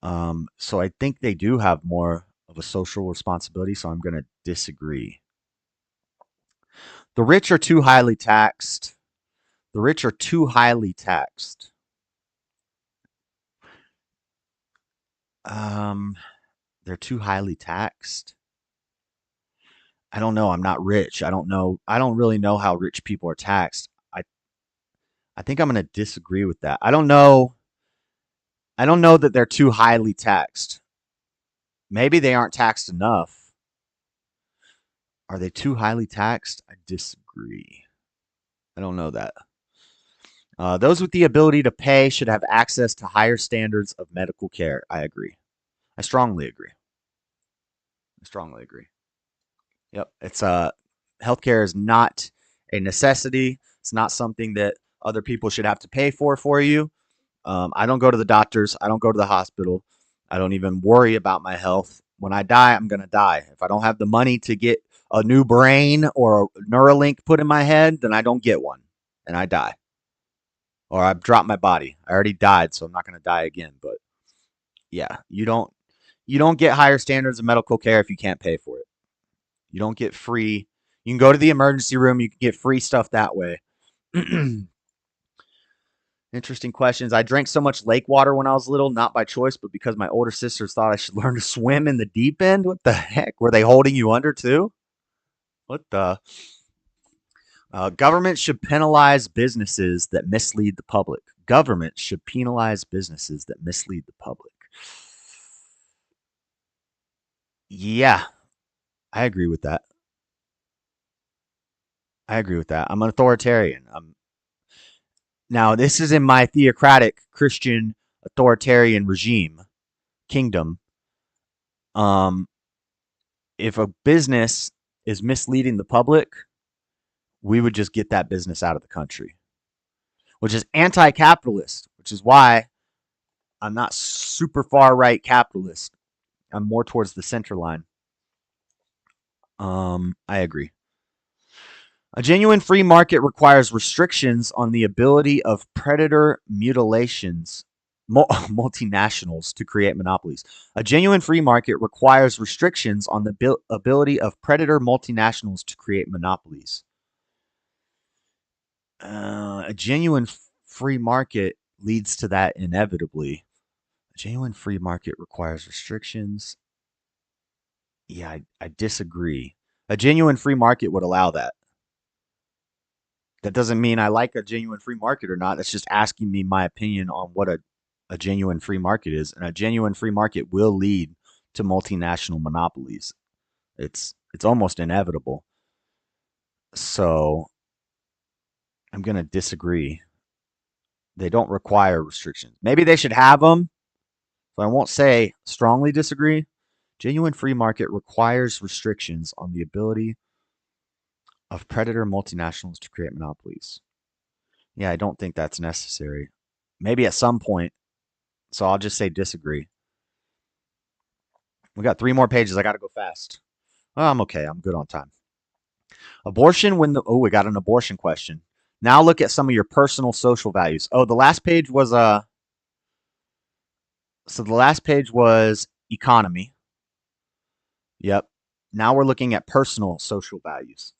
So I think they do have more of a social responsibility, so I'm going to disagree. The rich are too highly taxed. The rich are too highly taxed. They're too highly taxed. I don't know. I'm not rich. I don't know. I don't really know how rich people are taxed. I think I'm going to disagree with that. I don't know. I don't know that they're too highly taxed. Maybe they aren't taxed enough. Are they too highly taxed? I disagree. I don't know that. Those with the ability to pay should have access to higher standards of medical care. I agree. I strongly agree. I strongly agree. Yep. It's healthcare is not a necessity. It's not something that other people should have to pay for you. I don't go to the doctors. I don't go to the hospital. I don't even worry about my health. When I die, I'm going to die. If I don't have the money to get a new brain or a Neuralink put in my head, then I don't get one and I die. Or I've dropped my body. I already died, so I'm not going to die again. But yeah, you don't get higher standards of medical care if you can't pay for it. You don't get free. You can go to the emergency room. You can get free stuff that way. Interesting questions. I drank so much lake water when I was little, not by choice, but because my older sisters thought I should learn to swim in the deep end. What the heck? Were they holding you under too? What the? Government should penalize businesses that mislead the public. Government should penalize businesses that mislead the public. Yeah, I agree with that. I agree with that. I'm an authoritarian. Now, this is in my theocratic Christian authoritarian regime, kingdom. If a business is misleading the public, we would just get that business out of the country, which is anti-capitalist, which is why I'm not super far right capitalist. I'm more towards the center line. I agree. A genuine free market requires restrictions on the ability of predator multinationals to create monopolies. A genuine free market requires restrictions on the ability of predator multinationals to create monopolies. A genuine free market leads to that inevitably. A genuine free market requires restrictions. Yeah, I disagree. A genuine free market would allow that. That doesn't mean I like a genuine free market or not. That's just asking me my opinion on what a genuine free market is. And a genuine free market will lead to multinational monopolies. It's almost inevitable. So I'm going to disagree. They don't require restrictions. Maybe they should have them. So I won't say strongly disagree. Genuine free market requires restrictions on the ability of predator multinationals to create monopolies. Yeah, I don't think that's necessary. Maybe at some point. So I'll just say disagree. We got 3 more pages. I got to go fast. Oh, I'm okay. I'm good on time. Abortion when the... Oh, we got an abortion question. Now look at some of your personal social values. Oh, the last page was... So the last page was economy. Yep. Now we're looking at personal social values.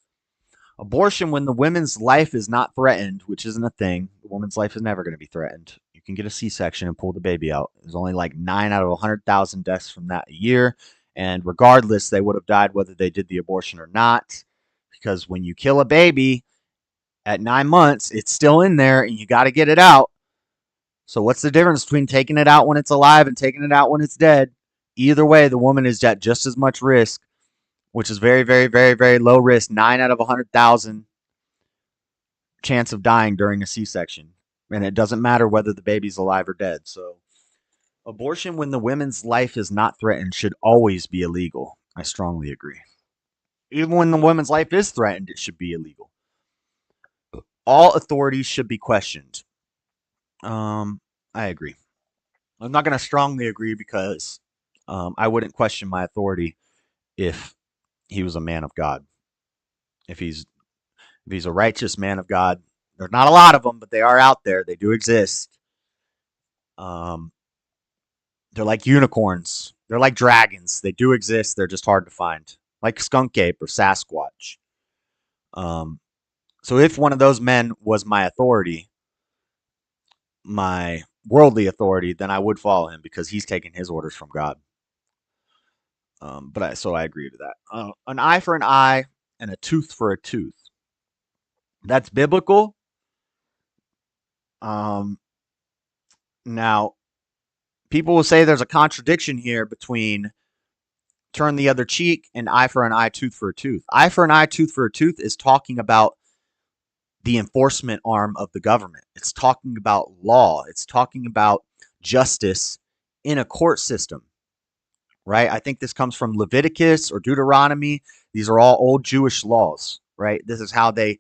Abortion when the woman's life is not threatened, which isn't a thing. The woman's life is never going to be threatened. You can get a C-section and pull the baby out. There's only like 9 out of 100,000 deaths from that a year. And regardless, they would have died whether they did the abortion or not. Because when you kill a baby at 9 months, it's still in there and you got to get it out. So what's the difference between taking it out when it's alive and taking it out when it's dead? Either way, the woman is at just as much risk, which is very, very, very, very low risk. 9 out of 100,000 chance of dying during a C-section. And it doesn't matter whether the baby's alive or dead. So abortion when the woman's life is not threatened should always be illegal. I strongly agree. Even when the woman's life is threatened, it should be illegal. All authorities should be questioned. I agree. I'm not going to strongly agree because I wouldn't question my authority if he was a man of God. If he's a righteous man of God, there's not a lot of them, but they are out there. They do exist. They're like unicorns. They're like dragons. They do exist. They're just hard to find. Like skunk ape or Sasquatch. So if one of those men was my authority, my worldly authority, then I would follow him because he's taking his orders from God. So I agree to that. An eye for an eye and a tooth for a tooth. That's biblical. Now, people will say there's a contradiction here between turn the other cheek and eye for an eye, tooth for a tooth. Eye for an eye, tooth for a tooth is talking about the enforcement arm of the government. It's talking about law. It's talking about justice in a court system, right? I think this comes from Leviticus or Deuteronomy. These are all old Jewish laws, right? This is how they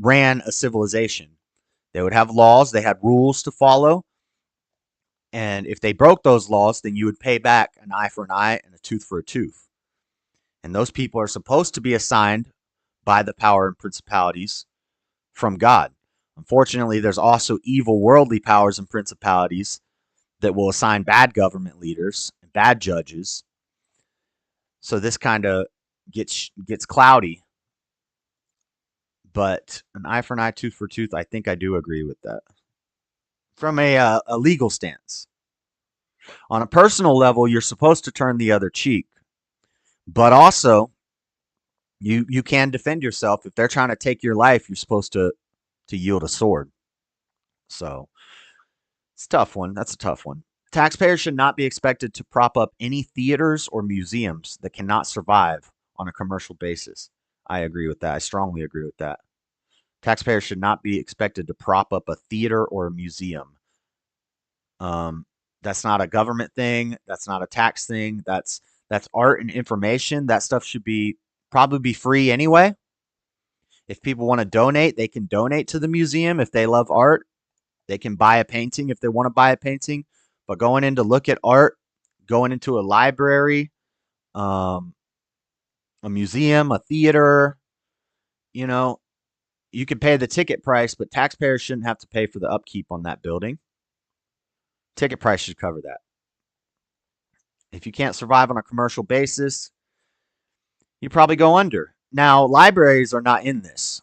ran a civilization. They would have laws. They had rules to follow. And if they broke those laws, then you would pay back an eye for an eye and a tooth for a tooth. And those people are supposed to be assigned by the power and principalities from God. Unfortunately, there's also evil worldly powers and principalities that will assign bad government leaders and bad judges. So this kind of gets cloudy. But an eye for an eye, tooth for tooth, I think I do agree with that. From a legal stance. On a personal level, you're supposed to turn the other cheek. But also, you can defend yourself. If they're trying to take your life, you're supposed to yield a sword. So, it's a tough one. That's a tough one. Taxpayers should not be expected to prop up any theaters or museums that cannot survive on a commercial basis. I agree with that. I strongly agree with that. Taxpayers should not be expected to prop up a theater or a museum. That's not a government thing. That's not a tax thing. That's art and information. That stuff should probably be free anyway. If people want to donate, they can donate to the museum. If they love art, they can buy a painting if they want to buy a painting. But going in to look at art, going into a library, a museum, a theater, you can pay the ticket price, but taxpayers shouldn't have to pay for the upkeep on that building. Ticket price should cover that. If you can't survive on a commercial basis, you probably go under. Now, libraries are not in this.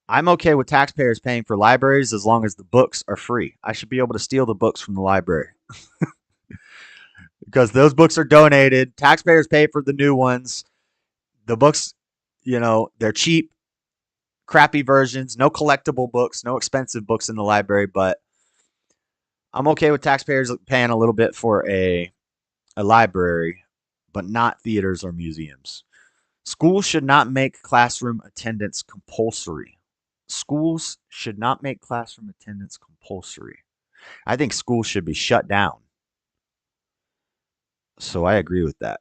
I'm okay with taxpayers paying for libraries as long as the books are free. I should be able to steal the books from the library. Because those books are donated. Taxpayers pay for the new ones. The books, they're cheap, crappy versions, no collectible books, no expensive books in the library, but I'm okay with taxpayers paying a little bit for a library, but not theaters or museums. Schools should not make classroom attendance compulsory. Schools should not make classroom attendance compulsory. I think schools should be shut down. So I agree with that.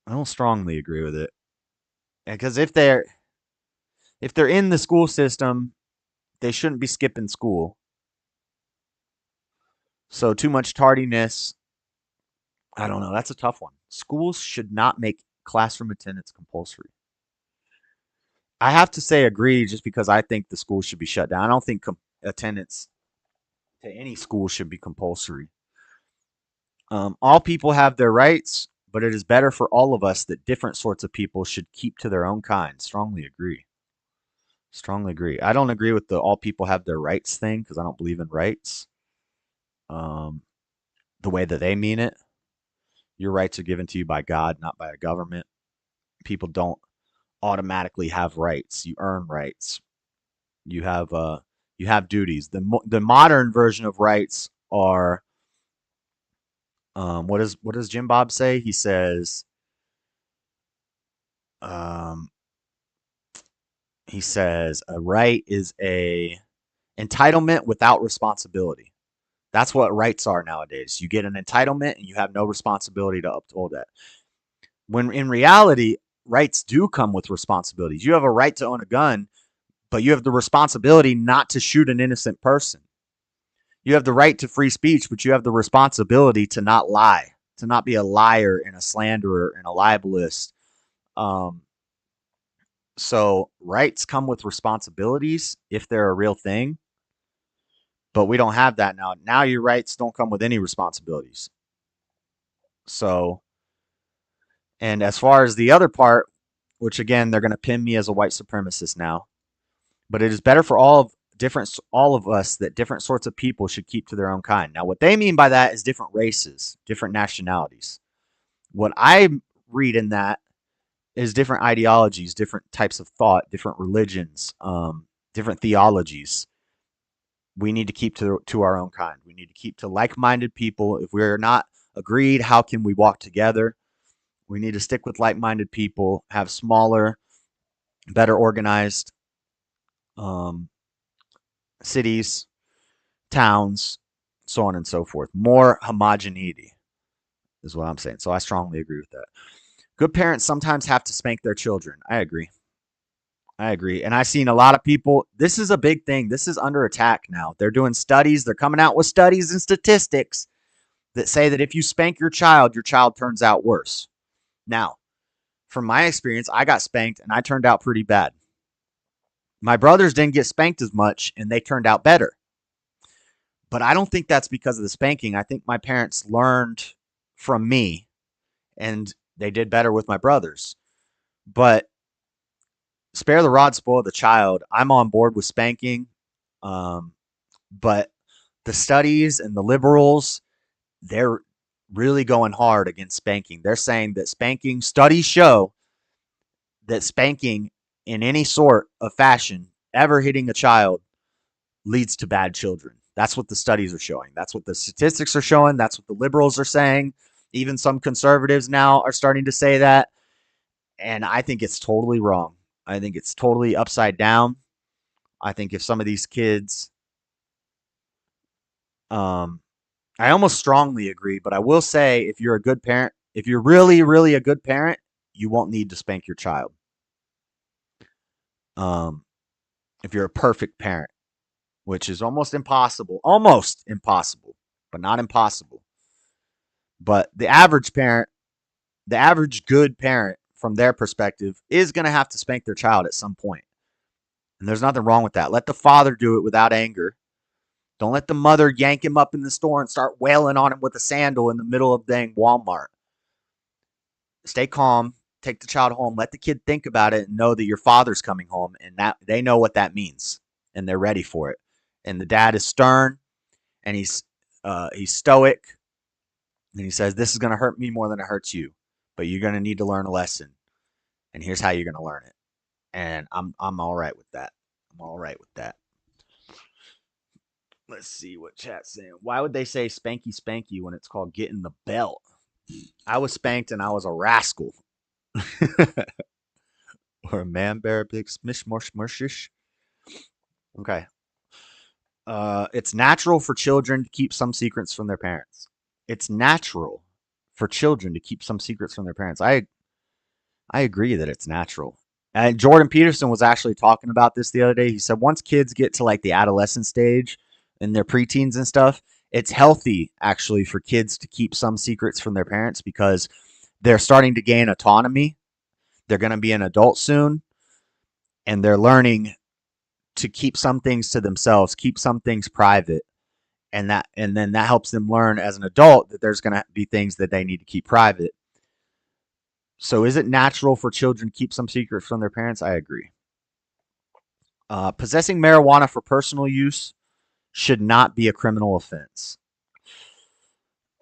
I don't strongly agree with it. Because if they're in the school system, they shouldn't be skipping school. So too much tardiness, I don't know. That's a tough one. Schools should not make classroom attendance compulsory. I have to say agree just because I think the school should be shut down. I don't think attendance to any school should be compulsory. All people have their rights, but it is better for all of us that different sorts of people should keep to their own kind. Strongly agree. Strongly agree. I don't agree with the all people have their rights thing because I don't believe in rights. The way that they mean it. Your rights are given to you by God, not by a government. People don't automatically have rights. You earn rights. You have duties. The modern version of rights are what does Jim Bob say? He says a right is a entitlement without responsibility. That's what rights are nowadays. You get an entitlement and you have no responsibility to uphold that. When in reality, rights do come with responsibilities. You have a right to own a gun, but you have the responsibility not to shoot an innocent person. You have the right to free speech, but you have the responsibility to not lie, to not be a liar and a slanderer and a libelist. So rights come with responsibilities if they're a real thing. But we don't have that now. Now your rights don't come with any responsibilities. So, and as far as the other part, which again, they're going to pin me as a white supremacist now. But it is better for all of us that different sorts of people should keep to their own kind. Now, what they mean by that is different races, different nationalities. What I read in that is different ideologies, different types of thought, different religions, different theologies. We need to keep to our own kind. We need to keep to like-minded people. If we're not agreed, how can we walk together? We need to stick with like-minded people, have smaller, better organized cities, towns, so on and so forth. More homogeneity is what I'm saying. So I strongly agree with that. Good parents sometimes have to spank their children. I agree. And I've seen a lot of people. This is a big thing. This is under attack now. They're doing studies. They're coming out with studies and statistics that say that if you spank your child turns out worse. Now, from my experience, I got spanked and I turned out pretty bad. My brothers didn't get spanked as much and they turned out better. But I don't think that's because of the spanking. I think my parents learned from me and they did better with my brothers. But spare the rod, spoil the child. I'm on board with spanking. But the studies and the liberals, they're really going hard against spanking. They're saying that studies show that spanking in any sort of fashion ever hitting a child leads to bad children. That's what the studies are showing. That's what the statistics are showing. That's what the liberals are saying. Even some conservatives now are starting to say that. And I think it's totally wrong. I think it's totally upside down. I think if some of these kids, I almost strongly agree, but I will say if you're a good parent, if you're really, really a good parent, you won't need to spank your child. If you're a perfect parent, which is almost impossible, but not impossible. But the average parent, the average good parent from their perspective is going to have to spank their child at some point. And there's nothing wrong with that. Let the father do it without anger. Don't let the mother yank him up in the store and start wailing on him with a sandal in the middle of dang Walmart. Stay calm. Take the child home. Let the kid think about it and know that your father's coming home and that they know what that means and they're ready for it. And the dad is stern and he's stoic and he says, this is going to hurt me more than it hurts you, but you're going to need to learn a lesson. And here's how you're going to learn it. And I'm all right with that. I'm all right with that. Let's see what chat's saying. Why would they say spanky spanky when it's called getting the belt? I was spanked and I was a rascal. Or a man bear big smish mush mushish. Okay. It's natural for children to keep some secrets from their parents. It's natural for children to keep some secrets from their parents. I agree that it's natural. And Jordan Peterson was actually talking about this the other day. He said once kids get to like the adolescent stage in their preteens and stuff, it's healthy actually for kids to keep some secrets from their parents because they're starting to gain autonomy. They're going to be an adult soon, and they're learning to keep some things to themselves, keep some things private, and then that helps them learn as an adult that there's going to be things that they need to keep private. So is it natural for children to keep some secrets from their parents? I agree. Possessing marijuana for personal use should not be a criminal offense.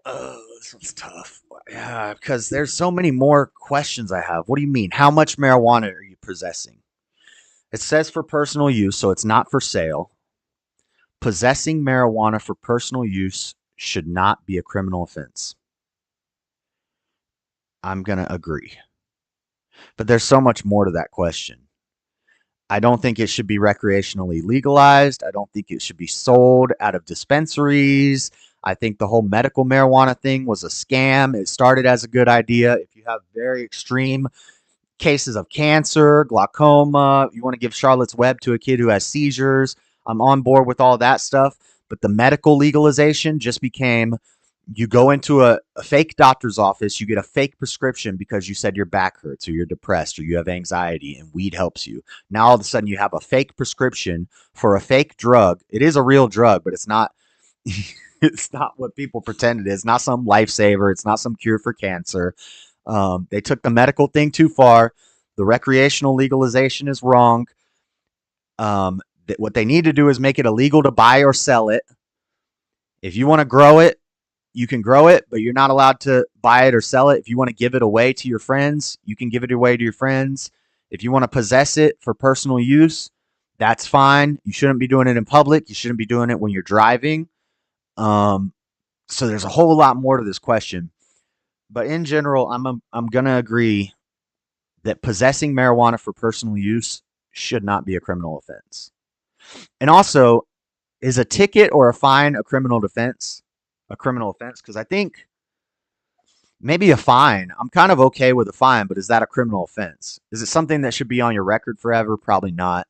This one's tough. Yeah, because there's so many more questions I have. What do you mean? How much marijuana are you possessing? It says for personal use, so it's not for sale. Possessing marijuana for personal use should not be a criminal offense. I'm going to agree. But there's so much more to that question. I don't think it should be recreationally legalized. I don't think it should be sold out of dispensaries. I think the whole medical marijuana thing was a scam. It started as a good idea. If you have very extreme cases of cancer, glaucoma, you want to give Charlotte's Web to a kid who has seizures, I'm on board with all that stuff. But the medical legalization just became, you go into a fake doctor's office, you get a fake prescription because you said your back hurts or you're depressed or you have anxiety and weed helps you. Now all of a sudden you have a fake prescription for a fake drug. It is a real drug, but it's not it's not what people pretend it is. It's not some lifesaver. It's not some cure for cancer. They took the medical thing too far. The recreational legalization is wrong. What they need to do is make it illegal to buy or sell it. If you want to grow it, you can grow it, but you're not allowed to buy it or sell it. If you want to give it away to your friends, you can give it away to your friends. If you want to possess it for personal use, that's fine. You shouldn't be doing it in public. You shouldn't be doing it when you're driving. So there's a whole lot more to this question. But in general, I'm going to agree that possessing marijuana for personal use should not be a criminal offense. And also, is a ticket or a fine a criminal offense? Because I think maybe a fine. I'm kind of okay with a fine, but is that a criminal offense? Is it something that should be on your record forever? Probably not.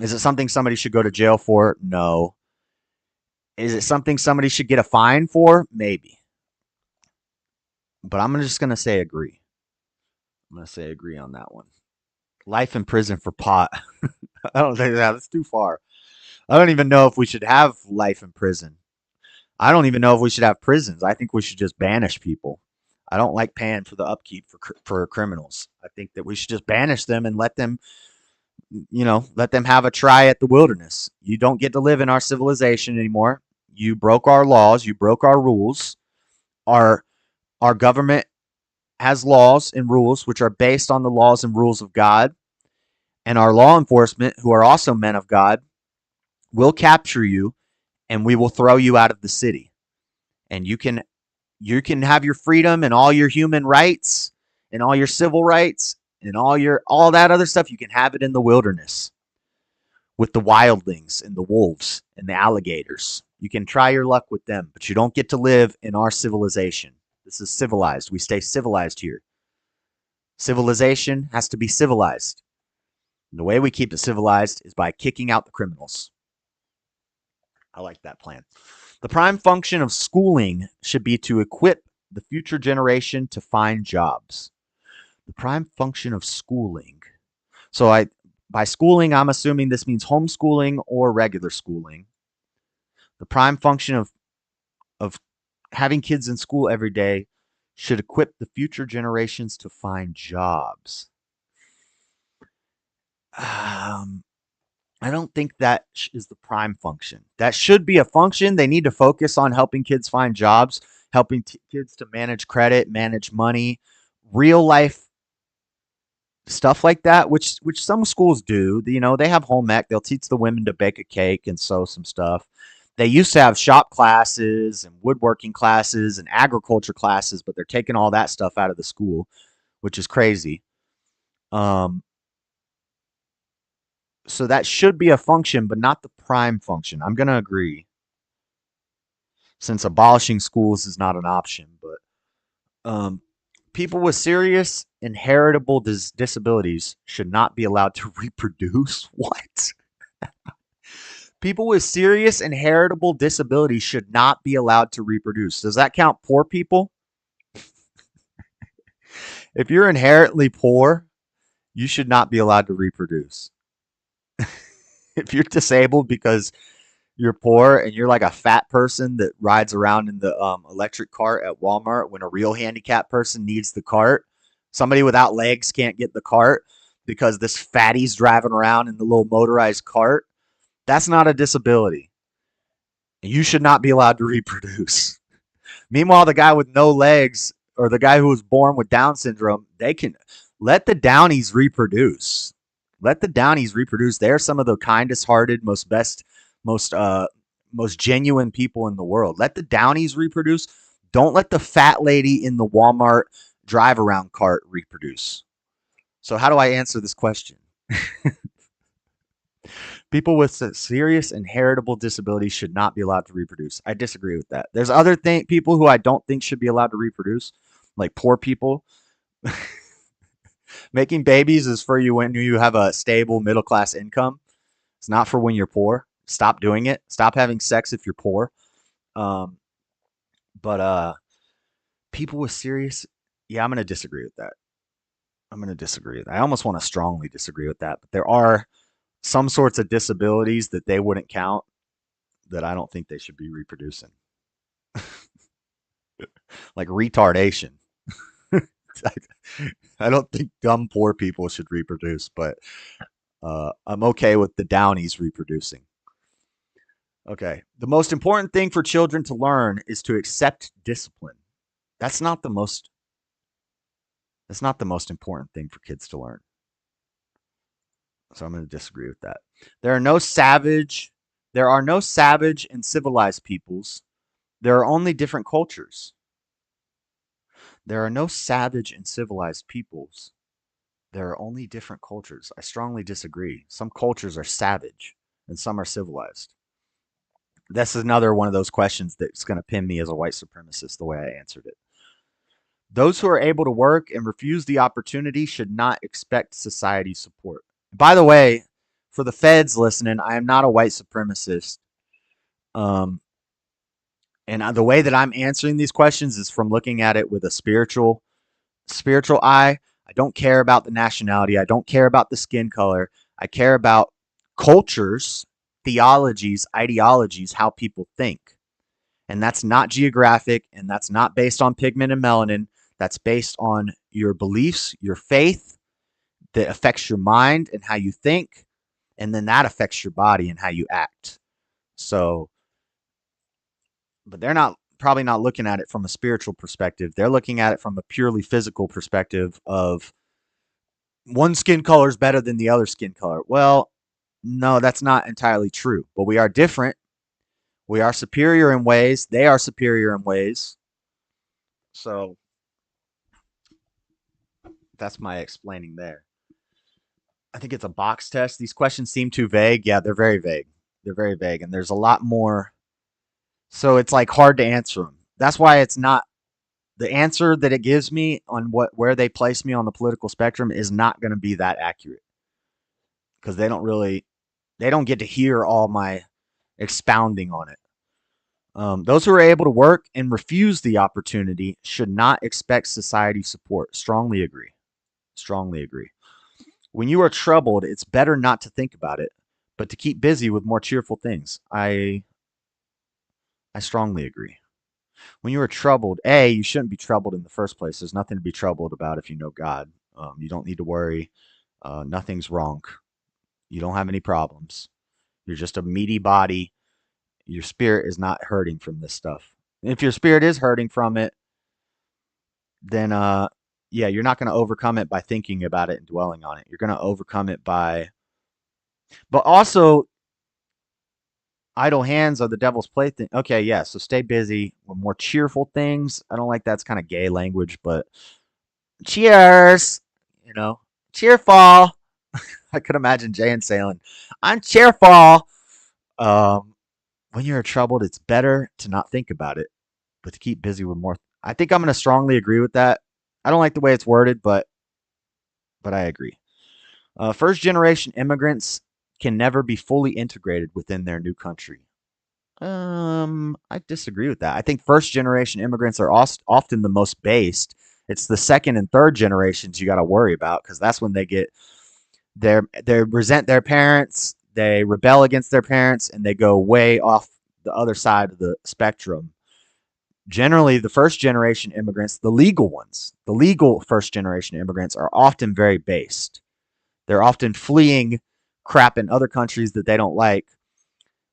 Is it something somebody should go to jail for? No. Is it something somebody should get a fine for? Maybe. But I'm just going to say agree. I'm going to say agree on that one. Life in prison for pot. I don't think that's too far. I don't even know if we should have life in prison. I don't even know if we should have prisons. I think we should just banish people. I don't like paying for the upkeep for criminals. I think that we should just banish them and let them have a try at the wilderness. You don't get to live in our civilization anymore. You broke our laws. You broke our rules. Our government has laws and rules which are based on the laws and rules of God. And our law enforcement, who are also men of God, will capture you and we will throw you out of the city. And you can have your freedom and all your human rights and all your civil rights and all that other stuff. You can have it in the wilderness with the wildlings and the wolves and the alligators. You can try your luck with them, but you don't get to live in our civilization. This is civilized. We stay civilized here. Civilization has to be civilized. And the way we keep it civilized is by kicking out the criminals. I like that plan. The prime function of schooling should be to equip the future generation to find jobs. The prime function of schooling. So by schooling, I'm assuming this means homeschooling or regular schooling. The prime function of having kids in school every day should equip the future generations to find jobs. I don't think that is the prime function. That should be a function. They need to focus on helping kids find jobs, helping kids to manage credit, manage money, real life stuff like that, which some schools do. You know, they have home ec. They'll teach the women to bake a cake and sew some stuff. They used to have shop classes and woodworking classes and agriculture classes, but they're taking all that stuff out of the school, which is crazy. So that should be a function, but not the prime function. I'm going to agree. Since abolishing schools is not an option, but people with serious inheritable disabilities should not be allowed to reproduce. What? People with serious inheritable disabilities should not be allowed to reproduce. Does that count poor people? If you're inherently poor, you should not be allowed to reproduce. If you're disabled because you're poor and you're like a fat person that rides around in the electric cart at Walmart when a real handicapped person needs the cart, somebody without legs can't get the cart because this fatty's driving around in the little motorized cart, that's not a disability. You should not be allowed to reproduce. Meanwhile, the guy with no legs or the guy who was born with Down syndrome, they can let the Downies reproduce. Let the Downies reproduce. They're some of the kindest hearted, most genuine people in the world. Let the Downies reproduce. Don't let the fat lady in the Walmart drive around cart reproduce. So how do I answer this question? People with serious inheritable disabilities should not be allowed to reproduce. I disagree with that. There's other people who I don't think should be allowed to reproduce, like poor people. Making babies is for you when you have a stable middle-class income. It's not for when you're poor. Stop doing it. Stop having sex if you're poor. But people with serious... Yeah, I'm going to disagree with that. I almost want to strongly disagree with that. But there are some sorts of disabilities that they wouldn't count that I don't think they should be reproducing. Like retardation. I don't think dumb poor people should reproduce, but I'm okay with the Downies reproducing. Okay. The most important thing for children to learn is to accept discipline. That's not the most important thing for kids to learn. So I'm going to disagree with that. There are no savage and civilized peoples. There are only different cultures. There are no savage and civilized peoples. There are only different cultures. I strongly disagree. Some cultures are savage and some are civilized. This is another one of those questions that's going to pin me as a white supremacist, the way I answered it. Those who are able to work and refuse the opportunity should not expect society support. By the way, for the feds listening, I am not a white supremacist. And the way that I'm answering these questions is from looking at it with a spiritual eye. I don't care about the nationality. I don't care about the skin color. I care about cultures, theologies, ideologies, how people think. And that's not geographic, and that's not based on pigment and melanin. That's based on your beliefs, your faith, that affects your mind and how you think, and then that affects your body and how you act. So, but they're probably not looking at it from a spiritual perspective. They're looking at it from a purely physical perspective of one skin color is better than the other skin color. Well, no, that's not entirely true. But we are different. We are superior in ways. They are superior in ways. So that's my explaining there. I think it's a box test. These questions seem too vague. Yeah, they're very vague. They're very vague. And there's a lot more. So it's like hard to answer them. That's why it's not the answer that it gives me on where they place me on the political spectrum is not going to be that accurate. Because they don't get to hear all my expounding on it. Those who are able to work and refuse the opportunity should not expect society support. Strongly agree. Strongly agree. When you are troubled, it's better not to think about it, but to keep busy with more cheerful things. I strongly agree. When you are troubled, you shouldn't be troubled in the first place. There's nothing to be troubled about if you know God. You don't need to worry. Nothing's wrong. You don't have any problems. You're just a meaty body. Your spirit is not hurting from this stuff. And if your spirit is hurting from it, then you're not going to overcome it by thinking about it and dwelling on it. You're going to overcome it but also, idle hands are the devil's plaything. Okay, yeah, so stay busy with more cheerful things. I don't like that's kind of gay language, but cheers, cheerful. I could imagine Jay and Salen. I'm cheerful. When you're troubled, it's better to not think about it, but to keep busy with more. I think I'm going to strongly agree with that. I don't like the way it's worded, but I agree. First-generation immigrants can never be fully integrated within their new country. I disagree with that. I think first-generation immigrants are often the most based. It's the second and third generations you got to worry about because that's when they resent their parents, they rebel against their parents, and they go way off the other side of the spectrum. Generally, the first-generation immigrants, the legal first-generation immigrants are often very based. They're often fleeing crap in other countries that they don't like.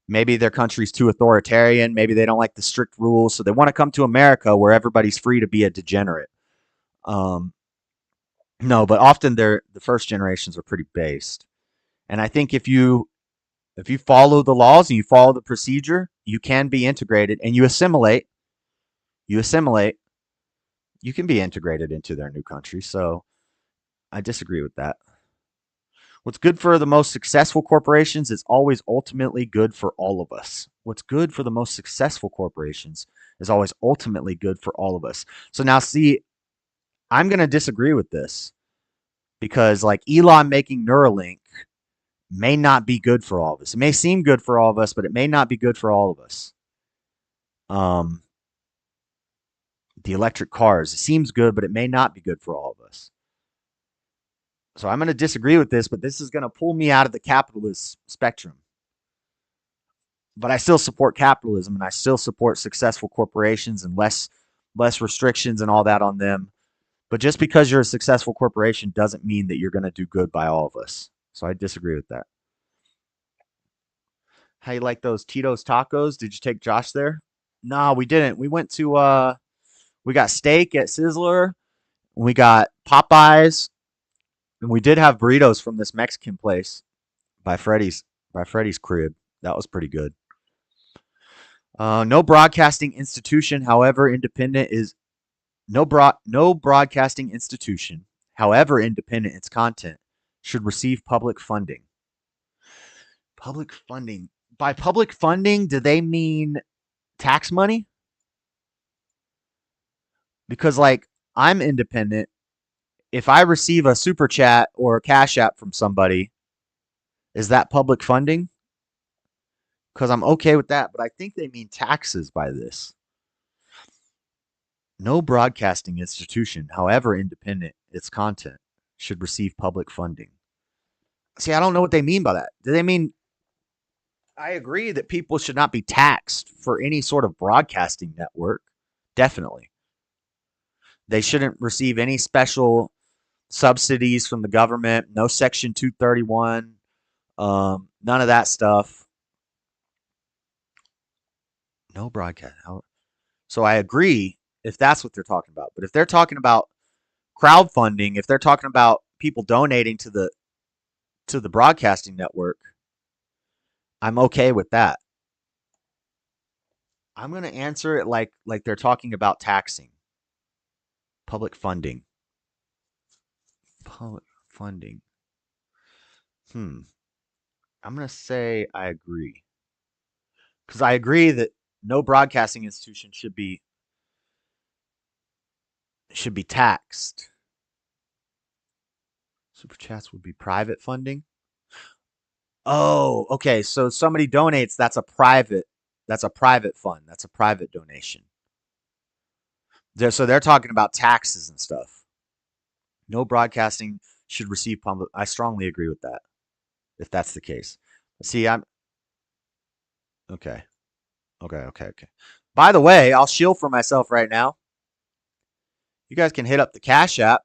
Maybe their country's too authoritarian. Maybe they don't like the strict rules. So they want to come to America where everybody's free to be a degenerate. No, but often the first generations are pretty based. And I think if you follow the laws and you follow the procedure, you can be integrated and you assimilate, you can be integrated into their new country. So I disagree with that. What's good for the most successful corporations is always ultimately good for all of us. What's good for the most successful corporations is always ultimately good for all of us. So now see, I'm going to disagree with this because like Elon making Neuralink may not be good for all of us. It may seem good for all of us, but it may not be good for all of us. The electric cars, it seems good, but it may not be good for all of us. So I'm going to disagree with this, but this is going to pull me out of the capitalist spectrum. But I still support capitalism, and I still support successful corporations and less restrictions and all that on them. But just because you're a successful corporation doesn't mean that you're going to do good by all of us. So I disagree with that. How you like those Tito's tacos? Did you take Josh there? No, we didn't. We went to we got steak at Sizzler. We got Popeyes, and we did have burritos from this Mexican place by Freddy's crib. That was pretty good. No broadcasting institution, however independent its content, should receive public funding. Public funding. By public funding, do they mean tax money? Because, like, I'm independent. If I receive a super chat or a cash app from somebody, is that public funding? Because I'm okay with that, but I think they mean taxes by this. No broadcasting institution, however independent its content, should receive public funding. See, I don't know what they mean by that. Do they mean... I agree that people should not be taxed for any sort of broadcasting network. Definitely. They shouldn't receive any special subsidies from the government. No Section 231. None of that stuff. No broadcast. So I agree if that's what they're talking about. But if they're talking about crowdfunding, if they're talking about people donating to the broadcasting network, I'm okay with that. I'm going to answer it like they're talking about taxing. Public funding. Public funding. I'm going to say I agree. Because I agree that no broadcasting institution should be taxed. Super chats would be private funding. Oh, okay. So somebody donates, that's a private fund. That's a private donation. So they're talking about taxes and stuff. No broadcasting should receive public. I strongly agree with that. If that's the case. See, I'm okay. By the way, I'll shield for myself right now. You guys can hit up the Cash App.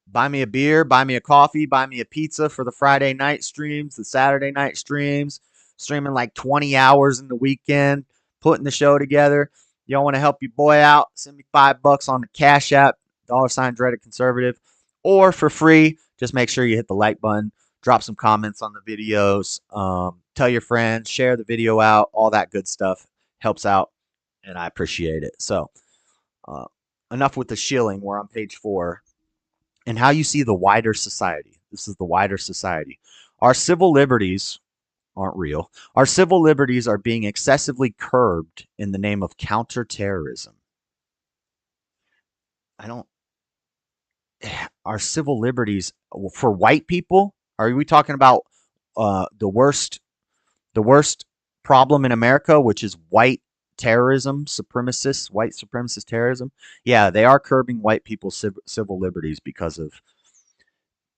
Buy me a beer, buy me a coffee, buy me a pizza for the Friday night streams, the Saturday night streams, streaming like 20 hours in the weekend, putting the show together. Y'all want to help your boy out? Send me $5 on the Cash App, $Dreadedconservative, or for free. Just make sure you hit the like button, drop some comments on the videos, tell your friends, share the video out, all that good stuff helps out, and I appreciate it. So, enough with the shilling. We're on page 4. And how you see the wider society. This is the wider society. Our civil liberties aren't real. Our civil liberties are being excessively curbed in the name of counterterrorism. Our civil liberties for white people? Are we talking about the worst problem in America, which is white terrorism, white supremacist terrorism? Yeah, they are curbing white people's civil liberties because of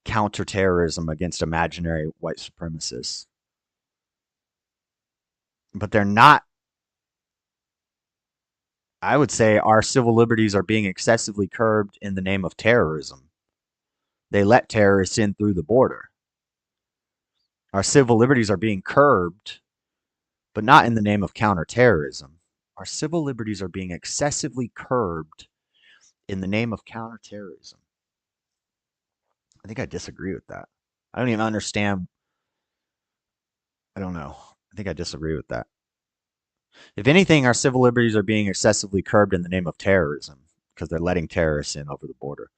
counterterrorism against imaginary white supremacists. But they're not. I would say our civil liberties are being excessively curbed in the name of terrorism. They let terrorists in through the border. Our civil liberties are being curbed, but not in the name of counterterrorism. Our civil liberties are being excessively curbed in the name of counterterrorism. I think I disagree with that. I don't even understand. I don't know. I think I disagree with that. If anything, our civil liberties are being excessively curbed in the name of terrorism because they're letting terrorists in over the border.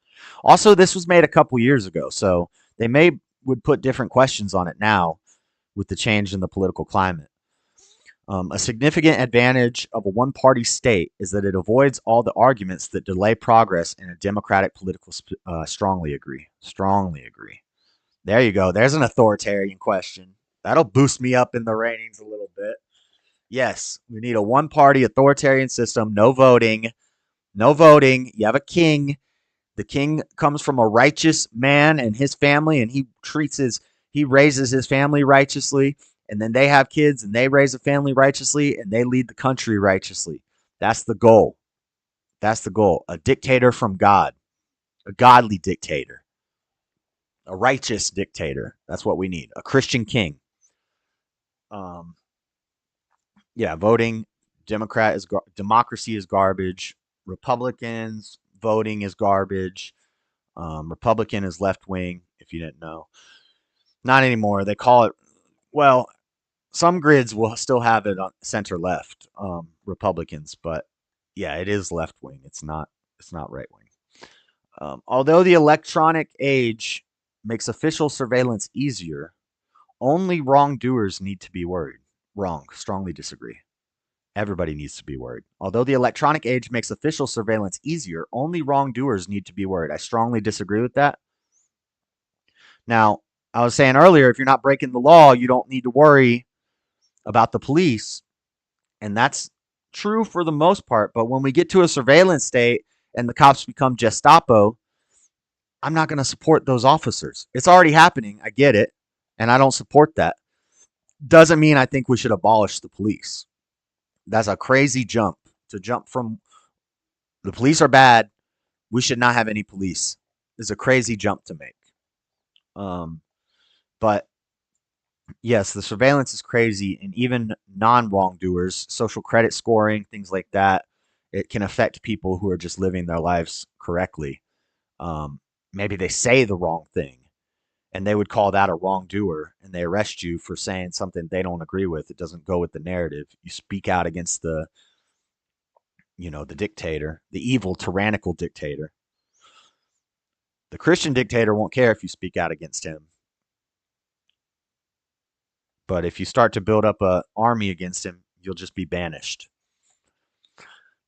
Also, this was made a couple years ago, so they would put different questions on it now with the change in the political climate. A significant advantage of a one-party state is that it avoids all the arguments that delay progress in a democratic political strongly agree. There you go. There's an authoritarian question. That'll boost me up in the ratings a little bit. Yes, we need a one-party authoritarian system. No voting. You have a king. The king comes from a righteous man and his family, and he raises his family righteously. And then they have kids and they raise a family righteously and they lead the country righteously. That's the goal. That's the goal. A dictator from God, a godly dictator, a righteous dictator. That's what we need. A Christian king. Yeah, voting democracy is garbage. Republicans voting is garbage. Republican is left wing, if you didn't know. Not anymore. They call it, well, some grids will still have it on center left, Republicans, but yeah, it is left wing. It's not right wing. Although the electronic age makes official surveillance easier, only wrongdoers need to be worried. Wrong. Strongly disagree. Everybody needs to be worried. Although the electronic age makes official surveillance easier, only wrongdoers need to be worried. I strongly disagree with that. Now, I was saying earlier, if you're not breaking the law, you don't need to worry about the police. And that's true for the most part. But when we get to a surveillance state and the cops become Gestapo, I'm not going to support those officers. It's already happening. I get it. And I don't support that. Doesn't mean I think we should abolish the police. That's a crazy jump. To jump from the police are bad, we should not have any police. Is a crazy jump to make. But yes, the surveillance is crazy, and even non-wrongdoers, social credit scoring, things like that, it can affect people who are just living their lives correctly. Maybe they say the wrong thing, and they would call that a wrongdoer, and they arrest you for saying something they don't agree with. It doesn't go with the narrative. You speak out against the dictator, the evil, tyrannical dictator. The Christian dictator won't care if you speak out against him. But if you start to build up an army against him, you'll just be banished.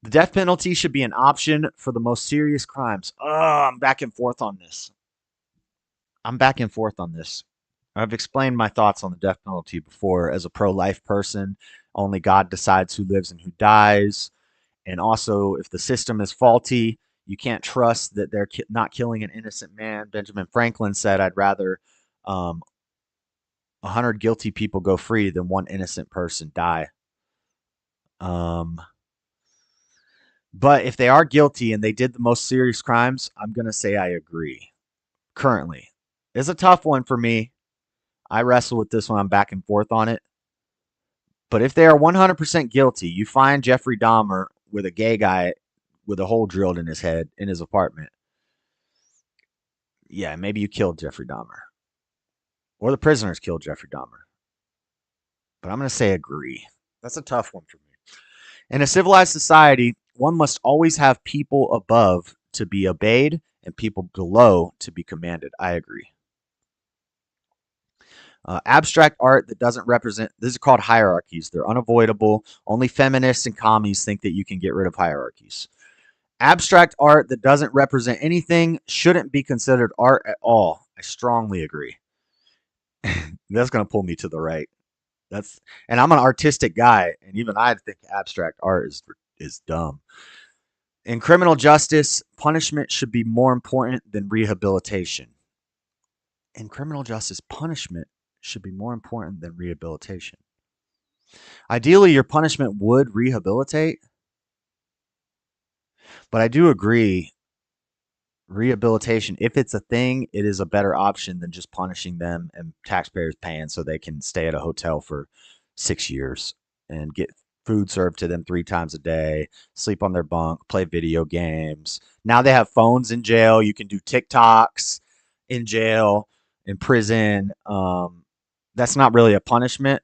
The death penalty should be an option for the most serious crimes. I'm back and forth on this. I've explained my thoughts on the death penalty before. As a pro-life person, only God decides who lives and who dies. And also, if the system is faulty, you can't trust that they're not killing an innocent man. Benjamin Franklin said, I'd rather 100 guilty people go free than one innocent person die. But if they are guilty and they did the most serious crimes, I'm going to say I agree. Currently. It's a tough one for me. I wrestle with this one. I'm back and forth on it. But if they are 100% guilty, you find Jeffrey Dahmer with a gay guy with a hole drilled in his head in his apartment. Yeah, maybe you killed Jeffrey Dahmer. Or the prisoners killed Jeffrey Dahmer. But I'm going to say agree. That's a tough one for me. In a civilized society, one must always have people above to be obeyed and people below to be commanded. I agree. Abstract art that doesn't represent, this is called hierarchies. They're unavoidable. Only feminists and commies think that you can get rid of hierarchies. Abstract art that doesn't represent anything shouldn't be considered art at all. I strongly agree. That's going to pull me to the right. And I'm an artistic guy, and even I think abstract art is dumb. In criminal justice, punishment should be more important than rehabilitation. In criminal justice, punishment should be more important than rehabilitation. Ideally, your punishment would rehabilitate, but I do agree, rehabilitation, if it's a thing, it is a better option than just punishing them and taxpayers paying so they can stay at a hotel for 6 years and get food served to them 3 times a day, sleep on their bunk, play video games. Now they have phones in jail. You can do TikToks in jail, in prison. That's not really a punishment.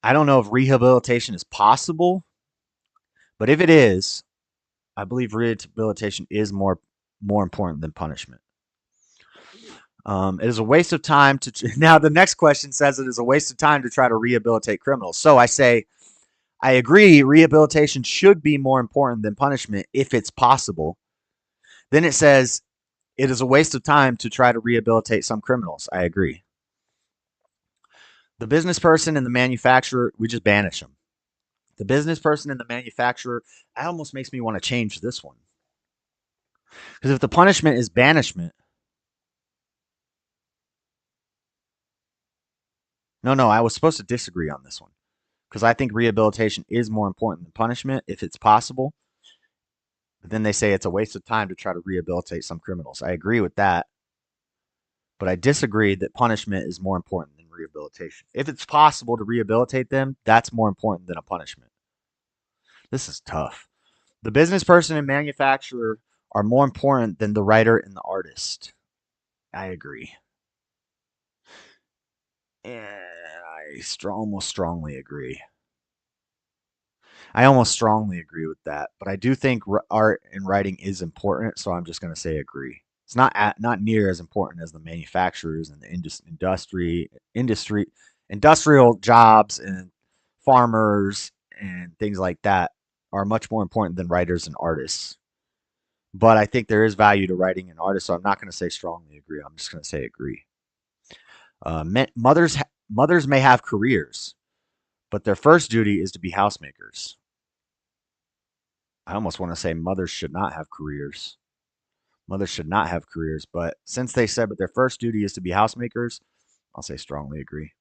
I don't know if rehabilitation is possible, but if it is, I believe rehabilitation is more important than punishment. It is a waste of time to... Now, the next question says it is a waste of time to try to rehabilitate criminals. So I say, I agree, rehabilitation should be more important than punishment if it's possible. Then it says, it is a waste of time to try to rehabilitate some criminals. I agree. The business person and the manufacturer, we just banish them. The business person and the manufacturer, that almost makes me want to change this one. Because if the punishment is banishment, no, I was supposed to disagree on this one. Because I think rehabilitation is more important than punishment if it's possible. But then they say it's a waste of time to try to rehabilitate some criminals. I agree with that. But I disagree that punishment is more important than rehabilitation. If it's possible to rehabilitate them, that's more important than a punishment. This is tough. The business person and manufacturer are more important than the writer and the artist. I agree. And I almost strongly agree. I almost strongly agree with that. But I do think art and writing is important, so I'm just going to say agree. It's not near as important as the manufacturers and the industrial jobs and farmers and things like that are much more important than writers and artists. But I think there is value to writing and artists, so I'm not going to say strongly agree. I'm just going to say agree. Mothers may have careers, but their first duty is to be housemakers. I almost want to say mothers should not have careers. Mothers should not have careers, but since they said that their first duty is to be housemakers, I'll say strongly agree.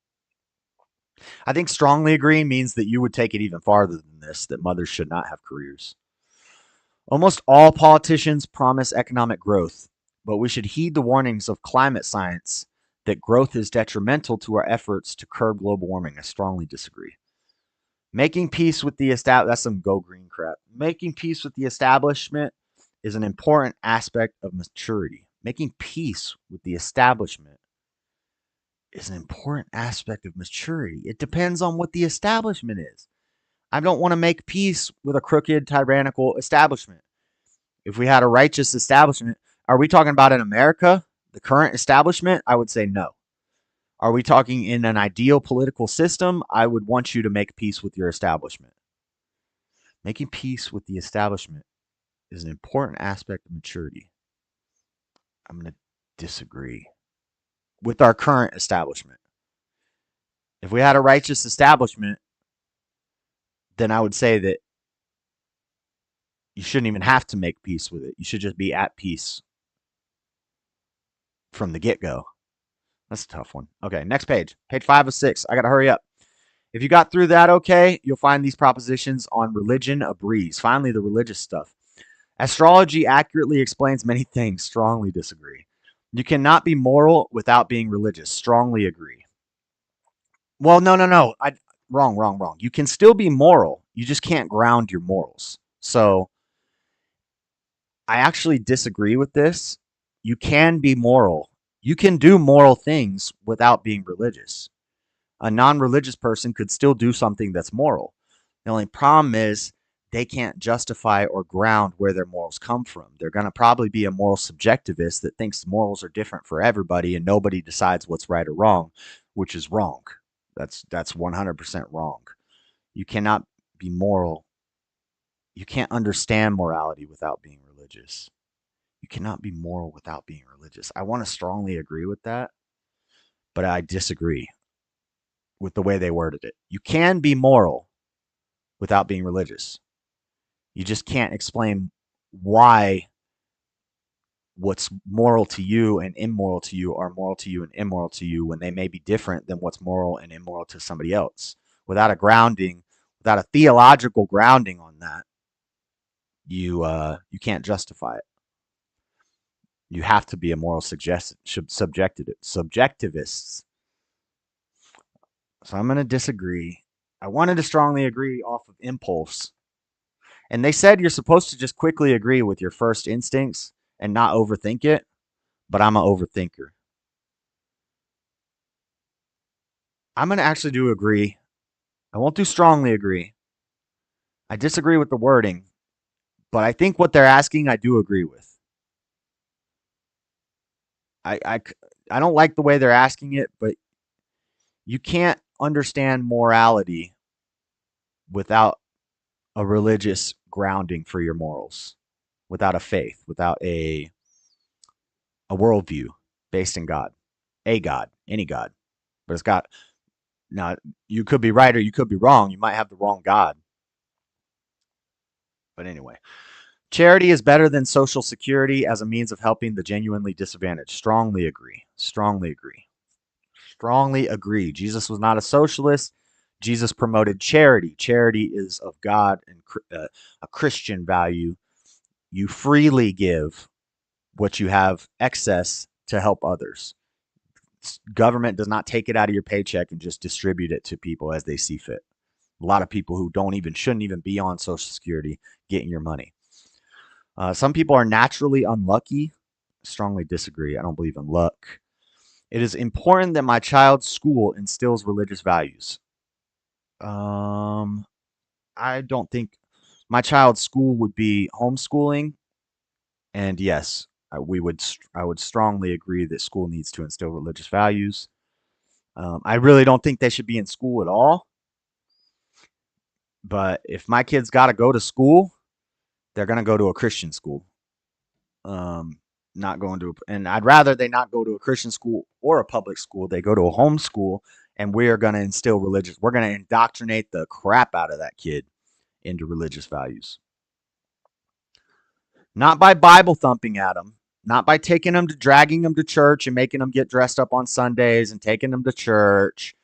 I think strongly agree means that you would take it even farther than this, that mothers should not have careers. Almost all politicians promise economic growth, but we should heed the warnings of climate science that growth is detrimental to our efforts to curb global warming. I strongly disagree. Making peace with the that's some go green crap. Making peace with the establishment is an important aspect of maturity. Making peace with the establishment is an important aspect of maturity. It depends on what the establishment is. I don't want to make peace with a crooked, tyrannical establishment. If we had a righteous establishment, are we talking about in America, the current establishment? I would say no. Are we talking in an ideal political system? I would want you to make peace with your establishment. Making peace with the establishment is an important aspect of maturity. I'm going to disagree with our current establishment. If we had a righteous establishment, then I would say that you shouldn't even have to make peace with it. You should just be at peace from the get-go. That's a tough one. Okay, next page. Page 5 of 6. I got to hurry up. If you got through that okay, you'll find these propositions on religion a breeze. Finally, the religious stuff. Astrology accurately explains many things. Strongly disagree. You cannot be moral without being religious. Strongly agree. Well, no. Wrong. You can still be moral. You just can't ground your morals. So I actually disagree with this. You can be moral. You can do moral things without being religious. A non-religious person could still do something that's moral. The only problem is they can't justify or ground where their morals come from. They're going to probably be a moral subjectivist that thinks morals are different for everybody and nobody decides what's right or wrong, which is wrong. That's 100% wrong. You cannot be moral. You can't understand morality without being religious. You cannot be moral without being religious. I want to strongly agree with that, but I disagree with the way they worded it. You can be moral without being religious. You just can't explain why what's moral to you and immoral to you are moral to you and immoral to you when they may be different than what's moral and immoral to somebody else. Without a grounding, without a theological grounding on that, you can't justify it. You have to be a moral subjectivist. So I'm going to disagree. I wanted to strongly agree off of impulse. And they said you're supposed to just quickly agree with your first instincts and not overthink it, but I'm an overthinker. I'm going to actually do agree. I won't do strongly agree. I disagree with the wording, but I think what they're asking I do agree with. I don't like the way they're asking it, but you can't understand morality without a religious grounding for your morals, without a faith, without a worldview based in God, any God. But it's got, now you could be right or you could be wrong. You might have the wrong God. But anyway, charity is better than social security as a means of helping the genuinely disadvantaged. Strongly agree. Jesus was not a socialist. Jesus promoted charity. Charity is of God and a Christian value. You freely give what you have excess to help others. Government does not take it out of your paycheck and just distribute it to people as they see fit. A lot of people who shouldn't even be on Social Security getting your money. Some people are naturally unlucky. Strongly disagree. I don't believe in luck. It is important that my child's school instills religious values. I don't think my child's school would be homeschooling. And yes, I would strongly agree that school needs to instill religious values. I really don't think they should be in school at all. But if my kids got to go to school, they're going to go to a Christian school. Not going to, and I'd rather they not go to a Christian school or a public school. They go to a home school, and we're going to instill we're going to indoctrinate the crap out of that kid into religious values. Not by Bible thumping at them, not by dragging them to church and making them get dressed up on Sundays and taking them to church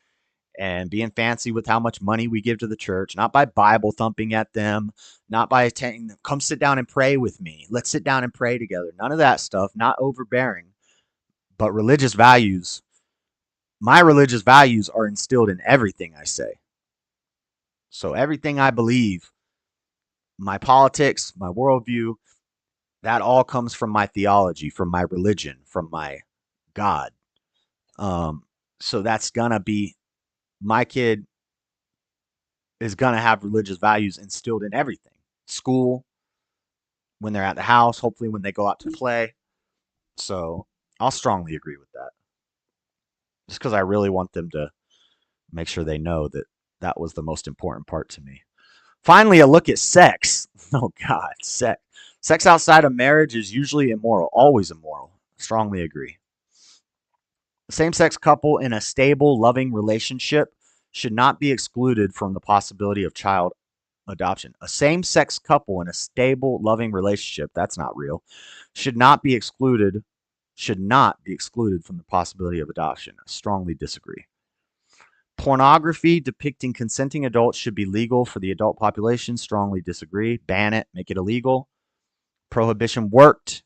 and being fancy with how much money we give to the church, not by Bible thumping at them, not by telling them, come sit down and pray with me. Let's sit down and pray together. None of that stuff, not overbearing, but religious values. My religious values are instilled in everything I say. So everything I believe, my politics, my worldview, that all comes from my theology, from my religion, from my God. So that's going to be, my kid is going to have religious values instilled in everything. School, when they're at the house, hopefully when they go out to play. So I'll strongly agree with that. Just because I really want them to make sure they know that that was the most important part to me. Finally, a look at sex. Oh, God, sex. Sex outside of marriage is usually immoral, always immoral. Strongly agree. A same-sex couple in a stable, loving relationship should not be excluded from the possibility of child adoption. A same-sex couple in a stable, loving relationship, that's not real, should not be excluded from the possibility of adoption. I strongly disagree. Pornography depicting consenting adults should be legal for the adult population. Strongly disagree. Ban it, make it illegal. Prohibition worked.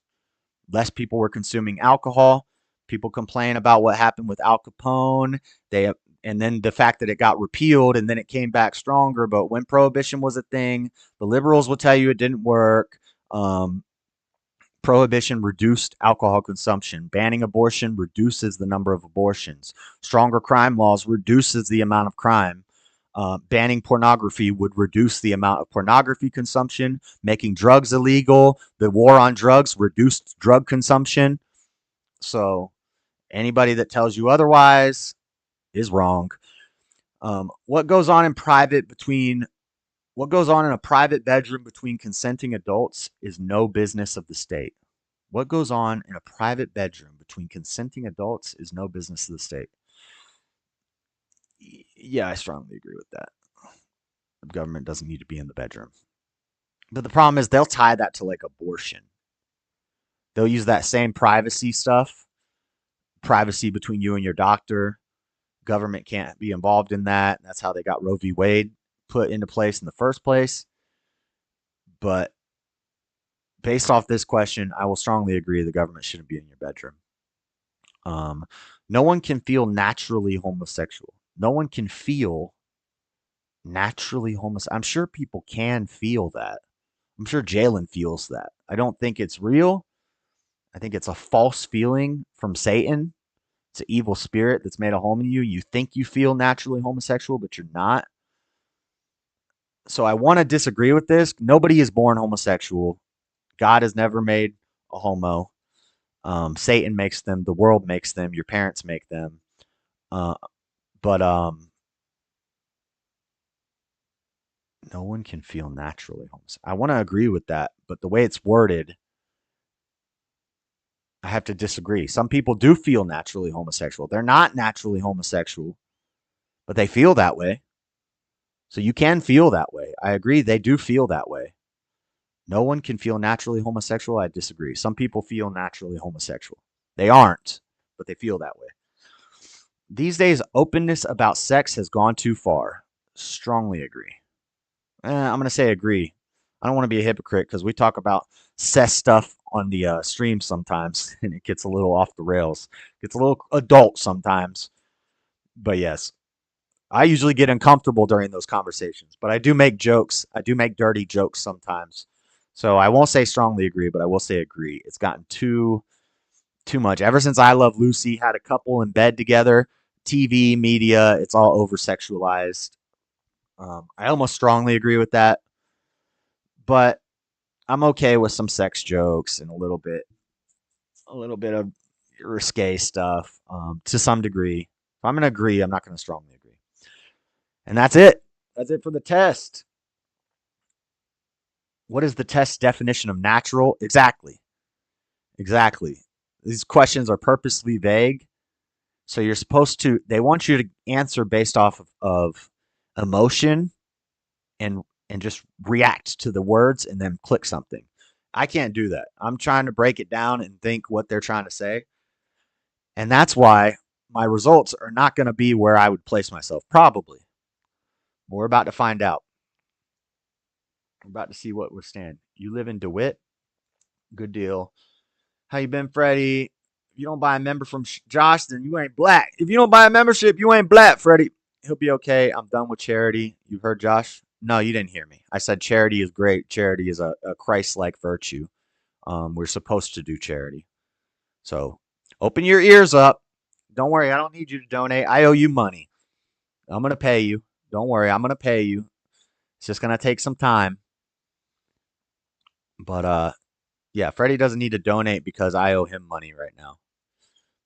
Less people were consuming alcohol. People complain about what happened with Al Capone. And then the fact that it got repealed and then it came back stronger. But when prohibition was a thing, the liberals will tell you it didn't work. Prohibition reduced alcohol consumption. Banning abortion reduces the number of abortions. Stronger crime laws reduces the amount of crime. Banning pornography would reduce the amount of pornography consumption. Making drugs illegal. The war on drugs reduced drug consumption. So anybody that tells you otherwise is wrong. What goes on in a private bedroom between consenting adults is no business of the state. What goes on in a private bedroom between consenting adults is no business of the state. Yeah, I strongly agree with that. The government doesn't need to be in the bedroom. But the problem is they'll tie that to like abortion. They'll use that same privacy stuff. Privacy between you and your doctor. Government can't be involved in that. That's how they got Roe v. Wade put into place in the first place. But based off this question, I will strongly agree the government shouldn't be in your bedroom. No one can feel naturally homosexual. No one can feel naturally homosexual. I'm sure people can feel that. I'm sure Jalen feels that. I don't think it's real. I think it's a false feeling from Satan. It's an evil spirit that's made a home in you. You think you feel naturally homosexual, but you're not. So I want to disagree with this. Nobody is born homosexual. God has never made a homo. Satan makes them. The world makes them. Your parents make them. But no one can feel naturally homosexual. I want to agree with that, but the way it's worded, I have to disagree. Some people do feel naturally homosexual. They're not naturally homosexual, but they feel that way. So you can feel that way. I agree. They do feel that way. No one can feel naturally homosexual. I disagree. Some people feel naturally homosexual. They aren't, but they feel that way. These days, openness about sex has gone too far. Strongly agree. I'm going to say agree. I don't want to be a hypocrite because we talk about cess stuff on the stream sometimes, and it gets a little off the rails. It gets a little adult sometimes. But yes, I usually get uncomfortable during those conversations. But I do make jokes. I do make dirty jokes sometimes. So I won't say strongly agree, but I will say agree. It's gotten too much. Ever since I Love Lucy had a couple in bed together, TV, media, it's all over-sexualized. I almost strongly agree with that. But I'm okay with some sex jokes and a little bit of risque stuff to some degree. If I'm going to agree, I'm not going to strongly agree. And that's it. That's it for the test. What is the test definition of natural? Exactly. These questions are purposely vague. So you're supposed to, they want you to answer based off of emotion and just react to the words and then click something. I can't do that. I'm trying to break it down and think what they're trying to say. And that's why my results are not going to be where I would place myself, probably. We're about to find out. We're about to see what we're standing. You live in DeWitt? Good deal. How you been, Freddie? If you don't buy a member from Josh, then you ain't black. If you don't buy a membership, you ain't black, Freddie. He'll be okay. I'm done with charity. You heard Josh? No, you didn't hear me. I said charity is great. Charity is a Christ-like virtue. We're supposed to do charity. So open your ears up. Don't worry. I don't need you to donate. I owe you money. I'm going to pay you. Don't worry. I'm going to pay you. It's just going to take some time. But, yeah, Freddie doesn't need to donate because I owe him money right now.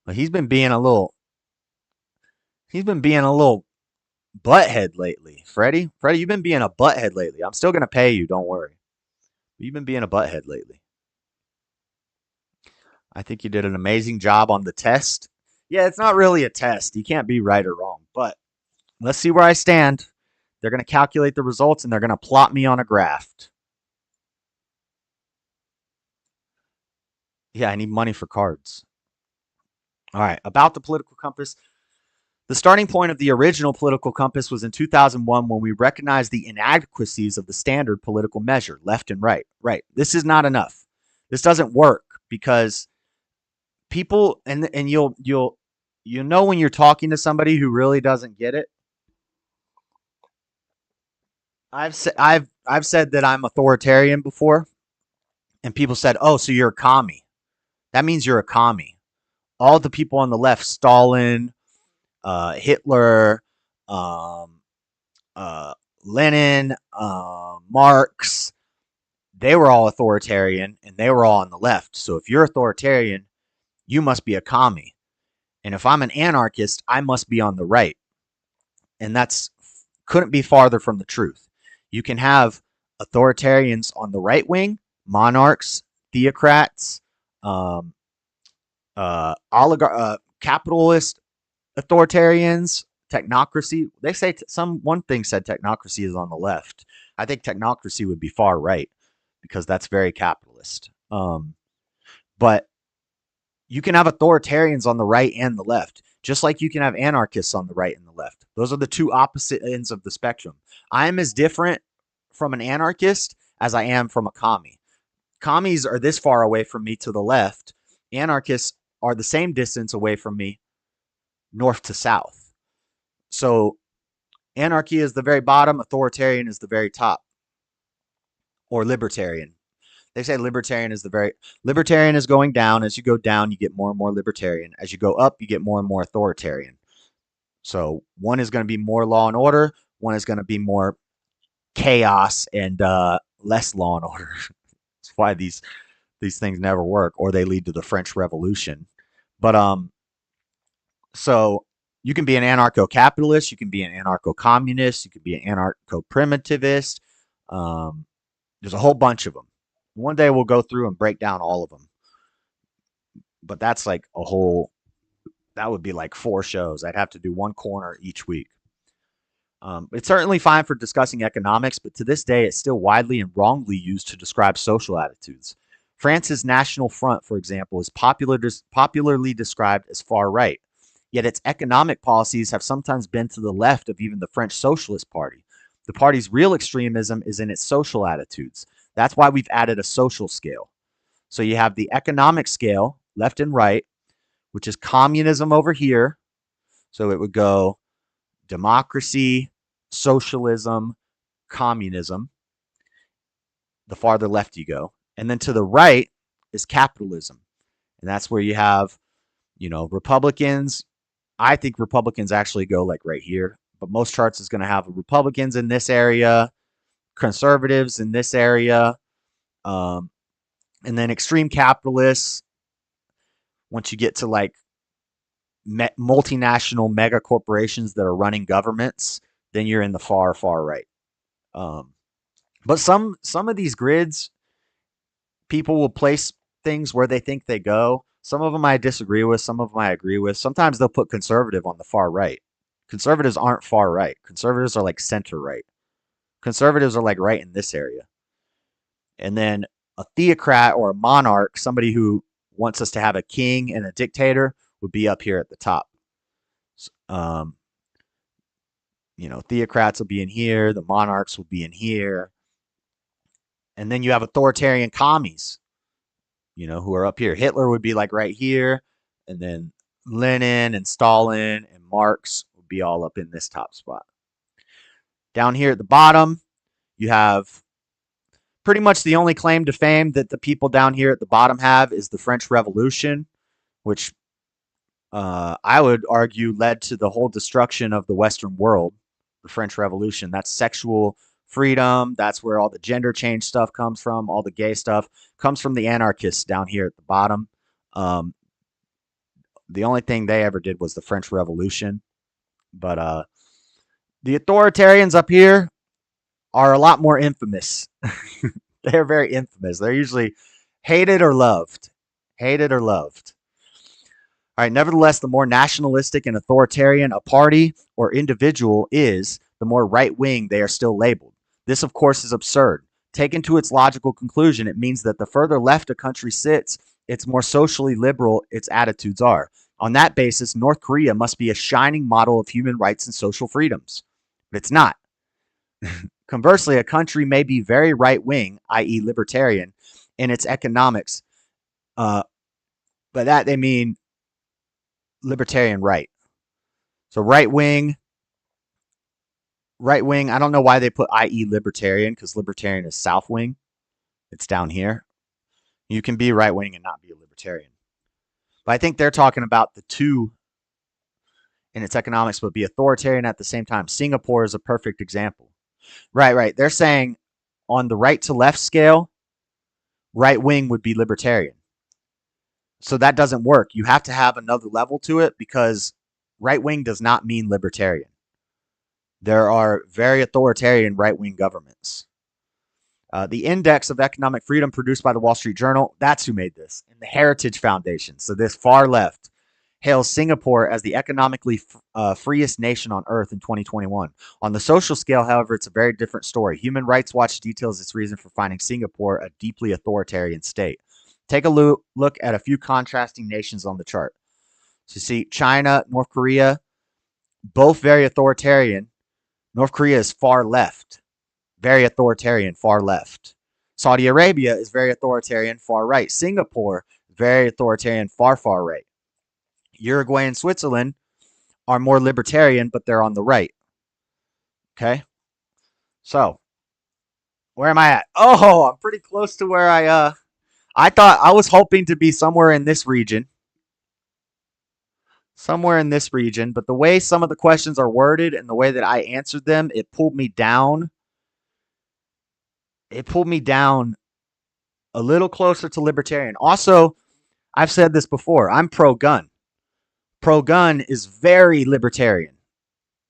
But he's been being a little butthead lately. Freddie, you've been being a butthead lately. I'm still going to pay you. Don't worry. But you've been being a butthead lately. I think you did an amazing job on the test. Yeah, it's not really a test. You can't be right or wrong. But let's see where I stand. They're going to calculate the results, and they're going to plot me on a graph. Yeah, I need money for cards. All right, about the political compass. The starting point of the original political compass was in 2001 when we recognized the inadequacies of the standard political measure, left and right. Right. This is not enough. This doesn't work because people, and you'll know when you're talking to somebody who really doesn't get it. I've said that I'm authoritarian before, and people said, "Oh, so you're a commie." That means you're a commie. All the people on the left, Stalin, Hitler, Lenin, Marx, they were all authoritarian and they were all on the left. So if you're authoritarian, you must be a commie. And if I'm an anarchist, I must be on the right. And that's couldn't be farther from the truth. You can have authoritarians on the right wing, monarchs, theocrats, capitalist authoritarians, technocracy. They say one thing said technocracy is on the left. I think technocracy would be far right because that's very capitalist. But you can have authoritarians on the right and the left, just like you can have anarchists on the right and the left. Those are the two opposite ends of the spectrum. I am as different from an anarchist as I am from a commie. Commies are this far away from me to the left. Anarchists are the same distance away from me, north to south. So anarchy is the very bottom, authoritarian is the very top. Or libertarian. They say libertarian is going down. As you go down, you get more and more libertarian. As you go up, you get more and more authoritarian. So one is going to be more law and order. One is going to be more chaos and less law and order. That's why these things never work, or they lead to the French Revolution. But so you can be an anarcho-capitalist, you can be an anarcho-communist, you can be an anarcho-primitivist. There's a whole bunch of them. One day we'll go through and break down all of them. But that's like that would be like 4 shows. I'd have to do one corner each week. It's certainly fine for discussing economics, but to this day, it's still widely and wrongly used to describe social attitudes. France's National Front, for example, is popularly described as far right, yet its economic policies have sometimes been to the left of even the French Socialist Party. The party's real extremism is in its social attitudes. That's why we've added a social scale. So you have the economic scale, left and right, which is communism over here. So it would go democracy, socialism, communism, the farther left you go. And then to the right is capitalism. And that's where you have, Republicans. I think Republicans actually go like right here. But most charts is going to have Republicans in this area, conservatives in this area, and then extreme capitalists. Once you get to like multinational mega corporations that are running governments, then you're in the far, far right. But some of these grids, people will place things where they think they go. Some of them I disagree with. Some of them I agree with. Sometimes they'll put conservative on the far right. Conservatives aren't far right. Conservatives are like center right. Conservatives are like right in this area. And then a theocrat or a monarch, somebody who wants us to have a king and a dictator, would be up here at the top. Theocrats will be in here. The monarchs will be in here. And then you have authoritarian commies, who are up here. Hitler would be like right here. And then Lenin and Stalin and Marx would be all up in this top spot. Down here at the bottom, you have pretty much the only claim to fame that the people down here at the bottom have is the French Revolution, which I would argue led to the whole destruction of the Western world. The French Revolution. That's sexual freedom. That's where all the gender change stuff comes from. All the gay stuff comes from the anarchists down here at the bottom. The only thing they ever did was the French Revolution. But the authoritarians up here are a lot more infamous. They're very infamous. They're usually hated or loved. Hated or loved. All right, nevertheless, the more nationalistic and authoritarian a party or individual is, the more right-wing they are still labeled. This, of course, is absurd. Taken to its logical conclusion, it means that the further left a country sits, its more socially liberal its attitudes are. On that basis, North Korea must be a shining model of human rights and social freedoms. But it's not. Conversely, a country may be very right-wing, i.e. libertarian, in its economics. By that, they mean libertarian right. So right-wing, I don't know why they put i.e. libertarian, because libertarian is south wing. It's down here. You can be right-wing and not be a libertarian. But I think they're talking about the two in its economics, but be authoritarian at the same time. Singapore is a perfect example. Right. They're saying on the right to left scale, right-wing would be libertarian. So that doesn't work. You have to have another level to it because right-wing does not mean libertarian. There are very authoritarian right-wing governments. The Index of Economic Freedom produced by the Wall Street Journal, that's who made this. And the Heritage Foundation, so this far left, hails Singapore as the economically freest nation on earth in 2021. On the social scale, however, it's a very different story. Human Rights Watch details its reason for finding Singapore a deeply authoritarian state. Take a look at a few contrasting nations on the chart. So you see China, North Korea, both very authoritarian. North Korea is far left, very authoritarian, far left. Saudi Arabia is very authoritarian, far right. Singapore, very authoritarian, far, far right. Uruguay and Switzerland are more libertarian, but they're on the right. Okay? So, where am I at? Oh, I'm pretty close to where I thought I was hoping to be somewhere in this region. Somewhere in this region. But the way some of the questions are worded and the way that I answered them, it pulled me down. It pulled me down a little closer to libertarian. Also, I've said this before. I'm pro-gun. Pro-gun is very libertarian.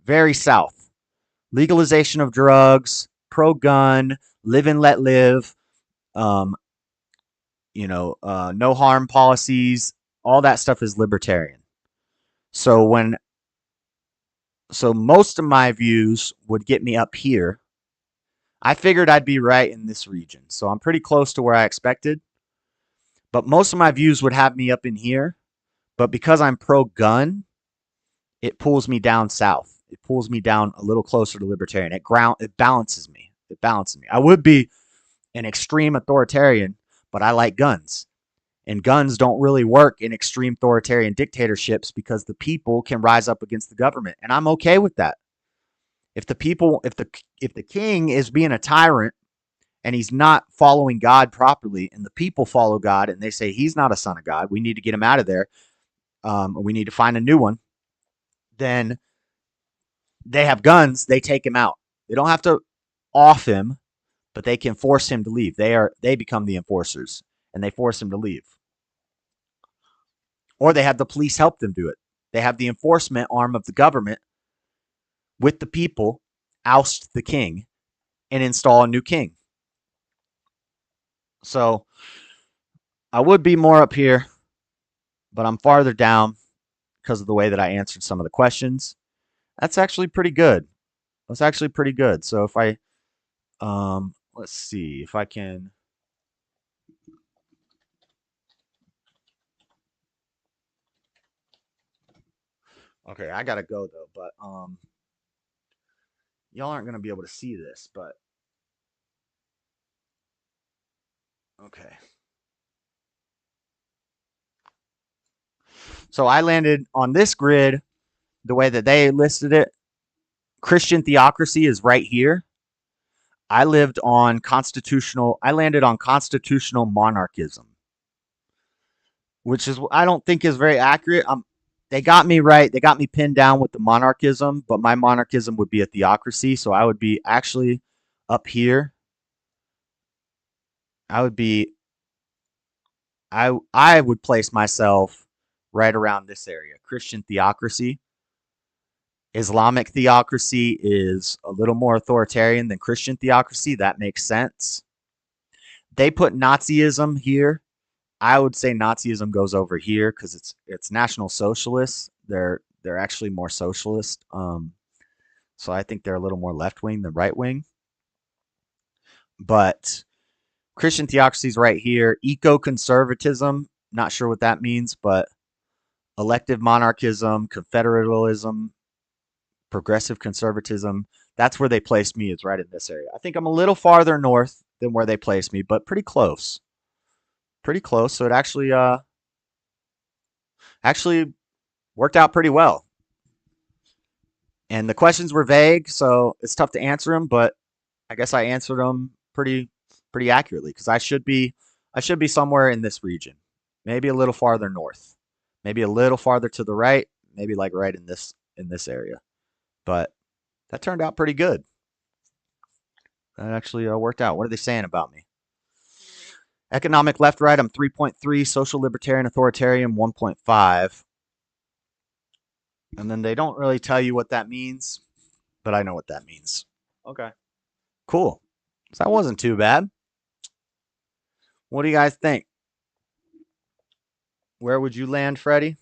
Very south. Legalization of drugs. Pro-gun. Live and let live. No harm policies, all that stuff is libertarian. So most of my views would get me up here. I figured I'd be right in this region. So I'm pretty close to where I expected. But most of my views would have me up in here. But because I'm pro-gun, it pulls me down south. It pulls me down a little closer to libertarian. It balances me. It balances me. I would be an extreme authoritarian, but I like guns. And guns don't really work in extreme authoritarian dictatorships because the people can rise up against the government. And I'm okay with that. If the king is being a tyrant and he's not following God properly, and the people follow God and they say he's not a son of God, we need to get him out of there. We need to find a new one. Then they have guns, they take him out. They don't have to off him, but they can force him to leave. They become the enforcers and they force him to leave. Or they have the police help them do it. They have the enforcement arm of the government with the people oust the king and install a new king. So I would be more up here, but I'm farther down because of the way that I answered some of the questions. That's actually pretty good. That's actually pretty good. So if I, let's see if I can. Okay, I gotta go though, but y'all aren't gonna be able to see this, but okay. So I landed on this grid the way that they listed it. Christian theocracy is right here. I landed on constitutional monarchism, which is I don't think is very accurate. They got me right. They got me pinned down with the monarchism, but my monarchism would be a theocracy, so I would be actually up here. I would place myself right around this area. Christian theocracy. Islamic theocracy is a little more authoritarian than Christian theocracy. That makes sense. They put Nazism here. I would say Nazism goes over here because it's National Socialists. They're actually more socialist. So I think they're a little more left wing than right wing. But Christian theocracy is right here. Eco-conservatism, not sure what that means, but elective monarchism, confederalism, progressive conservatism, that's where they placed me, is right in this area. I think I'm a little farther north than where they placed me, but pretty close. Pretty close. So it actually worked out pretty well. And the questions were vague, so it's tough to answer them, but I guess I answered them pretty accurately because I should be somewhere in this region. Maybe a little farther north. Maybe a little farther to the right, maybe like right in this area. But that turned out pretty good. That actually worked out. What are they saying about me? Economic left, right, I'm 3.3. Social libertarian, authoritarian, 1.5. And then they don't really tell you what that means, but I know what that means. Okay. Cool. So that wasn't too bad. What do you guys think? Where would you land, Freddie?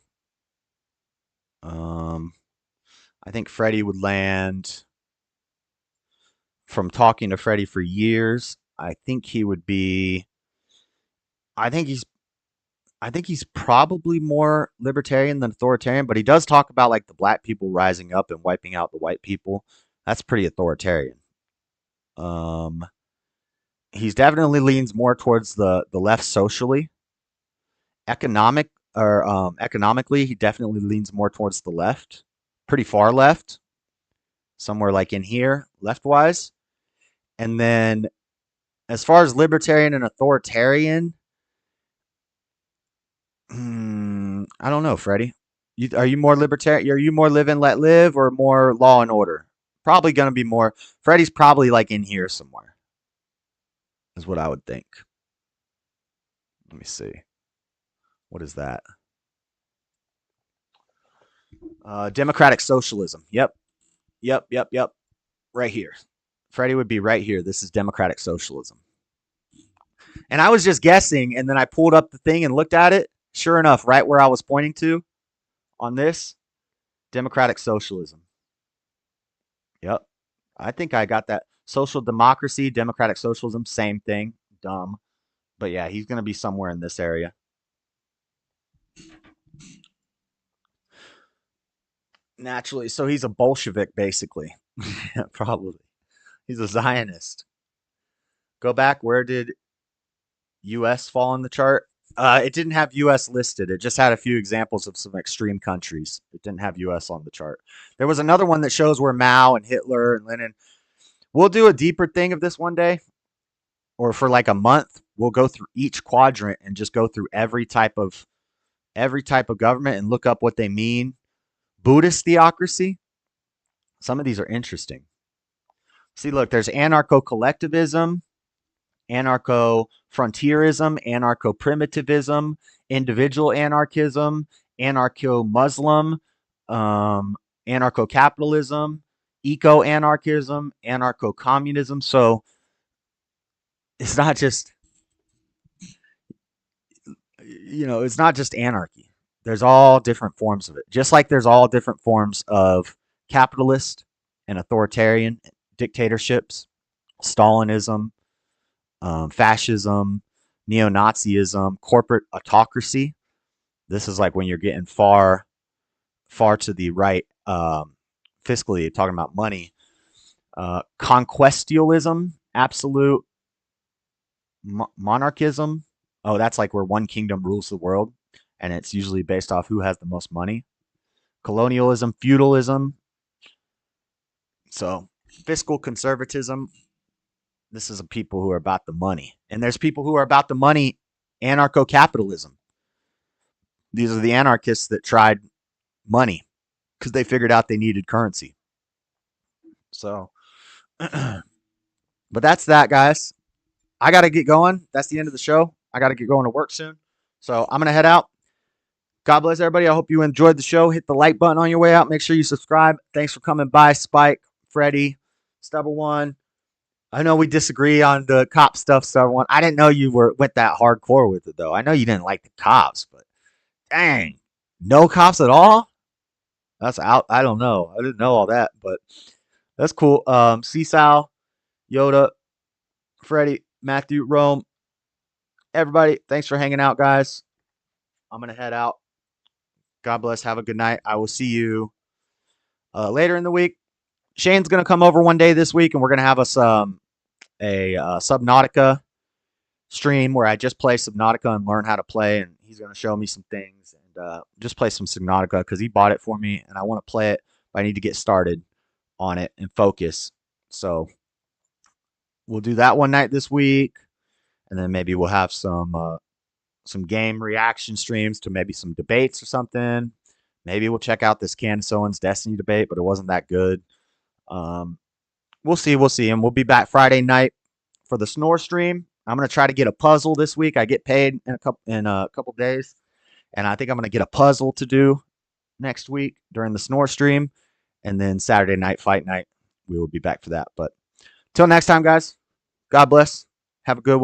I think Freddie would land, from talking to Freddie for years, I think he's probably more libertarian than authoritarian, but he does talk about like the black people rising up and wiping out the white people. That's pretty authoritarian. He's definitely leans more towards the left socially. Economically, he definitely leans more towards the left. Pretty far left. Somewhere like in here, left-wise. And then as far as libertarian and authoritarian, I don't know, Freddie. Are you more libertarian? Are you more live and let live or more law and order? Probably going to be more. Freddie's probably like in here somewhere, is what I would think. Let me see. What is that? Democratic socialism. Yep. Right here. Freddie would be right here. This is democratic socialism. And I was just guessing, and then I pulled up the thing and looked at it. Sure enough, right where I was pointing to on this, democratic socialism. Yep. I think I got that. Social democracy, democratic socialism, same thing. Dumb. But yeah, he's going to be somewhere in this area. Naturally. So he's a Bolshevik, basically. Yeah, probably. He's a Zionist. Go back. Where did U.S. fall on the chart? It didn't have U.S. listed. It just had a few examples of some extreme countries. It didn't have U.S. on the chart. There was another one that shows where Mao and Hitler and Lenin. We'll do a deeper thing of this one day, or for like a month. We'll go through each quadrant and just go through every type of government and look up what they mean. Buddhist theocracy. Some of these are interesting. See, look, there's anarcho-collectivism, anarcho-frontierism, anarcho-primitivism, individual anarchism, anarcho-Muslim, anarcho-capitalism, eco-anarchism, anarcho-communism. So it's not just, it's not just anarchy. There's all different forms of it. Just like there's all different forms of capitalist and authoritarian dictatorships, Stalinism, fascism, neo-Nazism, corporate autocracy. This is like when you're getting far to the right, fiscally, talking about money. Conquestialism, absolute monarchism. Oh, that's like where one kingdom rules the world, and it's usually based off who has the most money. Colonialism, feudalism. So fiscal conservatism. This is a people who are about the money. And there's people who are about the money, anarcho-capitalism. These are the anarchists that tried money because they figured out they needed currency. So, but that's that, guys. I got to get going. That's the end of the show. I got to get going to work soon. So I'm going to head out. God bless everybody. I hope you enjoyed the show. Hit the like button on your way out. Make sure you subscribe. Thanks for coming by, Spike, Freddie, Stubble One. I know we disagree on the cop stuff, Stubble One. I didn't know you went that hardcore with it, though. I know you didn't like the cops, but dang, no cops at all? That's out. I don't know. I didn't know all that, but that's cool. Seasal, Yoda, Freddie, Matthew, Rome, everybody, thanks for hanging out, guys. I'm going to head out. God bless. Have a good night. I will see you later in the week. Shane's going to come over one day this week, and we're going to have us a Subnautica stream where I just play Subnautica and learn how to play, and he's going to show me some things and just play some Subnautica because he bought it for me, and I want to play it, but I need to get started on it and focus. So we'll do that one night this week, and then maybe we'll have some game reaction streams to maybe some debates or something. Maybe we'll check out this Candace Owens Destiny debate, but it wasn't that good. We'll see, and we'll be back Friday night for the Snore stream. I'm gonna try to get a puzzle this week. I get paid in a couple days, and I think I'm gonna get a puzzle to do next week during the Snore stream, and then Saturday night fight night we will be back for that. But till next time, guys. God bless. Have a good one.